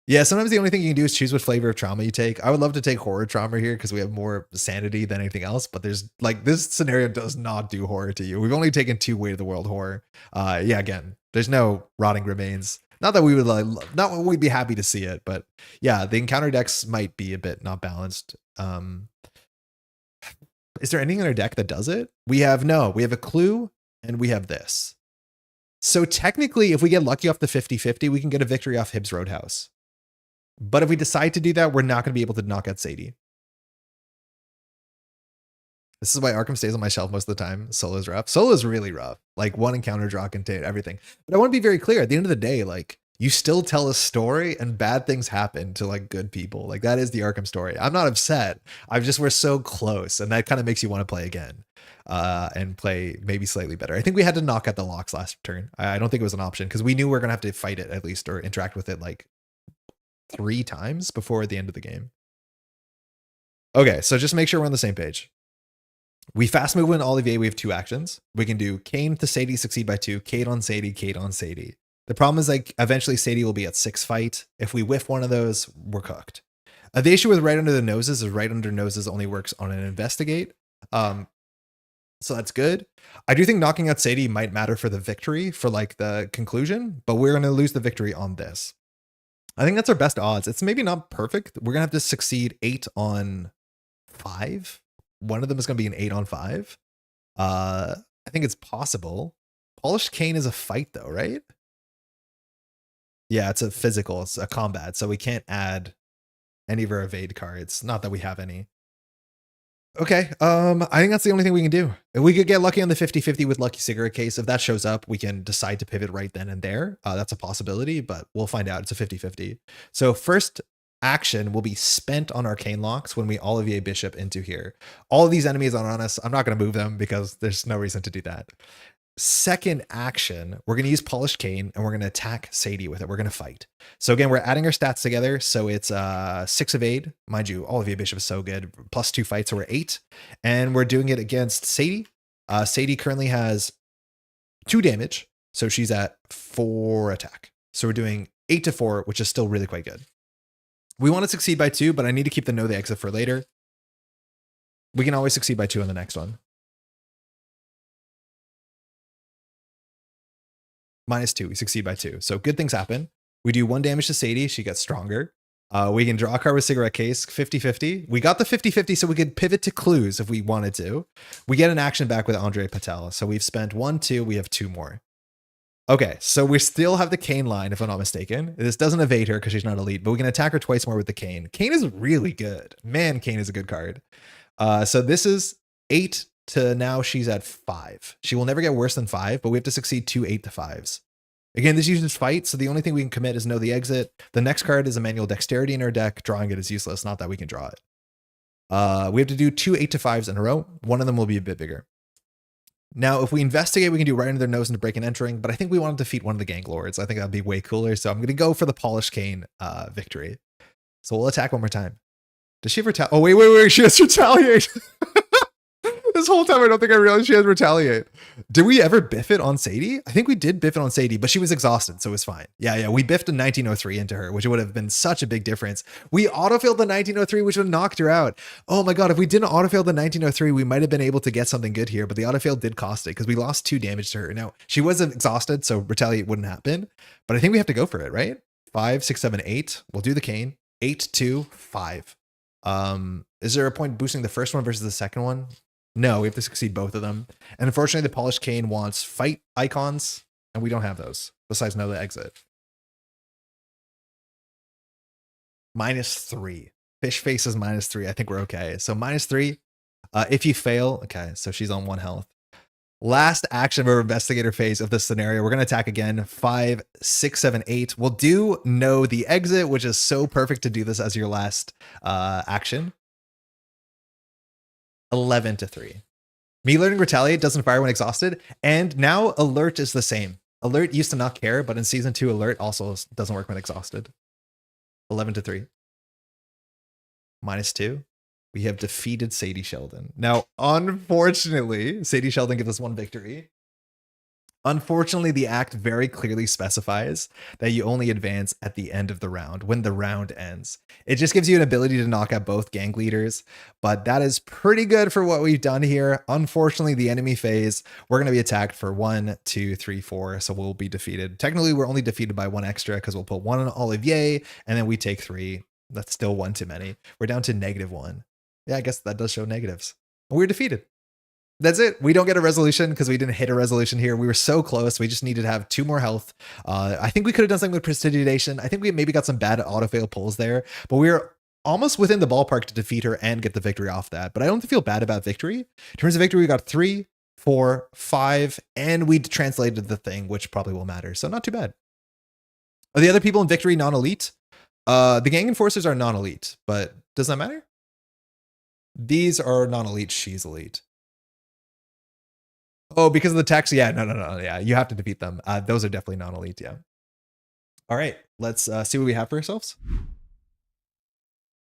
Yeah, sometimes the only thing you can do is choose what flavor of trauma you take. I would love to take horror trauma here because we have more sanity than anything else, but there's like this scenario does not do horror to you. We've only taken 2 Weight of the World horror. Yeah, again, there's no rotting remains. Not that we would like, not that we'd be happy to see it, but yeah, the encounter decks might be a bit not balanced. Is there anything in our deck that does it? We have a clue and we have this. So technically, if we get lucky off the 50-50, we can get a victory off Hibbs Roadhouse. But if we decide to do that, we're not going to be able to knock out Sadie. This is why Arkham stays on my shelf most of the time. Solo's rough. Solo's really rough. Like 1 encounter draw contain everything. But I want to be very clear. At the end of the day, like you still tell a story and bad things happen to like good people. Like that is the Arkham story. I'm not upset. We're so close, and that kind of makes you want to play again. And play maybe slightly better. I think we had to knock out the locks last turn. I don't think it was an option because we knew we were gonna have to fight it at least or interact with it like 3 times before the end of the game. Okay, so just make sure we're on the same page. We fast move in Olivier. We have 2 actions. We can do Kane to Sadie, succeed by 2, Kate on Sadie, Kate on Sadie. The problem is like eventually Sadie will be at 6 fight. If we whiff one of those, we're cooked. The issue with right under the noses is right under noses only works on an investigate. So that's good. I do think knocking out Sadie might matter for the victory, for like the conclusion, but we're going to lose the victory on this. I think that's our best odds. It's maybe not perfect. We're going to have to succeed 8 on 5. One of them is going to be an 8 on 5. I think it's possible. Polished Cane is a fight though, right? Yeah, it's a physical, it's a combat, so we can't add any of our evade cards. Not that we have any. Okay, I think that's the only thing we can do. If we could get lucky on the 50-50 with Lucky Cigarette Case, if that shows up, we can decide to pivot right then and there. That's a possibility, but we'll find out. It's a 50-50. So first action will be spent on Arcane Locks when we Olivier Bishop into here. All of these enemies are on us. I'm not going to move them because there's no reason to do that. Second action, we're going to use Polished Cane and we're going to attack Sadie with it. We're going to fight. So again, we're adding our stats together. So it's 6 evade. Mind you, Olivier Bishop is so good. Plus 2 fights, so we're 8. And we're doing it against Sadie. Sadie currently has 2 damage. So she's at 4 attack. So we're doing 8 to 4, which is still really quite good. We want to succeed by 2, but I need to keep the know the exit for later. We can always succeed by 2 on the next one. -2, we succeed by 2. So good things happen. We do 1 damage to Sadie. She gets stronger. We can draw a card with Cigarette Case, 50-50. We got the 50-50 so we could pivot to clues if we wanted to. We get an action back with André Patel. So we've spent 1, 2, we have 2 more. Okay, so we still have the Cane line, if I'm not mistaken. This doesn't evade her because she's not elite, but we can attack her twice more with the Cane. Cane is really good. Man, Cane is a good card. So this is 8 to now she's at 5. She will never get worse than 5, but we have to succeed 2 8 to 5s. Again, this uses fight, so the only thing we can commit is know the exit. The next card is a manual dexterity in our deck. Drawing it is useless, not that we can draw it. We have to do 2 8 to 5s in a row. One of them will be a bit bigger. Now, if we investigate, we can do right under their nose into break and entering, but I think we want to defeat one of the gang lords. I think that'd be way cooler, so I'm going to go for the Polished Cane victory. So we'll attack one more time. Does she have retaliate? Oh, wait. She has retaliate. This whole time, I don't think I realized she has retaliate. Did we ever biff it on Sadie? I think we did biff it on Sadie, but she was exhausted, so it was fine. Yeah, we biffed a 1903 into her, which would have been such a big difference. We autofilled the 1903, which would have knocked her out. Oh my god, if we didn't autofill the 1903, we might have been able to get something good here, but the autofill did cost it because we lost 2 damage to her. Now, she was exhausted, so retaliate wouldn't happen, but I think we have to go for it, right? 5, 6, 7, 8. We'll do the Cane. 8, 2, 5. Is there a point boosting the first one versus the second one? No, we have to succeed both of them. And unfortunately, the Polished Cane wants fight icons, and we don't have those, besides know the exit. -3. Fish face is -3. I think we're okay. So -3. If you fail, okay, so she's on 1 health. Last action of our investigator phase of this scenario, we're going to attack again. 5, 6, 7, 8. We'll do know the exit, which is so perfect to do this as your last action. 11 to 3. Me learning retaliate doesn't fire when exhausted, and now alert is the same. Alert used to not care, but in season 2, alert also doesn't work when exhausted. 11 to 3. -2. We have defeated Sadie Sheldon. Now, unfortunately, Sadie Sheldon gives us 1 victory. Unfortunately, the act very clearly specifies that you only advance at the end of the round, when the round ends. It just gives you an ability to knock out both gang leaders, but that is pretty good for what we've done here. Unfortunately, the enemy phase, we're going to be attacked for 1, 2, 3, 4, so we'll be defeated. Technically, we're only defeated by 1 extra because we'll put 1 on Olivier, and then we take 3. That's still 1 too many. We're down to -1. Yeah, I guess that does show negatives. We're defeated. That's it. We don't get a resolution because we didn't hit a resolution here. We were so close. We just needed to have 2 more health. I think we could have done something with prestidigitation. I think we maybe got some bad autofail pulls there, but we were almost within the ballpark to defeat her and get the victory off that. But I don't feel bad about victory. In terms of victory, we got 3, 4, 5, and we translated the thing, which probably will matter. So not too bad. Are the other people in Victory non-elite? The gang enforcers are non-elite, but does that matter? These are non-elite. She's elite. Oh, because of the text? Yeah, no. Yeah, you have to defeat them. Those are definitely non-elite, yeah. All right, let's see what we have for ourselves.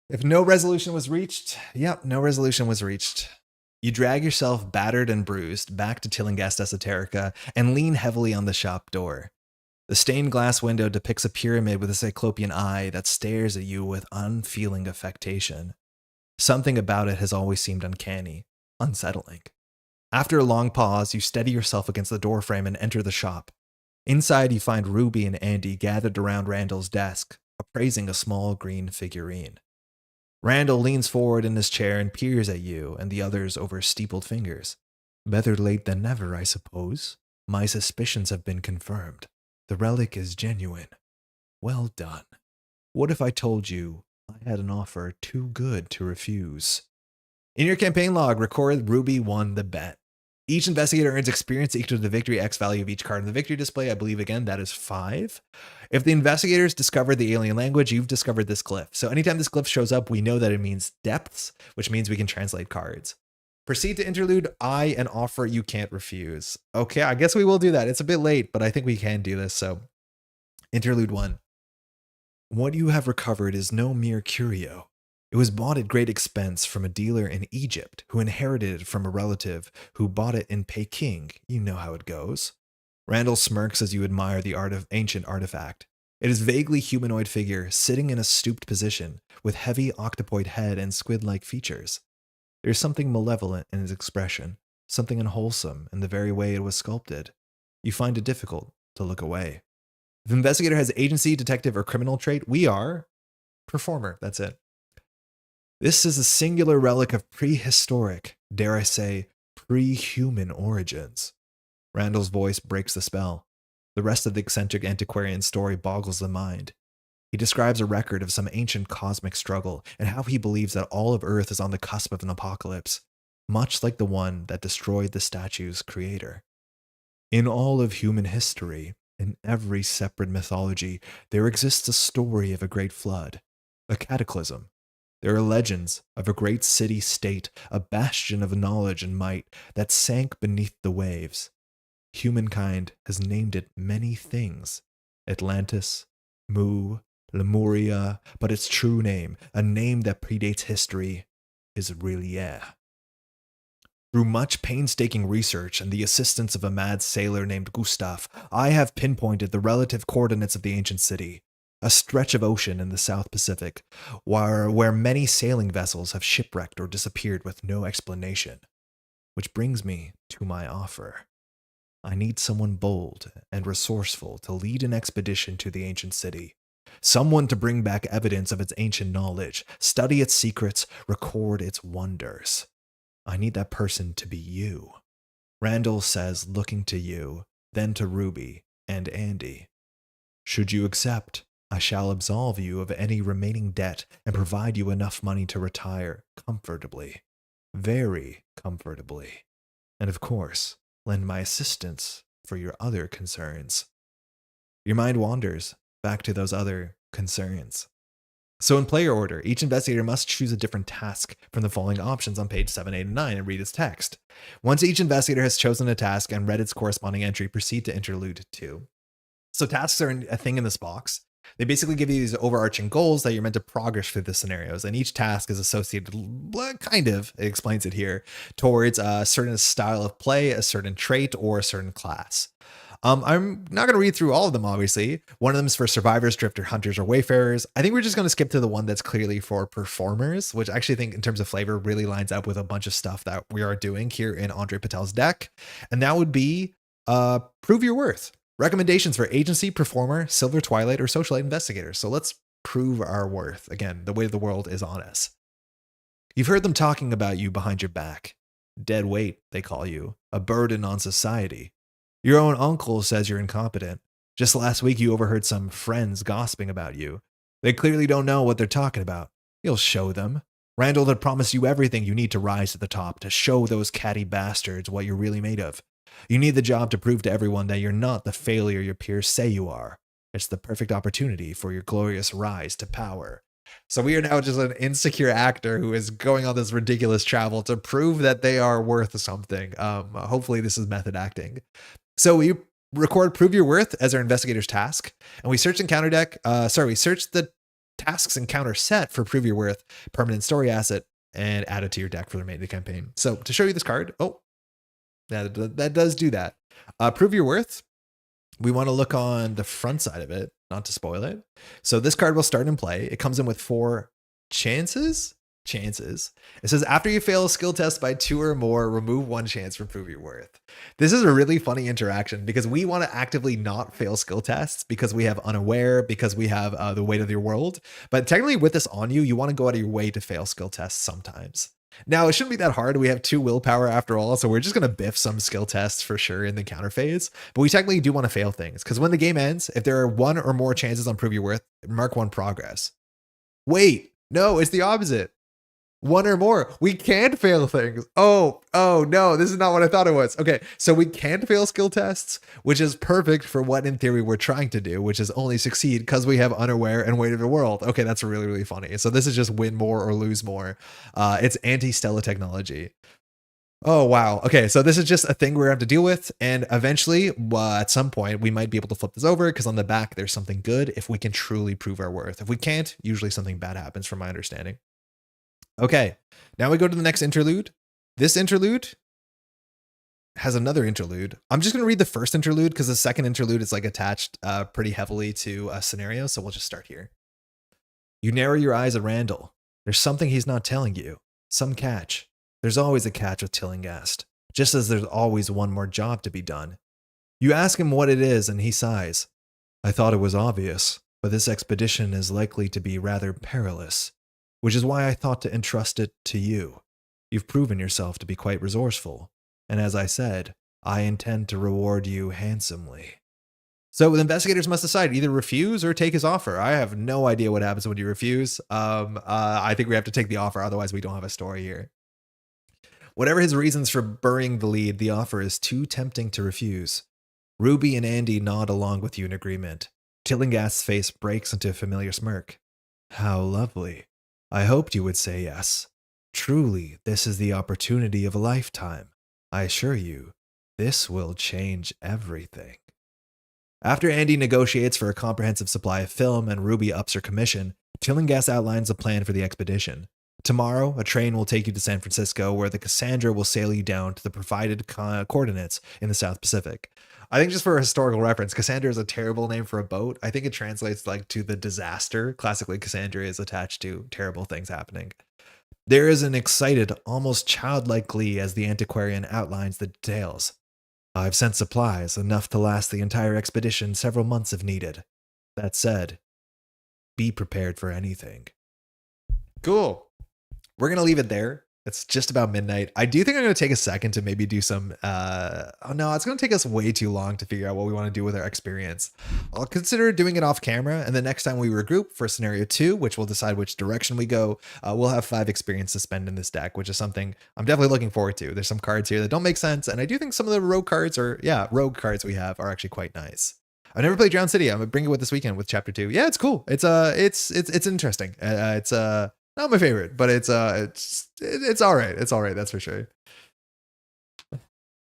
If no resolution was reached, yep, no resolution was reached. You drag yourself, battered and bruised, back to Tillinghast Esoterica and lean heavily on the shop door. The stained glass window depicts a pyramid with a cyclopean eye that stares at you with unfeeling affectation. Something about it has always seemed uncanny, unsettling. After a long pause, you steady yourself against the doorframe and enter the shop. Inside, you find Ruby and Andy gathered around Randall's desk, appraising a small green figurine. Randall leans forward in his chair and peers at you and the others over steepled fingers. Better late than never, I suppose. My suspicions have been confirmed. The relic is genuine. Well done. What if I told you I had an offer too good to refuse? In your campaign log, record Ruby won the bet. Each investigator earns experience equal to the victory X value of each card in the victory display. I believe, again, that is 5. If the investigators discovered the alien language, you've discovered this glyph. So anytime this glyph shows up, we know that it means depths, which means we can translate cards. Proceed to Interlude, an offer you can't refuse. Okay, I guess we will do that. It's a bit late, but I think we can do this. So Interlude 1. What you have recovered is no mere curio. It was bought at great expense from a dealer in Egypt who inherited it from a relative who bought it in Peking. You know how it goes. Randall smirks as you admire the ancient artifact. It is a vaguely humanoid figure sitting in a stooped position with heavy octopoid head and squid-like features. There's something malevolent in its expression, something unwholesome in the very way it was sculpted. You find it difficult to look away. If the investigator has agency, detective, or criminal trait, we are performer. That's it. This is a singular relic of prehistoric, dare I say, pre-human origins. Randall's voice breaks the spell. The rest of the eccentric antiquarian story boggles the mind. He describes a record of some ancient cosmic struggle and how he believes that all of Earth is on the cusp of an apocalypse, much like the one that destroyed the statue's creator. In all of human history, in every separate mythology, there exists a story of a great flood, a cataclysm. There are legends of a great city-state, a bastion of knowledge and might that sank beneath the waves. Humankind has named it many things. Atlantis, Mu, Lemuria, but its true name, a name that predates history, is R'lyeh. Through much painstaking research and the assistance of a mad sailor named Gustav, I have pinpointed the relative coordinates of the ancient city. A stretch of ocean in the South Pacific, where many sailing vessels have shipwrecked or disappeared with no explanation. Which brings me to my offer. I need someone bold and resourceful to lead an expedition to the ancient city. Someone to bring back evidence of its ancient knowledge, study its secrets, record its wonders. I need that person to be you. Randall says, looking to you, then to Ruby and Andy. Should you accept, I shall absolve you of any remaining debt and provide you enough money to retire comfortably. Very comfortably. And of course, lend my assistance for your other concerns. Your mind wanders back to those other concerns. So in player order, each investigator must choose a different task from the following options on page 7, 8, and 9 and read its text. Once each investigator has chosen a task and read its corresponding entry, proceed to Interlude 2. So tasks are a thing in this box. They basically give you these overarching goals that you're meant to progress through the scenarios, and each task is associated, kind of, it explains it here, towards a certain style of play, a certain trait, or a certain class. I'm not going to read through all of them, obviously. One of them is for survivors, drifter, hunters, or wayfarers. I think we're just going to skip to the one that's clearly for performers, which I actually think in terms of flavor really lines up with a bunch of stuff that we are doing here in André Patel's deck. And that would be prove your worth. Recommendations for agency, performer, silver twilight, or socialite investigator. So let's prove our worth. Again, the way the world is on us. You've heard them talking about you behind your back. Dead weight, they call you. A burden on society. Your own uncle says you're incompetent. Just last week, you overheard some friends gossiping about you. They clearly don't know what they're talking about. You'll show them. Randall had promised you everything you need to rise to the top, to show those catty bastards what you're really made of. You need the job to prove to everyone that you're not the failure your peers say you are. It's the perfect opportunity for your glorious rise to power. So we are now just an insecure actor who is going on this ridiculous travel to prove that they are worth something. Hopefully this is method acting. So we record prove your worth as our investigator's task, and we search encounter deck. We search the tasks encounter set for prove your worth permanent story asset and add it to your deck for the remainder of the campaign. So to show you this card, that does do that. Prove your worth. We want to look on the front side of it, not to spoil it. So this card will start in play. It comes in with 4 chances. It says after you fail a skill test by 2 or more, remove 1 chance from prove your worth. This is a really funny interaction because we want to actively not fail skill tests because we have unaware, because we have the weight of your world. But technically with this on you, you want to go out of your way to fail skill tests sometimes. Now, it shouldn't be that hard. We have 2 willpower after all, so we're just going to biff some skill tests for sure in the counter phase. But we technically do want to fail things because when the game ends, if there are 1 or more chances on prove your worth, mark 1 progress. Wait, no, it's the opposite. 1 or more. We can fail things. Oh no, this is not what I thought it was. Okay, so we can fail skill tests, which is perfect for what in theory we're trying to do, which is only succeed because we have unaware and weight of the world. Okay, that's really, really funny. So this is just win more or lose more. It's anti-Stella technology. Oh, wow. Okay, so this is just a thing we're going to have to deal with. And eventually, at some point, we might be able to flip this over because on the back, there's something good if we can truly prove our worth. If we can't, usually something bad happens from my understanding. Okay, now we go to the next interlude. This interlude has another interlude. I'm just going to read the first interlude because the second interlude is like attached pretty heavily to a scenario. So we'll just start here. You narrow your eyes at Randall. There's something he's not telling you. Some catch. There's always a catch with Tillinghast, just as there's always one more job to be done. You ask him what it is and he sighs. I thought it was obvious, but this expedition is likely to be rather perilous, which is why I thought to entrust it to you. You've proven yourself to be quite resourceful, and as I said, I intend to reward you handsomely. So the investigators must decide either refuse or take his offer. I have no idea what happens when you refuse. I think we have to take the offer, otherwise we don't have a story here. Whatever his reasons for burying the lead, the offer is too tempting to refuse. Ruby and Andy nod along with you in agreement. Tillinghast's face breaks into a familiar smirk. How lovely. I hoped you would say yes. Truly, this is the opportunity of a lifetime. I assure you, this will change everything. After Andy negotiates for a comprehensive supply of film and Ruby ups her commission, Tillinghast outlines a plan for the expedition. Tomorrow, a train will take you to San Francisco, where the Cassandra will sail you down to the provided coordinates in the South Pacific. I think just for a historical reference, Cassandra is a terrible name for a boat. I think it translates like to the disaster. Classically, Cassandra is attached to terrible things happening. There is an excited, almost childlike glee as the antiquarian outlines the details. I've sent supplies, enough to last the entire expedition several months if needed. That said, be prepared for anything. Cool. We're going to leave it there. It's just about midnight. I do think I'm going to take a second to maybe do some, oh no, it's going to take us way too long to figure out what we want to do with our experience. I'll consider doing it off camera. And the next time we regroup for scenario 2, which will decide which direction we go, we'll have 5 experience to spend in this deck, which is something I'm definitely looking forward to. There's some cards here that don't make sense. And I do think some of the rogue cards rogue cards we have are actually quite nice. I've never played Drowned City. I'm going to bring it with this weekend with chapter 2. Yeah, it's cool. It's interesting. It's not my favorite, but it's all right. It's all right. That's for sure.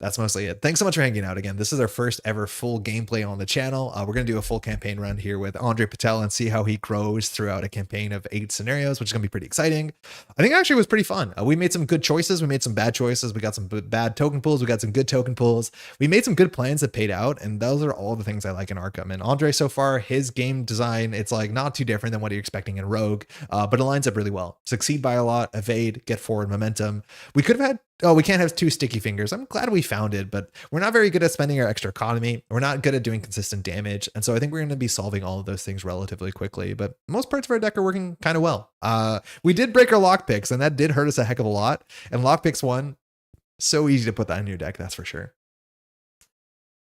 That's mostly it. Thanks so much for hanging out again. This is our first ever full gameplay on the channel. We're going to do a full campaign run here with André Patel and see how he grows throughout a campaign of 8 scenarios, which is going to be pretty exciting. I think actually it was pretty fun. We made some good choices. We made some bad choices. We got some bad token pulls. We got some good token pulls. We made some good plans that paid out. And those are all the things I like in Arkham. And André, so far, his game design, it's like not too different than what you're expecting in Rogue, but it lines up really well. Succeed by a lot, evade, get forward momentum. We could have had we can't have 2 sticky fingers. I'm glad we found it, but we're not very good at spending our extra economy. We're not good at doing consistent damage. And so I think we're going to be solving all of those things relatively quickly, but most parts of our deck are working kind of well. We did break our lockpicks, and that did hurt us a heck of a lot. And lockpicks 1, so easy to put that in your deck, that's for sure.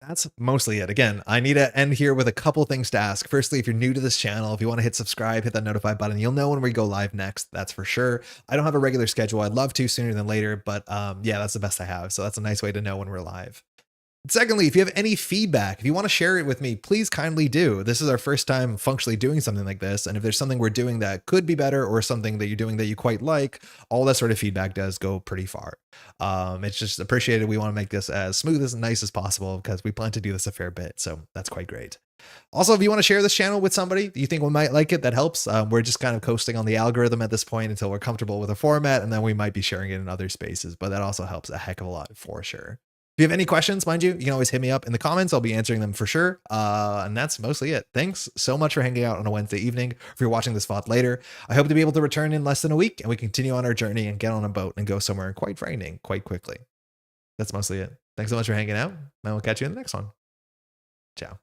That's mostly it. Again, I need to end here with a couple things to ask. Firstly, if you're new to this channel, if you want to hit subscribe, hit that notify button. You'll know when we go live next. That's for sure. I don't have a regular schedule. I'd love to sooner than later, but yeah, that's the best I have. So that's a nice way to know when we're live. Secondly, if you have any feedback, if you want to share it with me, please kindly do. This is our first time functionally doing something like this. And if there's something we're doing that could be better or something that you're doing that you quite like, all that sort of feedback does go pretty far. It's just appreciated. We want to make this as smooth as nice as possible because we plan to do this a fair bit. So that's quite great. Also, if you want to share this channel with somebody that you think might like it, that helps. We're just kind of coasting on the algorithm at this point until we're comfortable with the format, and then we might be sharing it in other spaces, but that also helps a heck of a lot for sure. If you have any questions, mind you can always hit me up in the comments. I'll be answering them for sure. And that's mostly it. Thanks so much for hanging out on a Wednesday evening. If you're watching this VOD later, I hope to be able to return in less than a week and we continue on our journey and get on a boat and go somewhere quite frightening quite quickly. That's mostly it. Thanks so much for hanging out, and we'll catch you in the next one. Ciao.